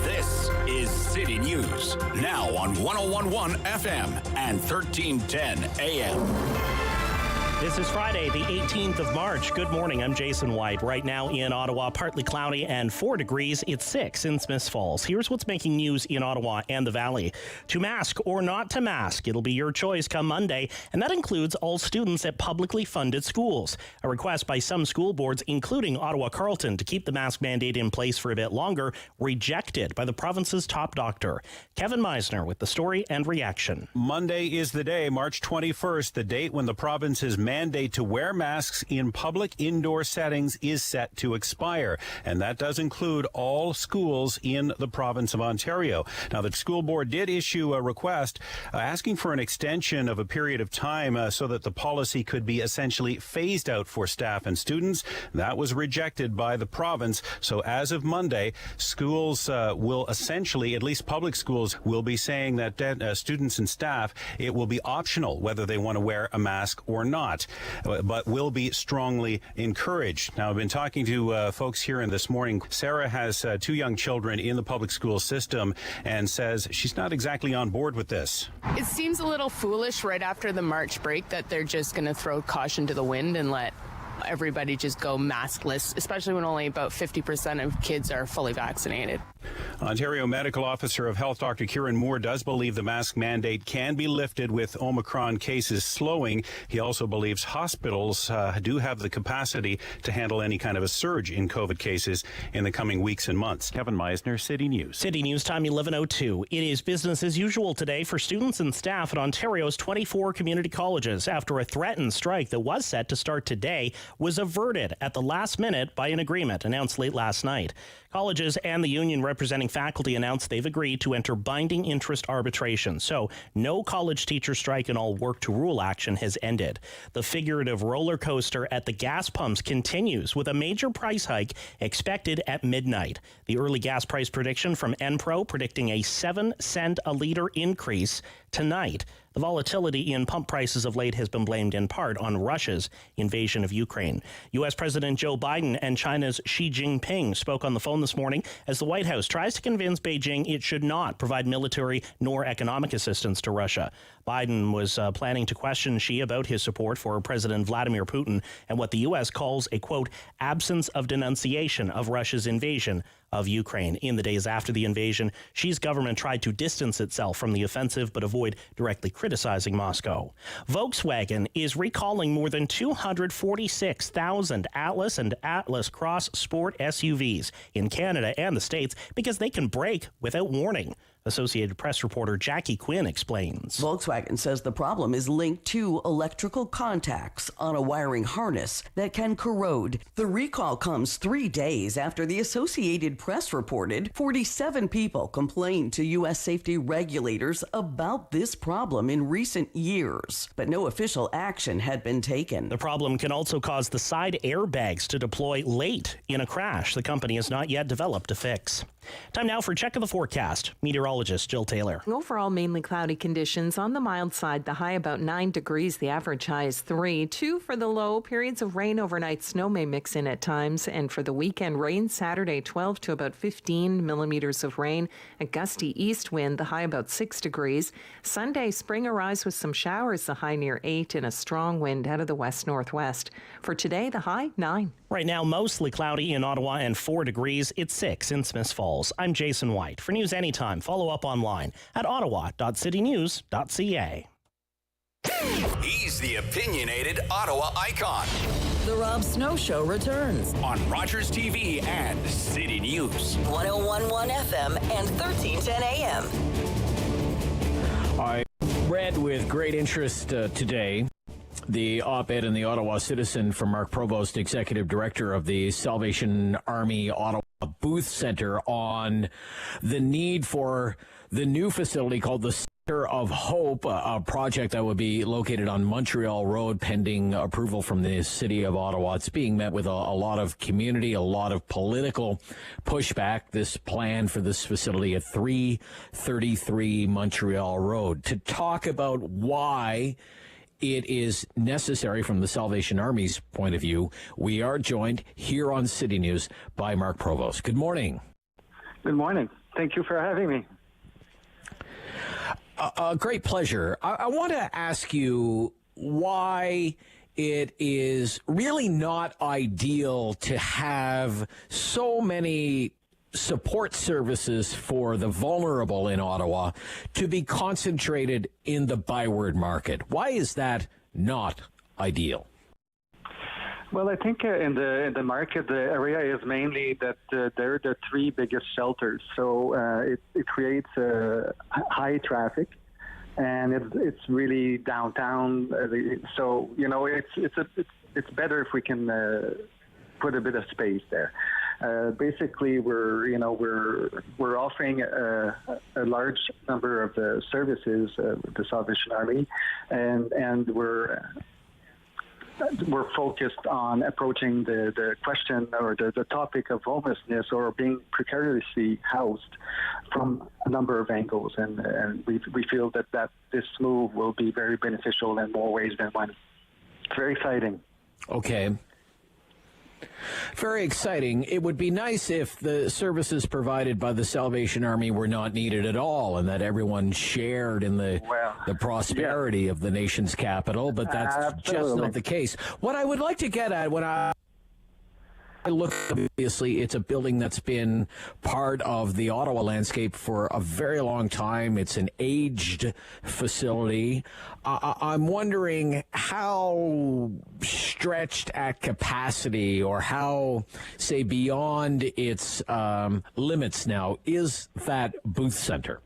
Speaker 1: This is City News, now on 101.1 FM and 1310 AM.
Speaker 2: This is Friday, the 18th of March. Good morning. I'm Jason White. Right now in Ottawa, partly cloudy and 4 degrees. It's 6 in Smiths Falls. Here's what's making news in Ottawa and the Valley. To mask or not to mask, it'll be your choice come Monday, and that includes all students at publicly funded schools. A request by some school boards, including Ottawa Carleton, to keep the mask mandate in place for a bit longer, rejected by the province's top doctor. Kevin Meisner with the story and reaction.
Speaker 10: Monday is the day, March 21st, the date when the province's mandate to wear masks in public indoor settings is set to expire. And that does include all schools in the province of Ontario. Now, the school board did issue a request asking for an extension of a period of time so that the policy could be essentially phased out for staff and students. That was rejected by the province. So as of Monday, schools will essentially, at least public schools, will be saying that students and staff, it will be optional whether they want to wear a mask or not, but will be strongly encouraged. Now, I've been talking to folks here in this morning. Sarah has 2 young children in the public school system and says she's not exactly on board with this.
Speaker 17: It seems a little foolish right after the March break that they're just going to throw caution to the wind and let everybody just go maskless, especially when only about 50% of kids are fully vaccinated.
Speaker 10: Ontario Medical Officer of Health Dr. Kieran Moore does believe the mask mandate can be lifted with Omicron cases slowing. He also believes hospitals do have the capacity to handle any kind of a surge in COVID cases in the coming weeks and months. Kevin Meisner, City News.
Speaker 2: City News time 11:02. It is business as usual today for students and staff at Ontario's 24 community colleges after a threatened strike that was set to start today was averted at the last minute by an agreement announced late last night. Colleges and the union representing faculty announced they've agreed to enter binding interest arbitration. So no college teacher strike and all work to rule action has ended. The figurative roller coaster at the gas pumps continues with a major price hike expected at midnight. The early gas price prediction from Enpro predicting a 7-cent a liter increase tonight. The volatility in pump prices of late has been blamed in part on Russia's invasion of Ukraine. U.S. President Joe Biden and China's Xi Jinping spoke on the phone this morning as the White House tries to convince Beijing it should not provide military nor economic assistance to Russia. Biden was planning to question Xi about his support for President Vladimir Putin and what the U.S. calls a, quote, absence of denunciation of Russia's invasion of Ukraine. In the days after the invasion, Xi's government tried to distance itself from the offensive but avoid directly criticizing Moscow. Volkswagen is recalling more than 246,000 Atlas and Atlas Cross Sport SUVs in Canada and the States because they can brake without warning. Associated Press reporter Jackie Quinn explains.
Speaker 18: Volkswagen says the problem is linked to electrical contacts on a wiring harness that can corrode. The recall comes 3 days after the Associated Press reported 47 people complained to U.S. safety regulators about this problem in recent years, but no official action had been taken.
Speaker 2: The problem can also cause the side airbags to deploy late in a crash. The company has not yet developed a fix. Time now for a check of the forecast. Meteorologist Jill Taylor.
Speaker 19: Overall, mainly cloudy conditions. On the mild side, the high about 9 degrees. The average high is 3. 2 for the low. Periods of rain overnight. Snow may mix in at times. And for the weekend, rain Saturday, 12 to about 15 millimeters of rain. A gusty east wind, the high about 6 degrees. Sunday, spring arrives with some showers, the high near 8, and a strong wind out of the west-northwest. For today, the high 9.
Speaker 2: Right now, mostly cloudy in Ottawa and 4 degrees. It's 6 in Smiths Falls. I'm Jason White. For news anytime, follow up online at ottawa.citynews.ca.
Speaker 1: He's the opinionated Ottawa icon.
Speaker 6: The Rob Snow Show returns
Speaker 1: on Rogers TV and City News.
Speaker 6: 101.1 FM and 1310 AM.
Speaker 7: I read with great interest today the op-ed in the Ottawa Citizen from Marc, Provost, Executive Director of the Salvation Army Ottawa Booth Center, on the need for the new facility called the Center of Hope, a project that would be located on Montreal Road pending approval from the City of Ottawa. It's being met with a lot of community, a lot of political pushback, this plan for this facility at 333 Montreal Road. To talk about why it is necessary from the Salvation Army's point of view, we are joined here on City News by Marc Provost. Good morning.
Speaker 5: Good morning. Thank you for having me.
Speaker 7: A great pleasure. I want to ask you why it is really not ideal to have so many support services for the vulnerable in Ottawa to be concentrated in the Byward Market. Why is that not ideal?
Speaker 5: Well, I think in the market, the area is mainly that they're the three biggest shelters. So it creates high traffic, and it's really downtown. So it's better if we can put a bit of space there. Basically, we're offering a large number of services with the Salvation Army, and we're focused on approaching the question or the topic of homelessness or being precariously housed from a number of angles, and we feel that this move will be very beneficial in more ways than one. It's very exciting.
Speaker 7: Okay. Very exciting. It would be nice if the services provided by the Salvation Army were not needed at all and that everyone shared in the prosperity of the nation's capital, but that's just not the case. What I would like to get at when I look, obviously, it's a building that's been part of the Ottawa landscape for a very long time. It's an aged facility. I'm wondering how stretched at capacity or how, say, beyond its limits now is that booth center?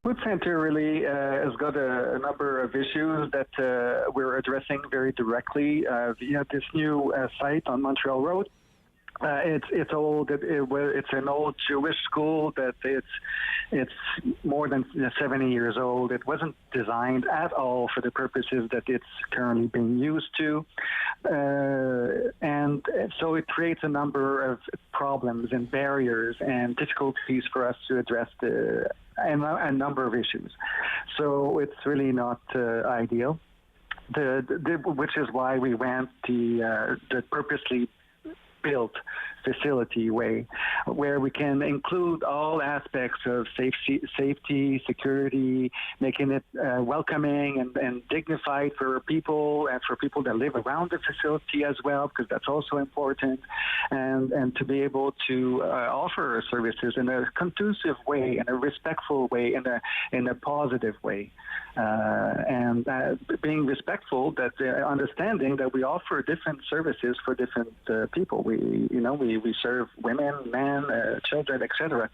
Speaker 5: Food Center really has got a number of issues that we're addressing very directly via this new site on Montreal Road. It's old. It's an old Jewish school that it's more than 70 years old. It wasn't designed at all for the purposes that it's currently being used to, and so it creates a number of problems and barriers and difficulties for us to address a number of issues. So it's really not ideal. Which is why we went the purposely built facility way, where we can include all aspects of safety, security, making it welcoming and dignified for people and for people that live around the facility as well, because that's also important, and to be able to offer services in a conducive way, in a respectful way, in a positive way, and being respectful, that understanding that we offer different services for different people. We serve women, men, children, etc.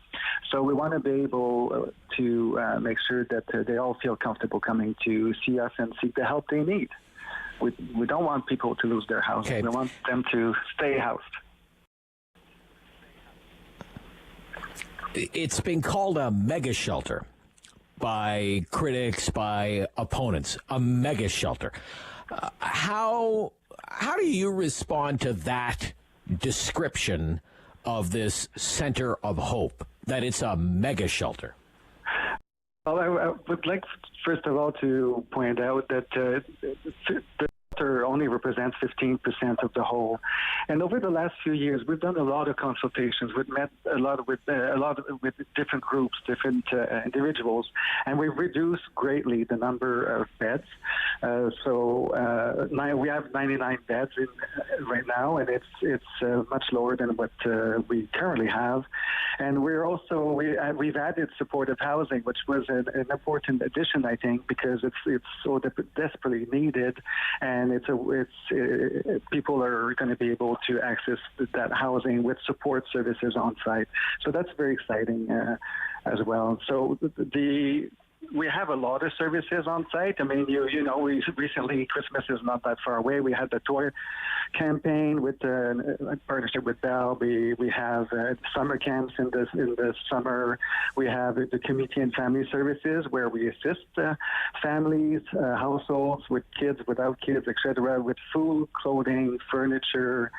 Speaker 5: So we want to be able to make sure that they all feel comfortable coming to see us and seek the help they need. We don't want people to lose their house. Okay. We want them to stay housed.
Speaker 7: It's been called a mega shelter by critics, by opponents, a mega shelter. How do you respond to that description of this center of hope, that it's a mega shelter?
Speaker 5: Well, I would like, first of all, to point out that the shelter only represents 15% of the whole. And over the last few years, we've done a lot of consultations. We've met a lot with different groups, different individuals, and we've reduced greatly the number of beds. So we have 99 beds right now, and it's much lower than what we currently have. And we're also we've added supportive housing, which was an important addition, I think, because it's so desperately needed, and people are going to be able to access that housing with support services on site. So that's very exciting as well. So we have a lot of services on site. I mean, we recently, Christmas is not that far away. We had the toy campaign with a partnership with Bell. We have summer camps in the summer. We have the community and family services where we assist families, households with kids, without kids, etc., with food, clothing, furniture,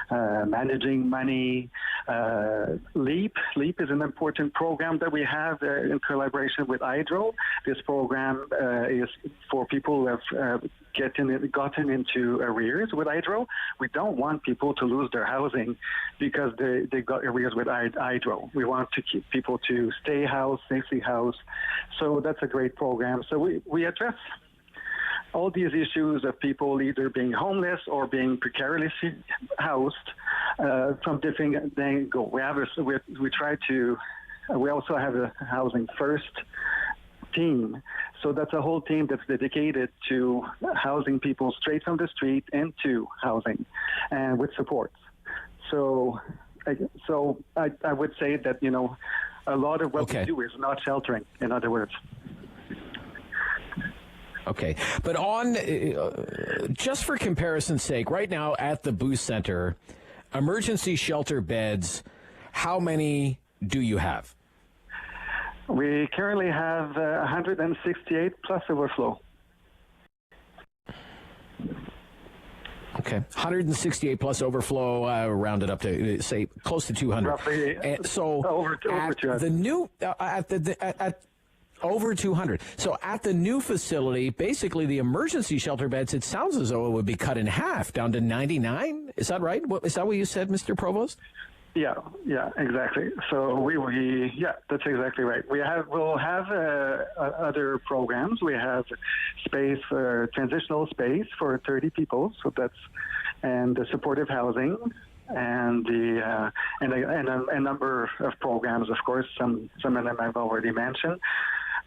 Speaker 5: managing money. LEAP is an important program that we have in collaboration with Hydro. This program is for people who have gotten into arrears with Hydro. We don't want people to lose their housing because they got arrears with Hydro. We want to keep people to stay housed, safely housed. So that's a great program. So we address
Speaker 9: all these issues of people either being homeless or being precariously housed from different angles. We also have a Housing First team. So that's a whole team that's dedicated to housing people straight from the street into housing and with support. So I would say that, a lot of what we do is not sheltering, in other words.
Speaker 7: Okay. But on, just for comparison's sake, right now at the Booth Center, emergency shelter beds, how many do you have?
Speaker 9: We currently have 168 plus overflow.
Speaker 7: Okay, 168 plus overflow, rounded up to say close to 200.
Speaker 9: Roughly,
Speaker 7: so
Speaker 9: over 200.
Speaker 7: The new over 200. So at the new facility, basically the emergency shelter beds, it sounds as though it would be cut in half, down to 99. Is that right? Is that what you said, Mr. Provost?
Speaker 9: Yeah, exactly. So that's exactly right. We'll have other programs. We have space for transitional space for 30 people. So and the supportive housing and a number of programs. Of course, some of them I've already mentioned.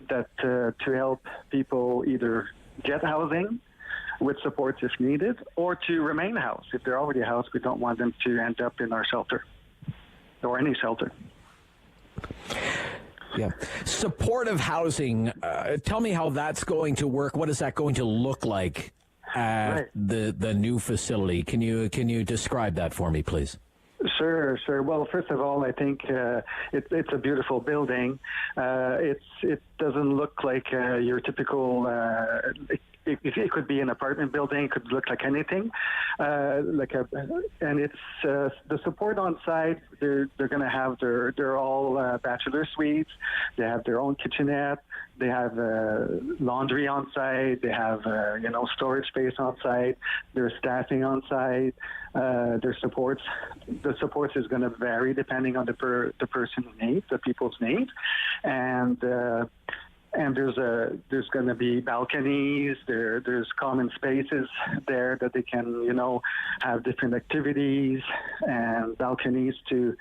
Speaker 9: That to help people either get housing with supports if needed, or to remain housed. If they're already housed, we don't want them to end up in our shelter. Or any shelter.
Speaker 7: Yeah. Supportive housing, tell me how that's going to work. What is that going to look like at the new facility? Can you describe that for me, please?
Speaker 9: Sure. Well, first of all, I think it's a beautiful building. It doesn't look like your typical. It could be an apartment building. It could look like anything. And it's the support on site. They're going to have they're all bachelor suites. They have their own kitchenette. They have laundry on site. They have storage space on site. There's staffing on site. Their supports. The supports is going to vary depending on the person's needs, the people's needs, and there's going to be balconies. There's common spaces there that they can have different activities and balconies to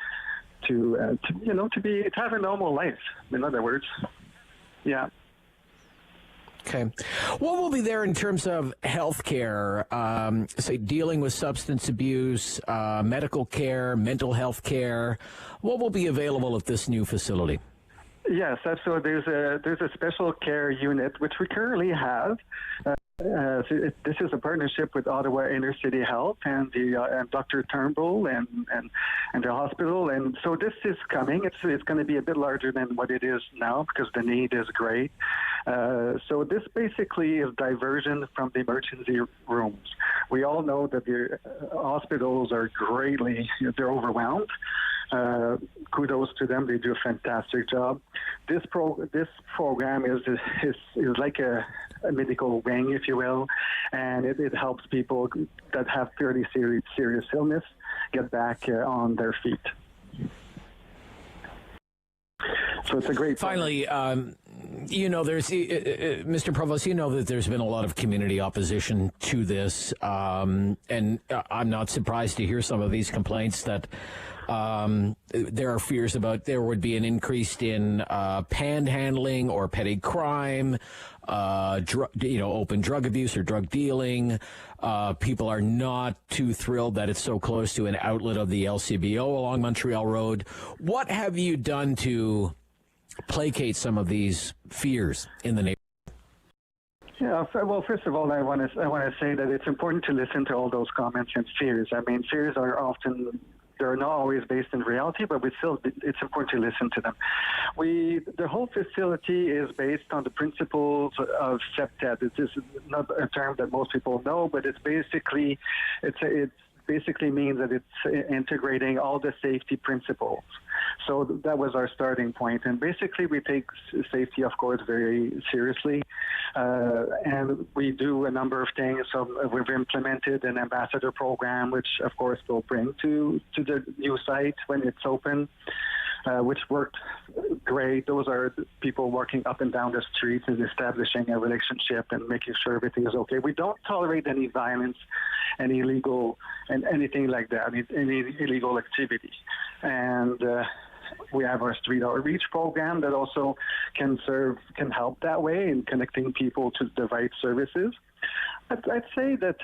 Speaker 9: have a normal life. In other words, yeah.
Speaker 7: Okay. What will be there in terms of health care, say dealing with substance abuse, medical care, mental health care? What will be available at this new facility?
Speaker 9: Yes, so there's a special care unit, which we currently have. This is a partnership with Ottawa Inner City Health and Dr. Turnbull and the hospital. And so this is coming. It's going to be a bit larger than what it is now because the need is great. So this basically is diversion from the emergency rooms. We all know that the hospitals are they're overwhelmed. Kudos to them; they do a fantastic job. This program is like a medical wing, if you will, and it helps people that have fairly serious illness get back on their feet. So it's a great.
Speaker 7: Finally, there's Mr. Provost. That there's been a lot of community opposition to this, and I'm not surprised to hear some of these complaints that. There are fears about there would be an increase in panhandling or petty crime, open drug abuse or drug dealing. People are not too thrilled that it's so close to an outlet of the LCBO along Montreal Road. What have you done to placate some of these fears in the neighborhood?
Speaker 9: Yeah, well, first of all, I want to say that it's important to listen to all those comments and fears. I mean, fears are often. They're not always based in reality, but it's important to listen to them. The whole facility is based on the principles of SEPTED. It is not a term that most people know, but it basically means that it's integrating all the safety principles. So that was our starting point. And basically we take safety, of course, very seriously. And we do a number of things. So we've implemented an ambassador program, which of course we'll bring to the new site when it's open. which worked great. Those are people working up and down the streets and establishing a relationship and making sure everything is okay. We don't tolerate any violence, any illegal, and anything like that, any illegal activity. And we have our street outreach program that also can help that way in connecting people to the right services. I'd say that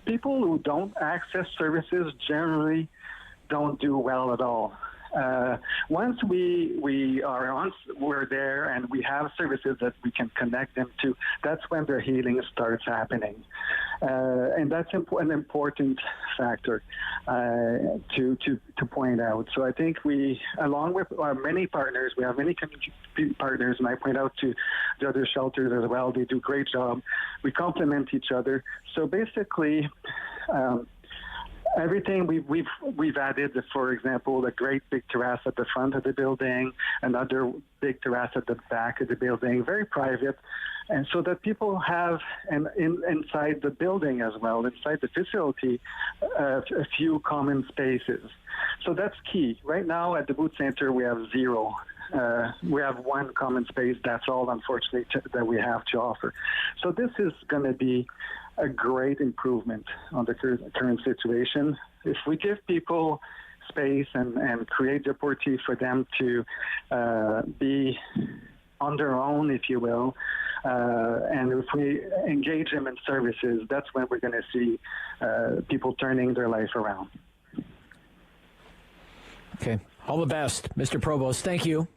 Speaker 9: people who don't access services generally don't do well at all. Once we're there and we have services that we can connect them to, that's when their healing starts happening. And that's an important factor to point out. So I think we, along with our many partners, we have many community partners, and I point out to the other shelters as well. They do a great job. We complement each other. So basically, everything we've added, for example, a great big terrace at the front of the building, another big terrace at the back of the building, very private, and so that people have, and inside the building as well, inside the facility, a few common spaces. So that's key. Right now at the Boot Center, we have zero. We have one common space. That's all, unfortunately, that we have to offer. So this is going to be a great improvement on the current situation. If we give people space and create the opportunity for them to be on their own, if you will, and if we engage them in services, that's when we're going to see people turning their life around.
Speaker 7: Okay. All the best, Mr. Provost. Thank you.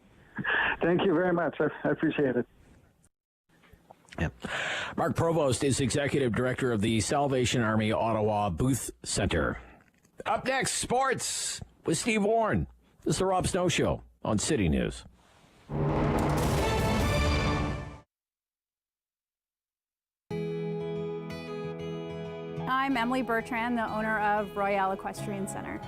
Speaker 9: Thank you very much. I appreciate it.
Speaker 7: Yeah. Marc Provost is Executive Director of the Salvation Army Ottawa Booth Center. Up next, sports with Steve Warne. This is the Rob Snow Show on City News.
Speaker 8: I'm Emily Bertrand, the owner of Royale Equestrian Center.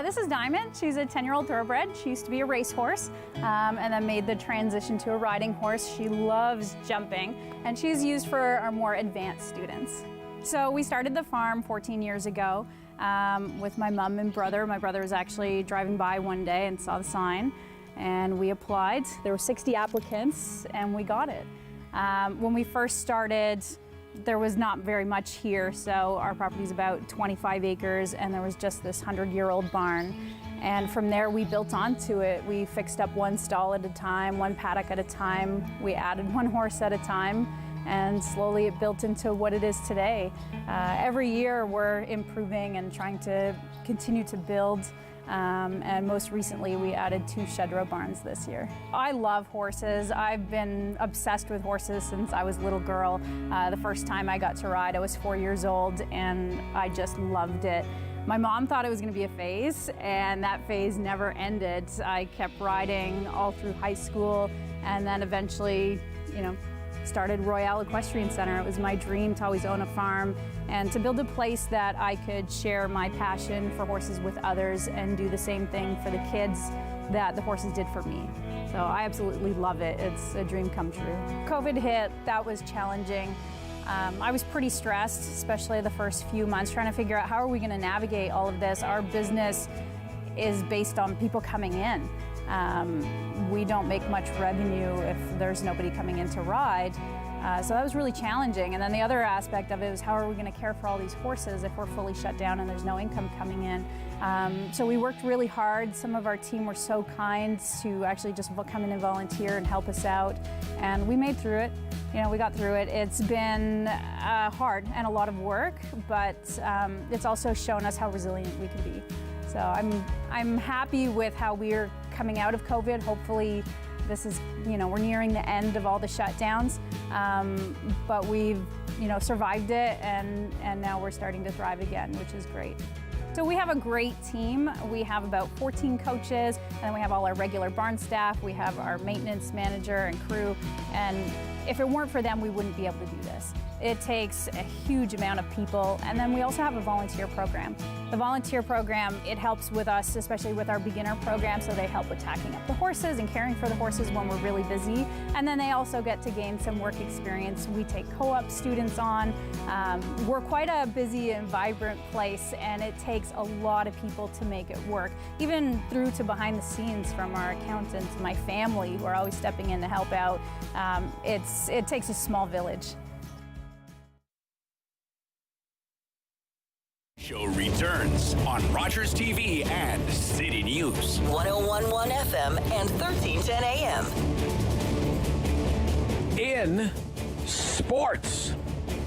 Speaker 8: This is Diamond. She's a 10-year-old thoroughbred. She used to be a racehorse and then made the transition to a riding horse. She loves jumping, and she's used for our more advanced students. So we started the farm 14 years ago with my mom and brother. My brother was actually driving by one day and saw the sign, and we applied. There were 60 applicants, and we got it. When we first started, there was not very much here, so our property is about 25 acres, and there was just this 100-year-old barn. And from there, we built onto it. We fixed up one stall at a time, one paddock at a time. We added one horse at a time, and slowly it built into what it is today. Every year, we're improving and trying to continue to build. And most recently, we added 2 shed row barns this year. I love horses. I've been obsessed with horses since I was a little girl. The first time I got to ride, I was 4 years old, and I just loved it. My mom thought it was going to be a phase, and that phase never ended. I kept riding all through high school, and then eventually, started Royale Equestrian Center. It was my dream to always own a farm and to build a place that I could share my passion for horses with others and do the same thing for the kids that the horses did for me. So I absolutely love it. It's a dream come true. COVID hit, that was challenging. I was pretty stressed, especially the first few months, trying to figure out how are we going to navigate all of this. Our business is based on people coming in. We don't make much revenue if there's nobody coming in to ride. So that was really challenging. And then the other aspect of it is how are we going to care for all these horses if we're fully shut down and there's no income coming in. So we worked really hard. Some of our team were so kind to actually just come in and volunteer and help us out. And we made through it. We got through it. It's been hard and a lot of work, but it's also shown us how resilient we can be. So I'm happy with how we're coming out of COVID. Hopefully this is, we're nearing the end of all the shutdowns, but we've, survived it, and now we're starting to thrive again, which is great. So we have a great team. We have about 14 coaches, and then we have all our regular barn staff. We have our maintenance manager and crew, and if it weren't for them, we wouldn't be able to do this. It takes a huge amount of people. And then we also have a volunteer program. The volunteer program, it helps with us, especially with our beginner program, so they help with tacking up the horses and caring for the horses when we're really busy. And then they also get to gain some work experience. We take co-op students on. We're quite a busy and vibrant place, and it takes a lot of people to make it work, even through to behind the scenes from our accountants, my family, who are always stepping in to help out. It takes a small village.
Speaker 1: Show returns on Rogers TV and City News.
Speaker 6: 101.1 FM and 1310 AM.
Speaker 7: In sports,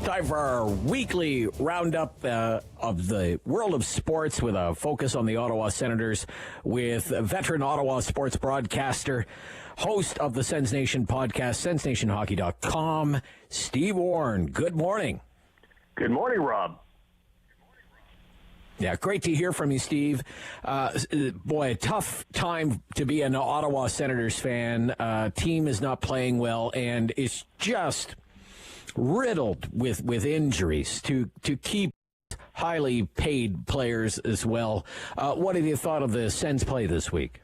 Speaker 7: time for our weekly roundup of the world of sports with a focus on the Ottawa Senators with veteran Ottawa sports broadcaster, host of the Sens Nation podcast, sensnationhockey.com, Steve Warne. Good morning.
Speaker 11: Good morning, Rob.
Speaker 7: Yeah, great to hear from you, Steve. Boy, a tough time to be an Ottawa Senators fan. Team is not playing well, and it's just riddled with injuries to keep highly paid players as well. What have you thought of the Sens play this week?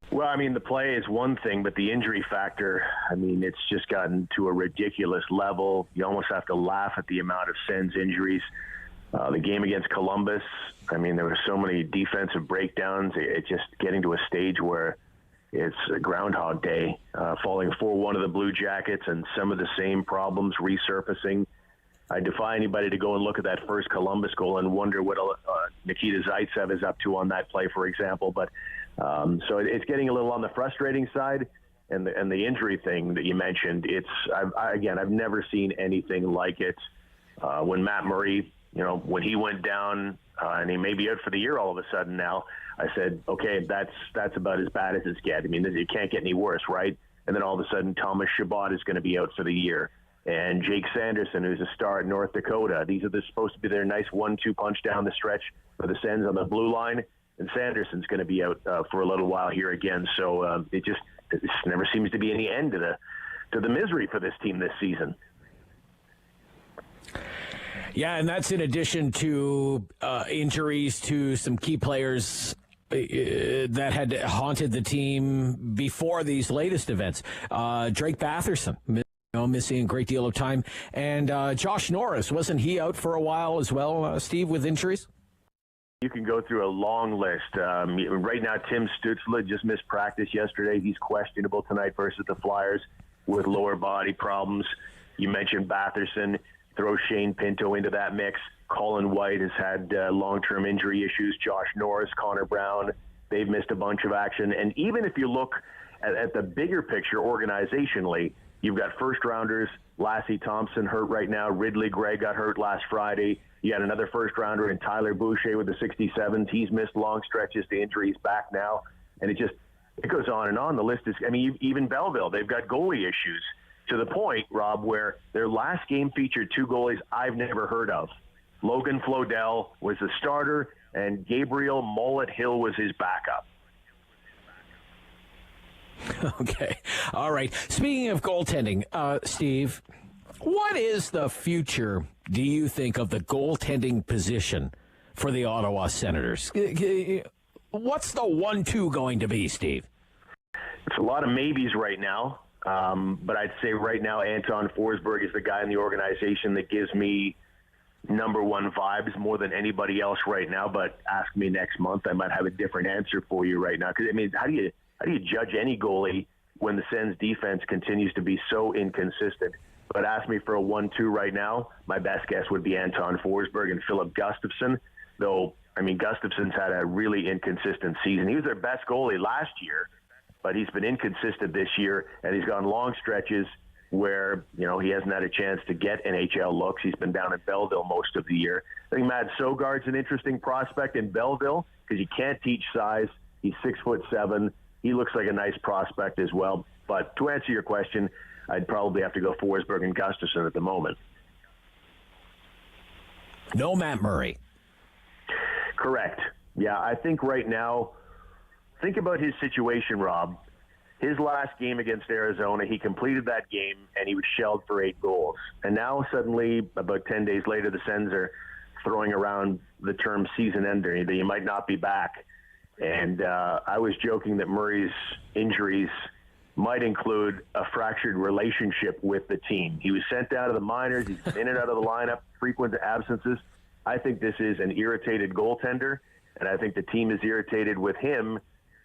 Speaker 11: Well, I mean, the play is one thing, but the injury factor, I mean, it's just gotten to a ridiculous level. You almost have to laugh at the amount of Sens injuries. The game against Columbus, I mean, there were so many defensive breakdowns. It's just getting to a stage where it's a Groundhog Day, falling 4-1 of the Blue Jackets and some of the same problems resurfacing. I defy anybody to go and look at that first Columbus goal and wonder what Nikita Zaitsev is up to on that play, for example. But so it's getting a little on the frustrating side. And the injury thing that you mentioned, I've never seen anything like it. When Matt Murray, when he went down and he may be out for the year all of a sudden now, I said, okay, that's about as bad as it's get. I mean, it can't get any worse, right? And then all of a sudden, Thomas Chabot is going to be out for the year. And Jake Sanderson, who's a star at North Dakota. These are supposed to be their nice 1-2 punch down the stretch for the Sens on the blue line. And Sanderson's going to be out for a little while here again. So it just never seems to be any end to the misery for this team this season.
Speaker 7: Yeah, and that's in addition to injuries to some key players that had haunted the team before these latest events. Drake Batherson, missing a great deal of time. And Josh Norris, wasn't he out for a while as well, Steve, with injuries?
Speaker 11: You can go through a long list. Right now, Tim Stützle just missed practice yesterday. He's questionable tonight versus the Flyers with lower body problems. You mentioned Batherson. Throw Shane Pinto into that mix. Colin White has had long-term injury issues. Josh Norris, Connor Brown, they've missed a bunch of action. And even if you look at the bigger picture organizationally, you've got first-rounders, Lassie Thompson hurt right now. Ridley Gray got hurt last Friday. You got another first-rounder in Tyler Boucher with the 67s. He's missed long stretches to injury. He's back now. And it goes on and on. The list is, I mean, even Belleville, they've got goalie issues. To the point, Rob, where their last game featured two goalies I've never heard of. Logan Flodell was the starter, and Gabriel Mullet Hill was his backup.
Speaker 7: Okay. All right. Speaking of goaltending, Steve, what is the future, do you think, of the goaltending position for the Ottawa Senators? What's the 1-2 going to be, Steve?
Speaker 11: It's a lot of maybes right now. But I'd say right now Anton Forsberg is the guy in the organization that gives me number one vibes more than anybody else right now. But ask me next month, I might have a different answer for you right now. Because I mean, how do you judge any goalie when the Sens defense continues to be so inconsistent? But ask me for a 1-2 right now, my best guess would be Anton Forsberg and Philip Gustafsson. Though I mean, Gustafsson's had a really inconsistent season. He was their best goalie last year. But he's been inconsistent this year, and he's gone long stretches where, he hasn't had a chance to get NHL looks. He's been down in Belleville most of the year. I think Matt Sogard's an interesting prospect in Belleville because you can't teach size. He's 6'7". He looks like a nice prospect as well. But to answer your question, I'd probably have to go Forsberg and Gustafsson at the moment.
Speaker 7: No Matt Murray.
Speaker 11: Correct. Yeah, I think right now, think about his situation, Rob. his last game against Arizona, he completed that game, and he was shelled for 8 goals. And now suddenly, about 10 days later, the Sens are throwing around the term season ender, that he might not be back. And I was joking that Murray's injuries might include a fractured relationship with the team. He was sent out of the minors. He's in and out of the lineup, frequent absences. I think this is an irritated goaltender, and I think the team is irritated with him.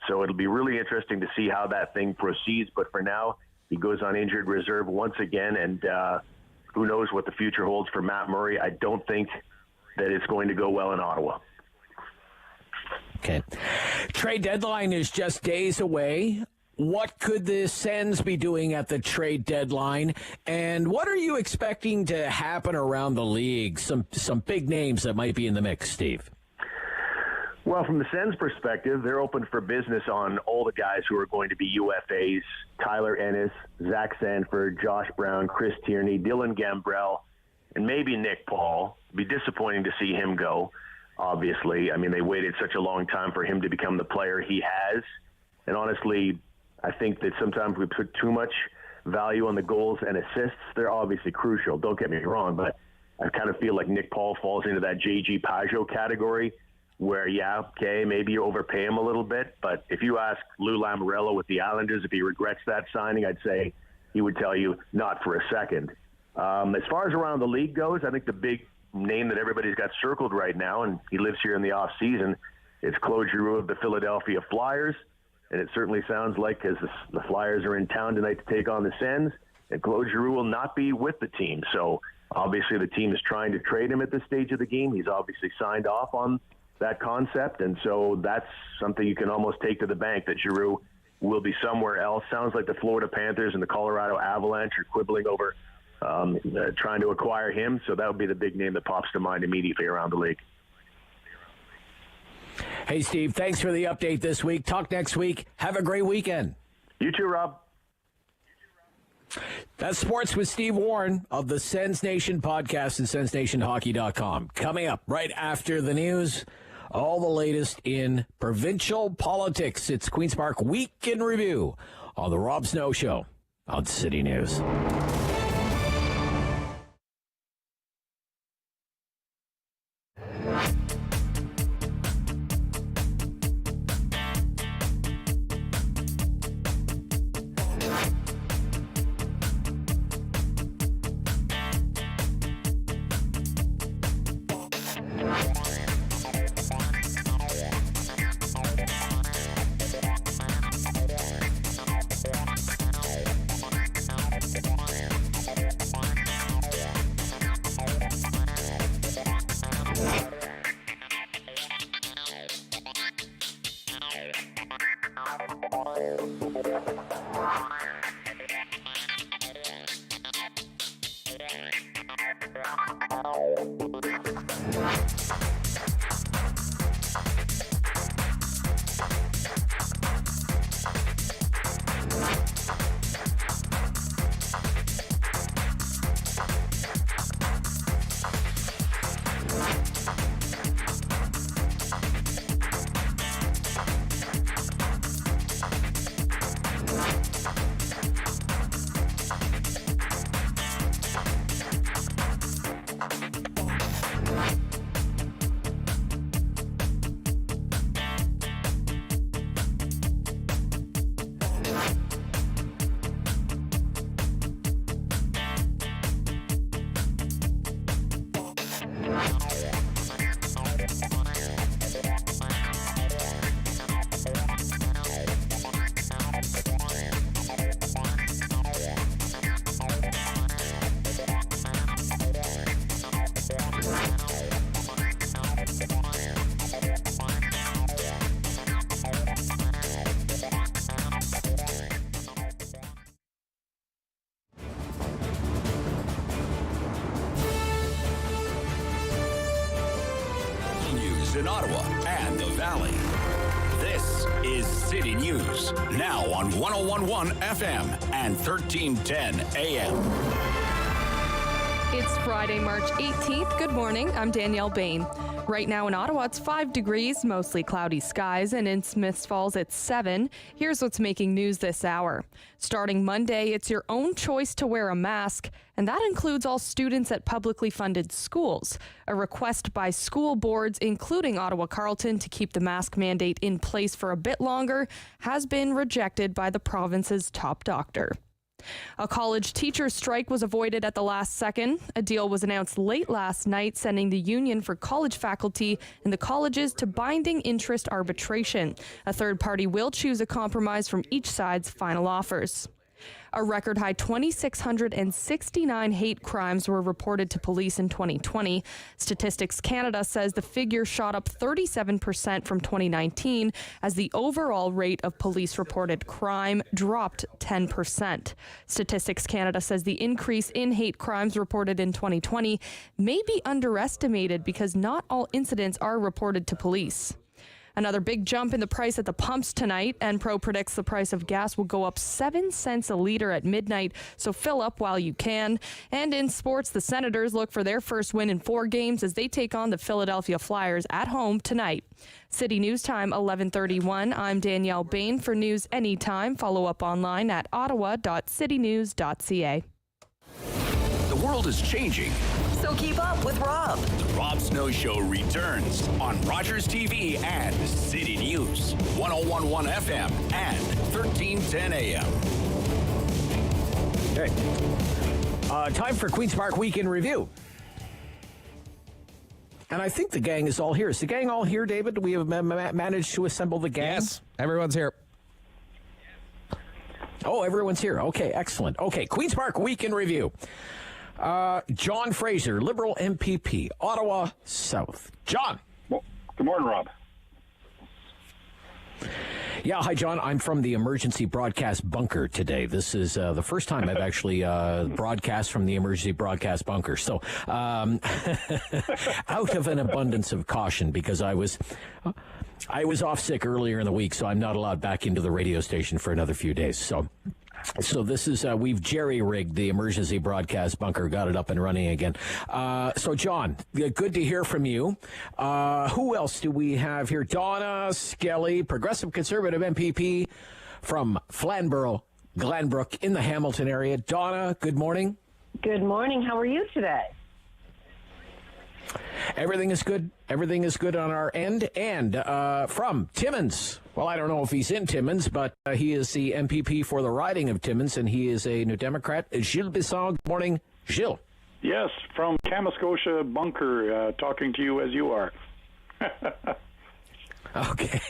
Speaker 11: So it'll be really interesting to see how that thing proceeds. But for now, he goes on injured reserve once again, and who knows what the future holds for Matt Murray. I don't think that it's going to go well in Ottawa.
Speaker 7: Okay. Trade deadline is just days away. What could the Sens be doing at the trade deadline? And what are you expecting to happen around the league? Some big names that might be in the mix, Steve.
Speaker 11: Well, from the Sens' perspective, they're open for business on all the guys who are going to be UFAs. Tyler Ennis, Zach Sanford, Josh Brown, Chris Tierney, Dylan Gambrell, and maybe Nick Paul. It'd be disappointing to see him go, obviously. I mean, they waited such a long time for him to become the player he has. And honestly, I think that sometimes we put too much value on the goals and assists. They're obviously crucial, don't get me wrong, but I kind of feel like Nick Paul falls into that J.G. Pajot category where, maybe you overpay him a little bit, but if you ask Lou Lamoriello with the Islanders if he regrets that signing, I'd say he would tell you not for a second. As far as around the league goes, I think the big name that everybody's got circled right now, and he lives here in the off-season, is Claude Giroux of the Philadelphia Flyers. And it certainly sounds like, as the Flyers are in town tonight to take on the Sens, that Claude Giroux will not be with the team. So obviously the team is trying to trade him at this stage of the game. He's obviously signed off on that concept, and so that's something you can almost take to the bank, that Giroux will be somewhere else. Sounds like the Florida Panthers and the Colorado Avalanche are quibbling over trying to acquire him, so that would be the big name that pops to mind immediately around the league.
Speaker 7: Hey, Steve, thanks for the update this week. Talk next week. Have a great weekend.
Speaker 11: You too, Rob.
Speaker 7: That's Sports with Steve Warne of the Sens Nation podcast and SensNationHockey.com. Coming up right after the news, all the latest in provincial politics. It's Queen's Park Week in Review on the Rob Snow Show on City News.
Speaker 1: In Ottawa and the Valley. This is City News, now on 101.1 FM and 1310 AM.
Speaker 12: It's Friday, March 18th. Good morning. I'm Danielle Bain. Right now in Ottawa, it's 5 degrees, mostly cloudy skies, and in Smiths Falls, it's 7. Here's what's making news this hour. Starting Monday, it's your own choice to wear a mask, and that includes all students at publicly funded schools. A request by school boards, including Ottawa Carleton, to keep the mask mandate in place for a bit longer has been rejected by the province's top doctor. A college teachers' strike was avoided at the last second. A deal was announced late last night, sending the Union for College Faculty and the colleges to binding interest arbitration. A third party will choose a compromise from each side's final offers. A record high 2,669 hate crimes were reported to police in 2020. Statistics Canada says the figure shot up 37% from 2019 as the overall rate of police-reported crime dropped 10%. Statistics Canada says the increase in hate crimes reported in 2020 may be underestimated because not all incidents are reported to police. Another big jump in the price at the pumps tonight. Enpro predicts the price of gas will go up 7 cents a litre at midnight, so fill up while you can. And in sports, the Senators look for their first win in 4 games as they take on the Philadelphia Flyers at home tonight. City News Time, 11:31. I'm Danielle Bain. For news anytime, follow up online at ottawa.citynews.ca.
Speaker 1: The world is changing.
Speaker 6: So keep up with Rob.
Speaker 1: The Rob Snow Show returns on Rogers TV and City News, 101.1 FM and 1310 AM.
Speaker 7: Okay. Time for Queen's Park Week in Review. And I think the gang is all here. Is the gang all here, David? We have managed to assemble the gang?
Speaker 22: Yes, everyone's here.
Speaker 7: Oh, everyone's here. Okay, excellent. Okay, Queen's Park Week in Review. John Fraser, Liberal MPP, Ottawa South. John.
Speaker 20: Well, good morning, Rob.
Speaker 7: Yeah, hi, John. I'm from the emergency broadcast bunker today. This is the first time I've actually broadcast from the emergency broadcast bunker. So, out of an abundance of caution, because I was off sick earlier in the week, so I'm not allowed back into the radio station for another few days. So this is, we've jerry-rigged the emergency broadcast bunker, got it up and running again. So, John, good to hear from you. Who else do we have here? Donna, Skelly, Progressive Conservative MPP from Flamborough-Glanbrook in the Hamilton area. Donna, good morning.
Speaker 21: Good morning. How are you today?
Speaker 7: Everything is good. Everything is good on our end. And from Timmins. Well, I don't know if he's in Timmins, but he is the MPP for the riding of Timmins, and he is a New Democrat. Gilles Bisson. Good morning, Gilles.
Speaker 20: Yes, from Kamoskosha Bunker, talking to you as you are.
Speaker 7: Okay.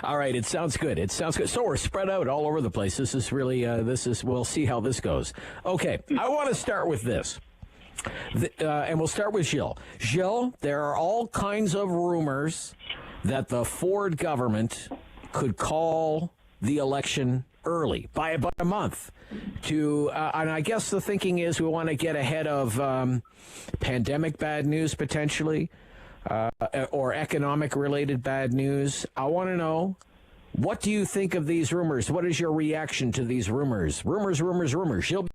Speaker 7: All right. It sounds good. So we're spread out all over the place. This is really, we'll see how this goes. Okay. I want to start with this. And we'll start with Gilles. Gilles, there are all kinds of rumors that the Ford government could call the election early, by about a month. And I guess the thinking is we want to get ahead of pandemic bad news, potentially, or economic-related bad news. I want to know, what do you think of these rumors? What is your reaction to these rumors? Rumors. Gilles?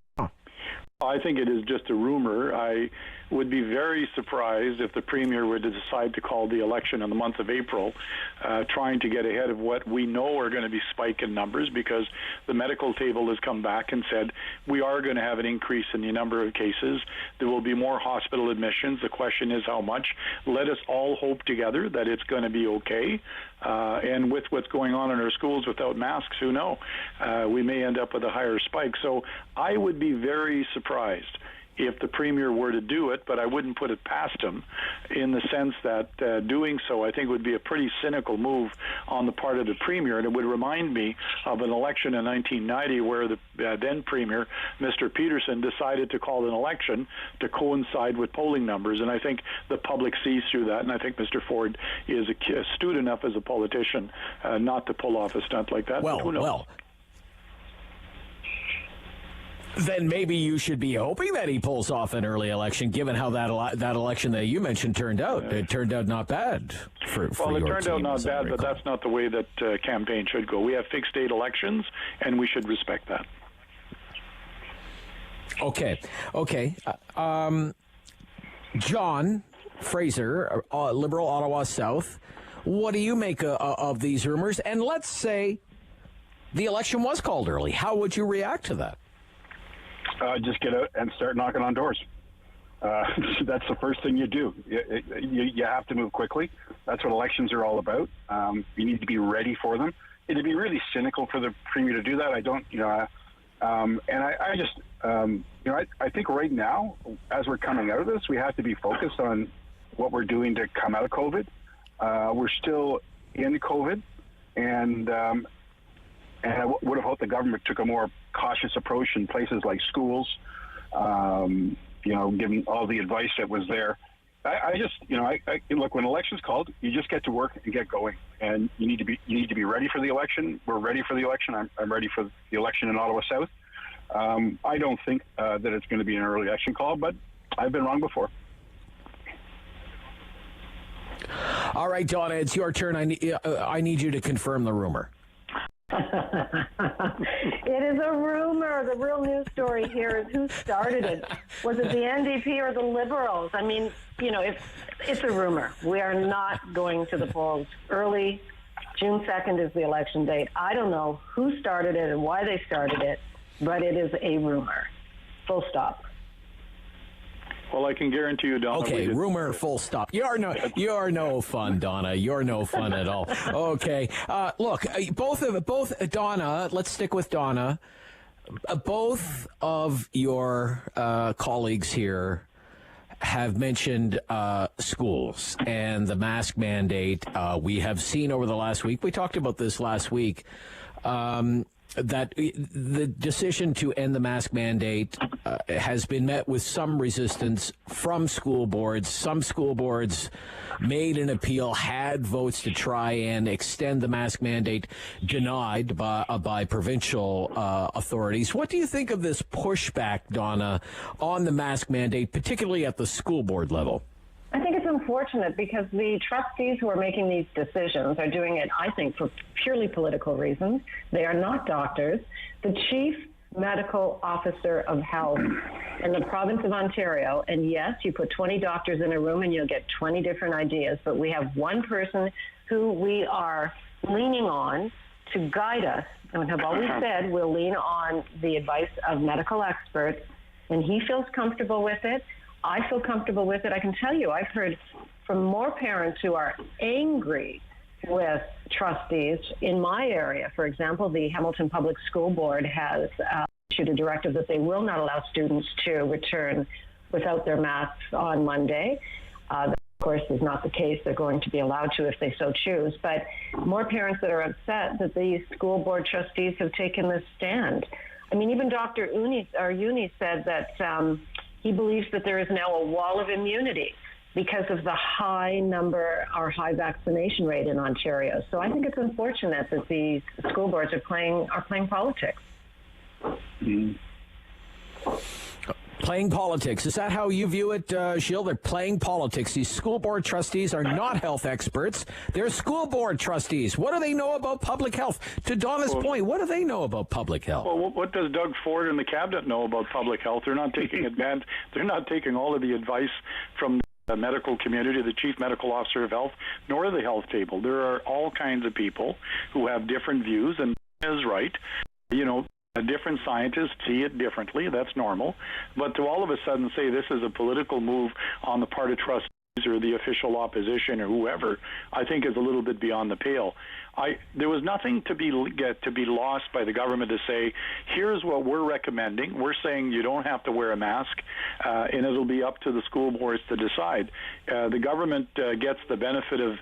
Speaker 20: I think it is just a rumor. I would be very surprised if the Premier were to decide to call the election in the month of April, trying to get ahead of what we know are going to be spike in numbers, because the medical table has come back and said we are going to have an increase in the number of cases. There will be more hospital admissions. The question is how much. Let us all hope together that it's going to be okay. And with what's going on in our schools without masks, who knows? We may end up with a higher spike. So I would be very surprised if the Premier were to do it, but I wouldn't put it past him, in the sense that doing so, I think, would be a pretty cynical move on the part of the Premier, and it would remind me of an election in 1990 where the then Premier, Mr. Peterson, decided to call an election to coincide with polling numbers, and I think the public sees through that, and I think Mr. Ford is astute enough as a politician not to pull off a stunt like that.
Speaker 7: Well. Then maybe you should be hoping that he pulls off an early election, given how that election that you mentioned turned out. It turned out not bad for
Speaker 20: well,
Speaker 7: your
Speaker 20: it turned out
Speaker 7: team,
Speaker 20: not bad, but that's not the way that campaign should go. We have fixed date elections, and we should respect that.
Speaker 7: Okay. John, Fraser, Liberal Ottawa South. What do you make of these rumors? And let's say the election was called early. How would you react to that?
Speaker 3: Just get out and start knocking on doors. That's the first thing you do. You have to move quickly. That's what elections are all about. You need to be ready for them. It'd be really cynical for the Premier to do that. I don't, I think right now, as we're coming out of this, we have to be focused on what we're doing to come out of COVID. We're still in COVID, and I would have hoped the government took a more cautious approach in places like schools, given all the advice that was there. Look, when election's called, you just get to work and get going, and you need to be ready for the election. We're ready for the election. I'm ready for the election in Ottawa South. I don't think that it's going to be an early election call, but I've been wrong before.
Speaker 7: All right, Donna, it's your turn. I need you to confirm the rumor.
Speaker 21: It is a rumor. The real news story here is who started it. Was it the NDP or the Liberals? I mean, it's a rumor. We are not going to the polls early. June 2nd is the election date. I don't know who started it and why they started it, but it is a rumor. Full stop.
Speaker 20: Well, I can guarantee you, Donna.
Speaker 7: Okay, rumor, full stop. You're no fun, Donna. You're no fun at all. Okay, look, both Donna. Let's stick with Donna. Both of your colleagues here have mentioned schools and the mask mandate. We have seen over the last week. We talked about this last week. That the decision to end the mask mandate has been met with some resistance from school boards. Some school boards made an appeal, had votes to try and extend the mask mandate, denied by provincial authorities. What do you think of this pushback, Donna, on the mask mandate, particularly at the school board level?
Speaker 21: I think it's unfortunate because the trustees who are making these decisions are doing it, I think, for purely political reasons. They are not doctors. The chief medical officer of health in the province of Ontario, and yes, you put 20 doctors in a room and you'll get 20 different ideas, but we have one person who we are leaning on to guide us, and have always said we'll lean on the advice of medical experts, and he feels comfortable with it. I feel comfortable with it. I can tell you, I've heard from more parents who are angry with trustees in my area. For example, the Hamilton Public School Board has issued a directive that they will not allow students to return without their masks on Monday. That, of course, is not the case. They're going to be allowed to if they so choose. But more parents that are upset that the school board trustees have taken this stand. I mean, even Dr. Uni said that he believes that there is now a wall of immunity because of the high vaccination rate in Ontario. So I think it's unfortunate that these school boards are playing politics.
Speaker 3: Mm-hmm.
Speaker 7: Playing politics. Is that how you view it, Gilles? They're playing politics. These school board trustees are not health experts. They're school board trustees. What do they know about public health? To Donna's point, what do they know about public health?
Speaker 20: Well, what does Doug Ford and the cabinet know about public health? They're not taking advantage. They're not taking all of the advice from the medical community, the chief medical officer of health, nor the health table. There are all kinds of people who have different views, and is right. Different scientists see it differently. That's normal. But to all of a sudden say this is a political move on the part of trustees or the official opposition or whoever, I think is a little bit beyond the pale. There was nothing to be lost by the government to say, here's what we're recommending. We're saying you don't have to wear a mask, and it'll be up to the school boards to decide. The government gets the benefit of,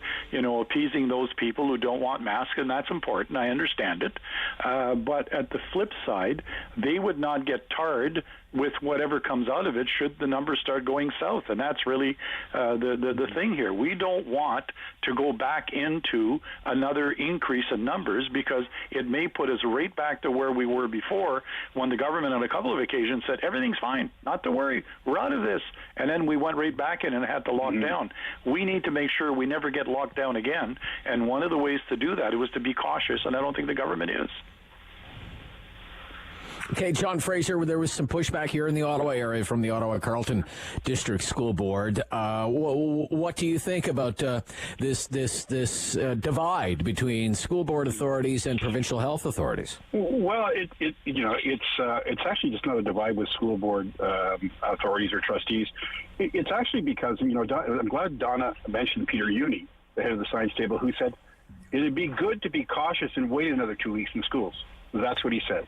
Speaker 20: appeasing those people who don't want masks, and that's important. I understand it. But at the flip side, they would not get tarred with whatever comes out of it should the numbers start going south. And that's really the thing here. We don't want to go back into another increase in numbers because it may put us right back to where we were before when the government on a couple of occasions said, everything's fine, not to worry, we're out of this. And then we went right back in and had to lock down. We need to make sure we never get locked down again. And one of the ways to do that was to be cautious, and I don't think the government is.
Speaker 7: Okay, John Fraser, there was some pushback here in the Ottawa area from the Ottawa-Carleton District School Board. What do you think about this divide between school board authorities and provincial health authorities?
Speaker 3: Well, it's actually just not a divide with school board authorities or trustees. It's actually because, I'm glad Donna mentioned Peter Uni, the head of the science table, who said it'd be good to be cautious and wait another 2 weeks in schools. That's what he said.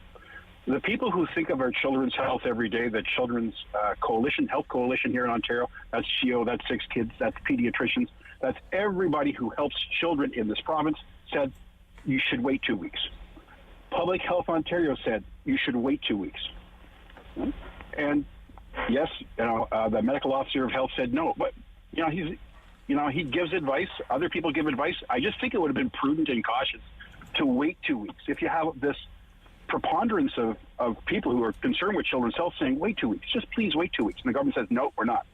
Speaker 3: The people who think of our children's health every day, the Children's Health Coalition here in Ontario, that's CHIO, that's Six Kids, that's pediatricians, that's everybody who helps children in this province, said you should wait 2 weeks. Public Health Ontario said you should wait 2 weeks. And yes, the medical officer of health said no, but he gives advice. Other people give advice. I just think it would have been prudent and cautious to wait 2 weeks. If you have this preponderance of people who are concerned with children's health saying, wait 2 weeks, just please wait 2 weeks. And the government says, no, we're not.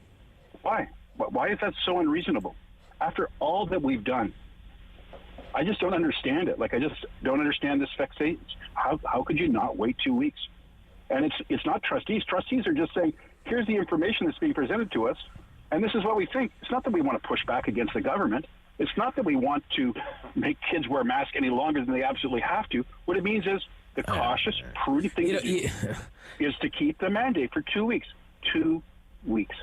Speaker 3: Why? Why is that so unreasonable? After all that we've done, I just don't understand it. I just don't understand this vexation. How could you not wait 2 weeks? And it's not trustees. Trustees are just saying, here's the information that's being presented to us, and this is what we think. It's not that we want to push back against the government. It's not that we want to make kids wear masks any longer than they absolutely have to. What it means is the cautious, prudent thing to do is to keep the mandate for 2 weeks. 2 weeks.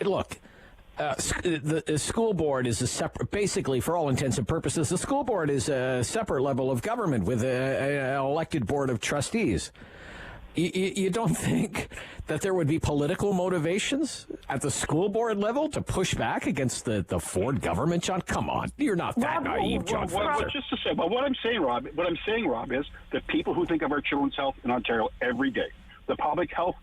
Speaker 7: Look, the school board is a separate, basically for all intents and purposes, the school board is a separate level of government with an elected board of trustees. You don't think that there would be political motivations at the school board level to push back against the Ford government, John? Come on, you're not that naive, John.
Speaker 3: Just to say, what I'm saying, Rob, is the people who think of our children's health in Ontario every day, the Public Health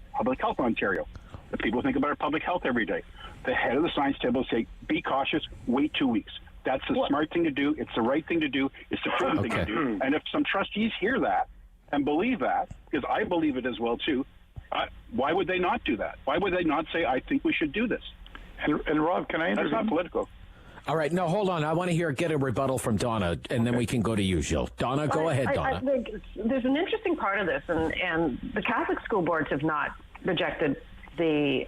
Speaker 3: Ontario, the people who think about our public health every day, the head of the science table say, be cautious, wait 2 weeks. That's the smart thing to do. It's the right thing to do. It's the prudent thing to do. And if some trustees hear that and believe that, because I believe it as well too, why would they not do that? Why would they not say, I think we should do this?
Speaker 20: And Rob, can I intervene?
Speaker 3: That's not political.
Speaker 7: All right, no, hold on. I want to get a rebuttal from Donna, and then we can go to you, Gilles. Donna, go ahead, Donna.
Speaker 21: I think there's an interesting part of this, and the Catholic school boards have not rejected the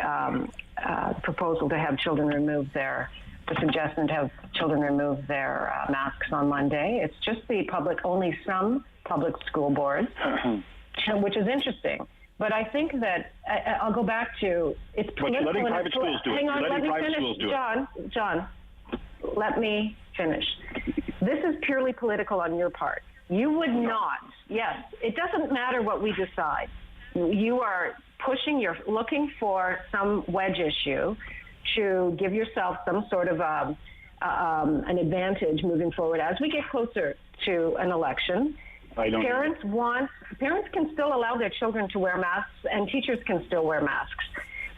Speaker 21: proposal to have children remove the suggestion to have children remove their masks on Monday. It's just only some public school boards, which is interesting. But I think that I'll go back to it's political.
Speaker 3: But letting private schools do it.
Speaker 21: Hang on, let me
Speaker 3: private schools
Speaker 21: finish,
Speaker 3: do it.
Speaker 21: John. Let me finish. This is purely political on your part. You would not. Yes, it doesn't matter what we decide. You are pushing. You're looking for some wedge issue to give yourself some sort of an advantage moving forward as we get closer to an election. Parents can still allow their children to wear masks, and teachers can still wear masks.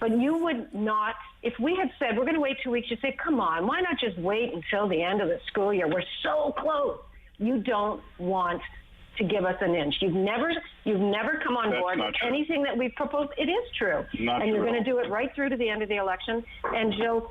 Speaker 21: But you would not, if we had said we're going to wait 2 weeks, you'd say, come on, why not just wait until the end of the school year? We're so close. You don't want to give us an inch. You've never come on board with anything that we've proposed. It is true. And you're going to do it right through to the end of the election. And Gilles,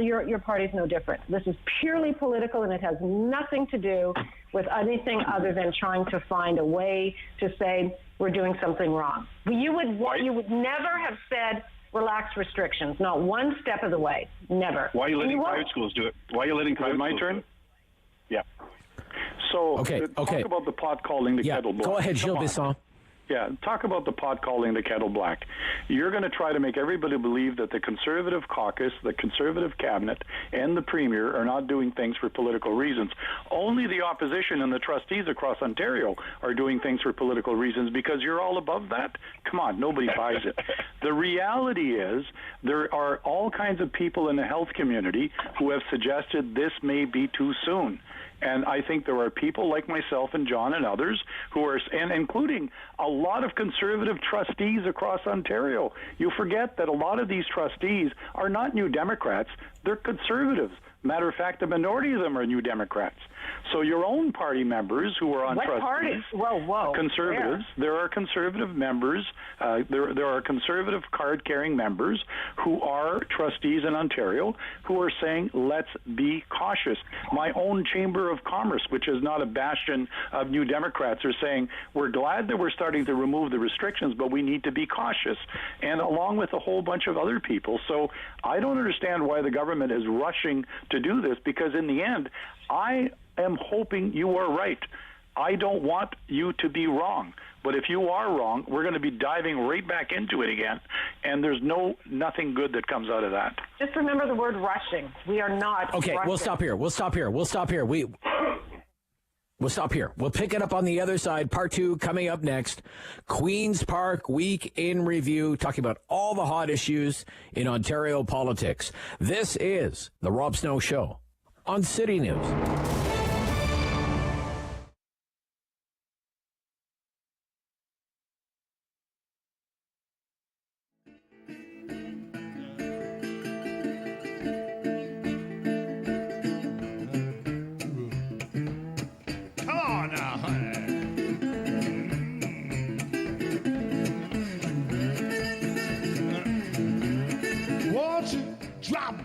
Speaker 21: your party's no different. This is purely political, and it has nothing to do with anything other than trying to find a way to say we're doing something wrong. You would never have said relax restrictions, not one step of the way, never.
Speaker 3: Why are you letting private schools do it? Why are you letting private schools do it? My turn?
Speaker 20: Yeah. So talk about the pot calling the kettle black.
Speaker 7: Go ahead, Gilles Bisson.
Speaker 20: Yeah, talk about the pot calling the kettle black. You're going to try to make everybody believe that the Conservative caucus, the Conservative cabinet, and the Premier are not doing things for political reasons. Only the opposition and the trustees across Ontario are doing things for political reasons because you're all above that? Come on, nobody buys it. The reality is there are all kinds of people in the health community who have suggested this may be too soon. And I think there are people like myself and John and others who are, and including a lot of Conservative trustees across Ontario. You forget that a lot of these trustees are not New Democrats. They're Conservatives. Matter of fact, the minority of them are New Democrats. So your own party members who are on
Speaker 21: What
Speaker 20: trustees,
Speaker 21: party? Whoa.
Speaker 20: conservatives, there are conservative members, there are conservative card-carrying members who are trustees in Ontario who are saying, let's be cautious. My own Chamber of Commerce, which is not a bastion of New Democrats, are saying, we're glad that we're starting to remove the restrictions, but we need to be cautious. And along with a whole bunch of other people. So I don't understand why the government is rushing to do this, because in the end, I am hoping you are right. I don't want you to be wrong. But if you are wrong, we're going to be diving right back into it again, and there's nothing good that comes out of that.
Speaker 21: Just remember the word rushing. We are not
Speaker 7: Okay,
Speaker 21: rushing.
Speaker 7: we'll stop here. We'll stop here. We'll stop here. We'll pick it up on the other side. Part 2 coming up next. Queen's Park Week in Review, talking about all the hot issues in Ontario politics. This is The Rob Snow Show on City News.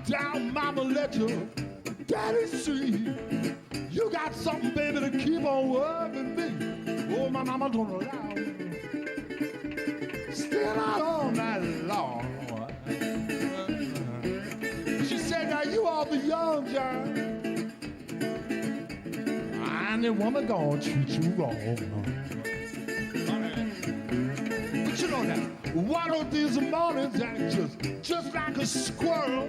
Speaker 4: Down, mama, let your daddy see. You got something, baby, to keep on working me. Oh, my mama don't allow me. Still out all night long. She said, now you all the young John. And the woman gonna treat you wrong. But you know that one of these mornings and just like a squirrel,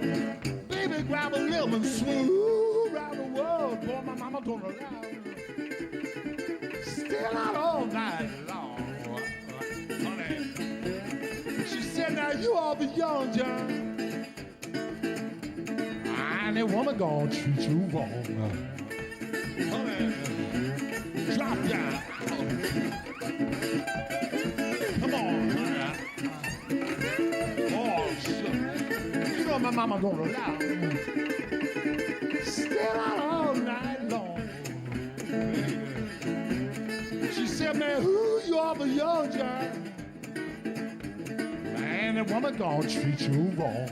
Speaker 4: baby, grab a lemon, swirl around the world. Boy, my mama don't allow me. Still out all night long. Honey. She said, now you all the young John. And the woman gonna treat you wrong. Honey. Drop down. Come on. My mama don't allow me. Still out all night long. She said, man, who you are the young John? Man, that woman gonna treat you wrong.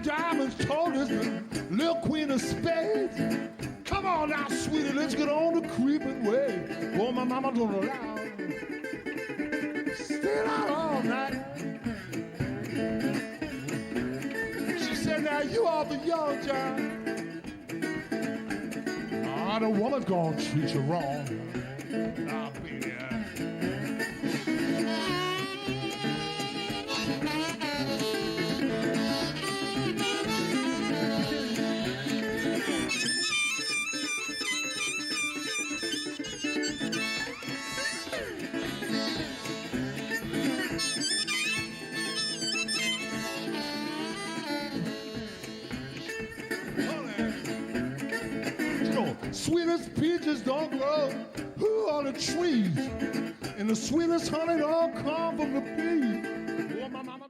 Speaker 4: Diamonds told us the little queen of spades. Come on now, sweetie, let's get on the creeping way. Oh, my mama don't allow me. Stayed out all night. She said, now you are the young John. Ah, the woman's gonna treat you wrong. Nah, baby. Sweetest peaches don't grow on the trees, and the sweetest honey don't come from the bees. Oh, my mama.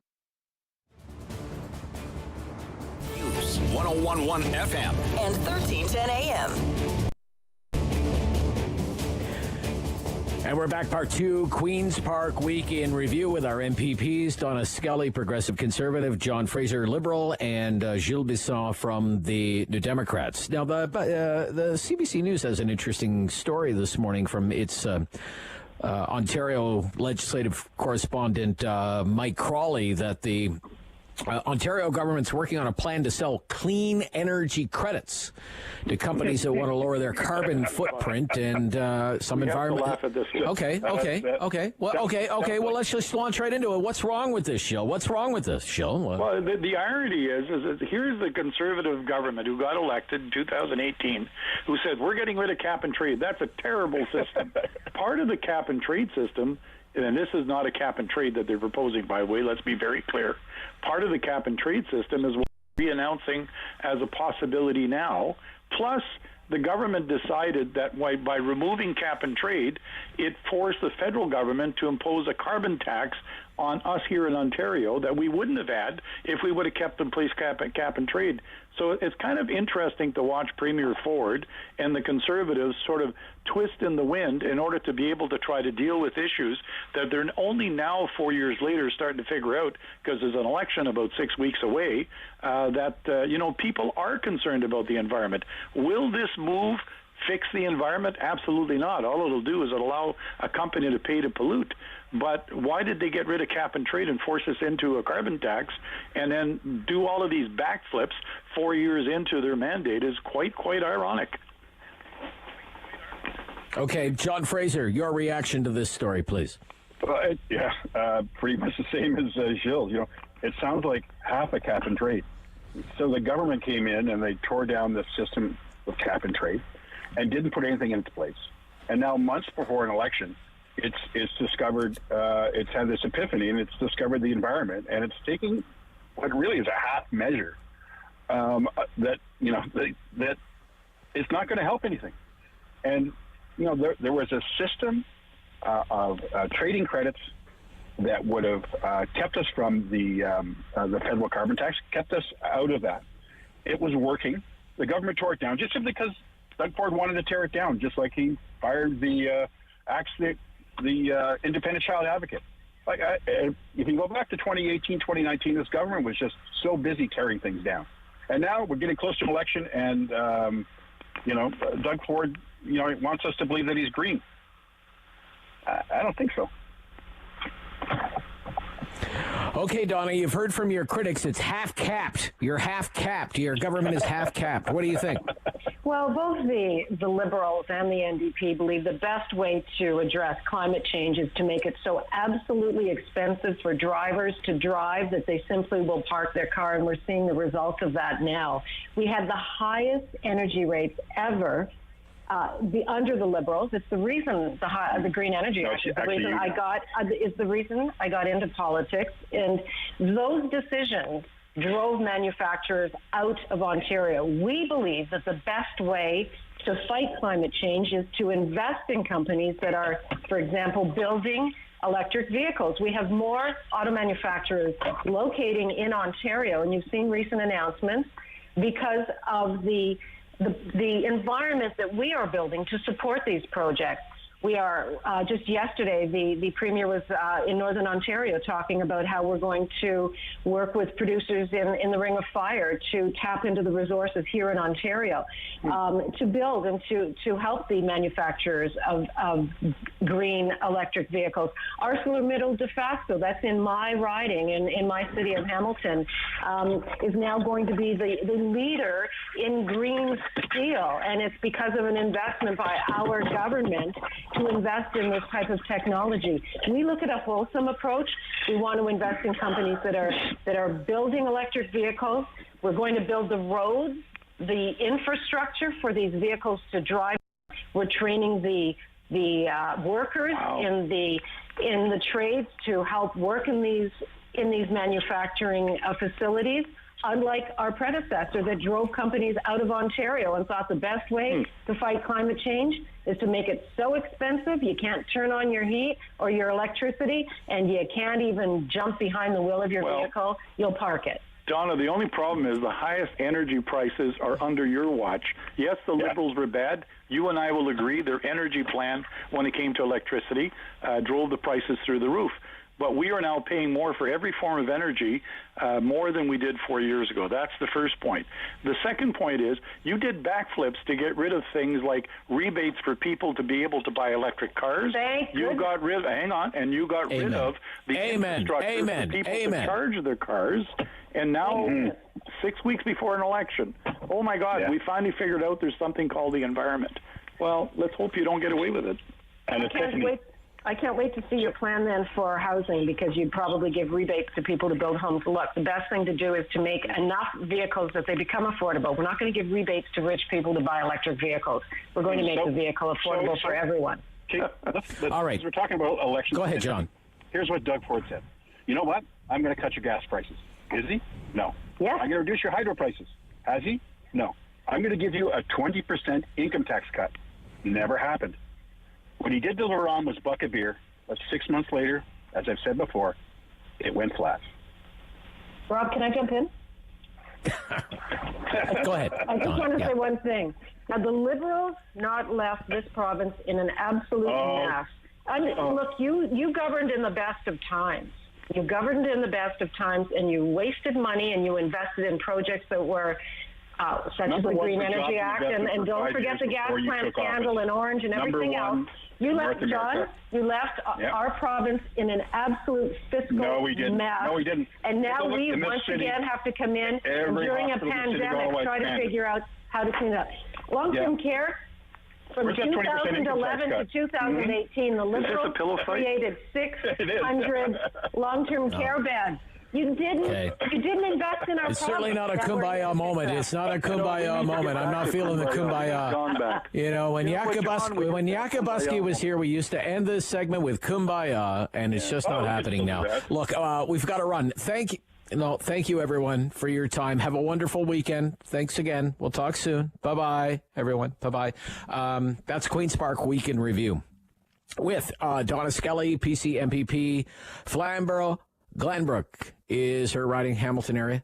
Speaker 1: News 101.1 FM
Speaker 6: and 1310 AM.
Speaker 7: And we're back, part 2, Queen's Park Week in Review with our MPPs, Donna Skelly, Progressive Conservative, John Fraser, Liberal, and Gilles Bisson from the New Democrats. Now, the CBC News has an interesting story this morning from its Ontario legislative correspondent, Mike Crawley, that the Ontario government's working on a plan to sell clean energy credits to companies that want to lower their carbon footprint and some environment.
Speaker 20: Laugh at this.
Speaker 7: Okay. Well, let's just launch right into it. What's wrong with this, Gilles? Well,
Speaker 20: the irony is here's the Conservative government who got elected in 2018, who said we're getting rid of cap and trade. That's a terrible system. Part of the cap and trade system. And this is not a cap and trade that they're proposing, by the way. Let's be very clear. Part of the cap and trade system is what we're announcing as a possibility now. Plus, the government decided that by removing cap and trade, it forced the federal government to impose a carbon tax on us here in Ontario that we wouldn't have had if we would have kept in place cap and trade. So it's kind of interesting to watch Premier Ford and the Conservatives sort of twist in the wind in order to be able to try to deal with issues that they're only now 4 years later starting to figure out, because there's an election about 6 weeks away, that people are concerned about the environment. Will this move fix the environment? Absolutely not. All it'll do is allow a company to pay to pollute. But why did they get rid of cap and trade and force us into a carbon tax and then do all of these backflips 4 years into their mandate is quite ironic.
Speaker 7: Okay, John Fraser, your reaction to this story, please.
Speaker 3: Pretty much the same as Gilles. It sounds like half a cap and trade. So the government came in and they tore down the system of cap and trade and didn't put anything into place. And now, months before an election, it's discovered, it's had this epiphany, and it's discovered the environment, and it's taking what really is a half measure that it's not going to help anything. And there was a system of trading credits that would have kept us from the federal carbon tax, kept us out of that. It was working. The government tore it down just simply because Doug Ford wanted to tear it down, just like he fired the independent child advocate. If you go back to 2018, 2019, this government was just so busy tearing things down. And now we're getting close to an election, and Doug Ford, wants us to believe that he's green. I don't think so.
Speaker 7: Okay, Donna, you've heard from your critics. It's half-capped. You're half-capped. Your government is half-capped. What do you think?
Speaker 21: Well, both the Liberals and the NDP believe the best way to address climate change is to make it so absolutely expensive for drivers to drive that they simply will park their car, and we're seeing the results of that now. We had the highest energy rates ever under the Liberals. It's the reason the Green Energy Act is the reason I got into politics, and those decisions drove manufacturers out of Ontario. We believe that the best way to fight climate change is to invest in companies that are, for example, building electric vehicles. We have more auto manufacturers locating in Ontario, and you've seen recent announcements because of the environment that we are building to support these projects. We are, just yesterday, the Premier was in Northern Ontario talking about how we're going to work with producers in the Ring of Fire to tap into the resources here in Ontario, to build and to help the manufacturers of green electric vehicles. ArcelorMittal de facto, that's in my riding, in my city of Hamilton, is now going to be the leader in green steel, and it's because of an investment by our government to invest in this type of technology. We look at a wholesome approach. We want to invest in companies that are building electric vehicles. We're going to build the roads, the infrastructure for these vehicles to drive. We're training the workers in the trades to help work in these manufacturing facilities. Unlike our predecessor that drove companies out of Ontario and thought the best way to fight climate change is to make it so expensive you can't turn on your heat or your electricity, and you can't even jump behind the wheel of your vehicle, you'll park it.
Speaker 20: Donna, the only problem is the highest energy prices are under your watch. Yes, the Liberals were bad. You and I will agree their energy plan, when it came to electricity, drove the prices through the roof. but we are now paying more for every form of energy, more than we did 4 years ago. That's the first point. The second point is you did backflips to get rid of things like rebates for people to be able to buy electric cars. You got rid of the infrastructure for people to charge their cars. And now, 6 weeks before an election, oh my God, we finally figured out there's something called the environment. Well, let's hope you don't get away with it.
Speaker 21: And I can't wait to see your plan then for housing, because you'd probably give rebates to people to build homes. Look, the best thing to do is to make enough vehicles that they become affordable. We're not going to give rebates to rich people to buy electric vehicles. We're going to make the vehicle affordable for everyone.
Speaker 3: All right. We're talking about elections.
Speaker 22: Go ahead, John.
Speaker 3: Here's what Doug Ford said. You know what? I'm going to cut your gas prices. Is he? No.
Speaker 21: Yeah.
Speaker 3: I'm going to reduce your hydro prices. Has he? No. I'm going to give you a 20% income tax cut. Never happened. What he did to Laurent was bucket beer, but 6 months later, as I've said before, it went flat.
Speaker 21: Rob, can I jump in?
Speaker 22: Go ahead.
Speaker 21: I just want to say one thing. Have the Liberals not left this province in an absolute mess? Look, you governed in the best of times. You governed in the best of times, and you wasted money, and you invested in projects that were such as the Green Energy Act, and don't forget the gas plant scandal in Orange and everything else. You left, John, our province in an absolute fiscal mess.
Speaker 3: No, we didn't.
Speaker 21: And now we once again have to come in and during a pandemic try to figure out how to clean it up. Long-term care, from 2011 to 2018, the Liberals created 600 long-term care beds. You didn't invest in our
Speaker 7: It's certainly not a kumbaya moment. It's not a kumbaya moment. I'm not feeling the kumbaya. You know, when Yakabuski was here, we used to end this segment with kumbaya, and it's just not happening now. Look, we've got to run. Thank you, everyone, for your time. Have a wonderful weekend. Thanks again. We'll talk soon. Bye-bye, everyone. Bye-bye. That's Queen's Park Week in Review with Donna Skelly, PC MPP, Flamborough-Glanbrook is her riding Hamilton area.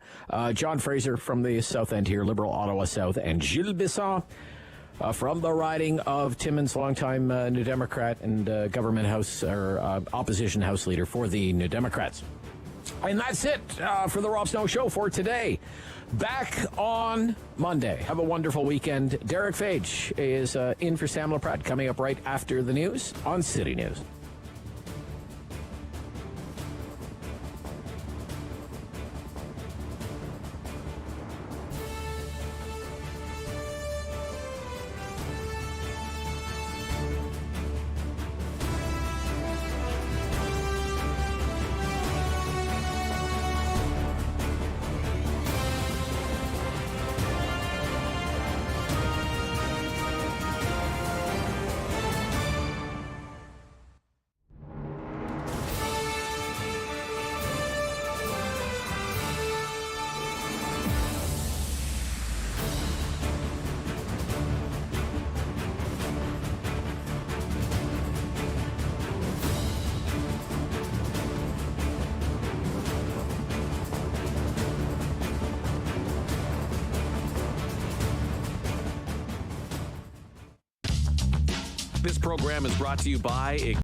Speaker 7: John Fraser from the South End here, Liberal Ottawa South, and Gilles Bisson from the riding of Timmins, longtime New Democrat and government house or opposition house leader for the New Democrats. And that's it for the Rob Snow Show for today. Back on Monday. Have a wonderful weekend. Derick Fage is in for Sam LaPrade coming up right after the news on City News.
Speaker 13: This program is brought to you by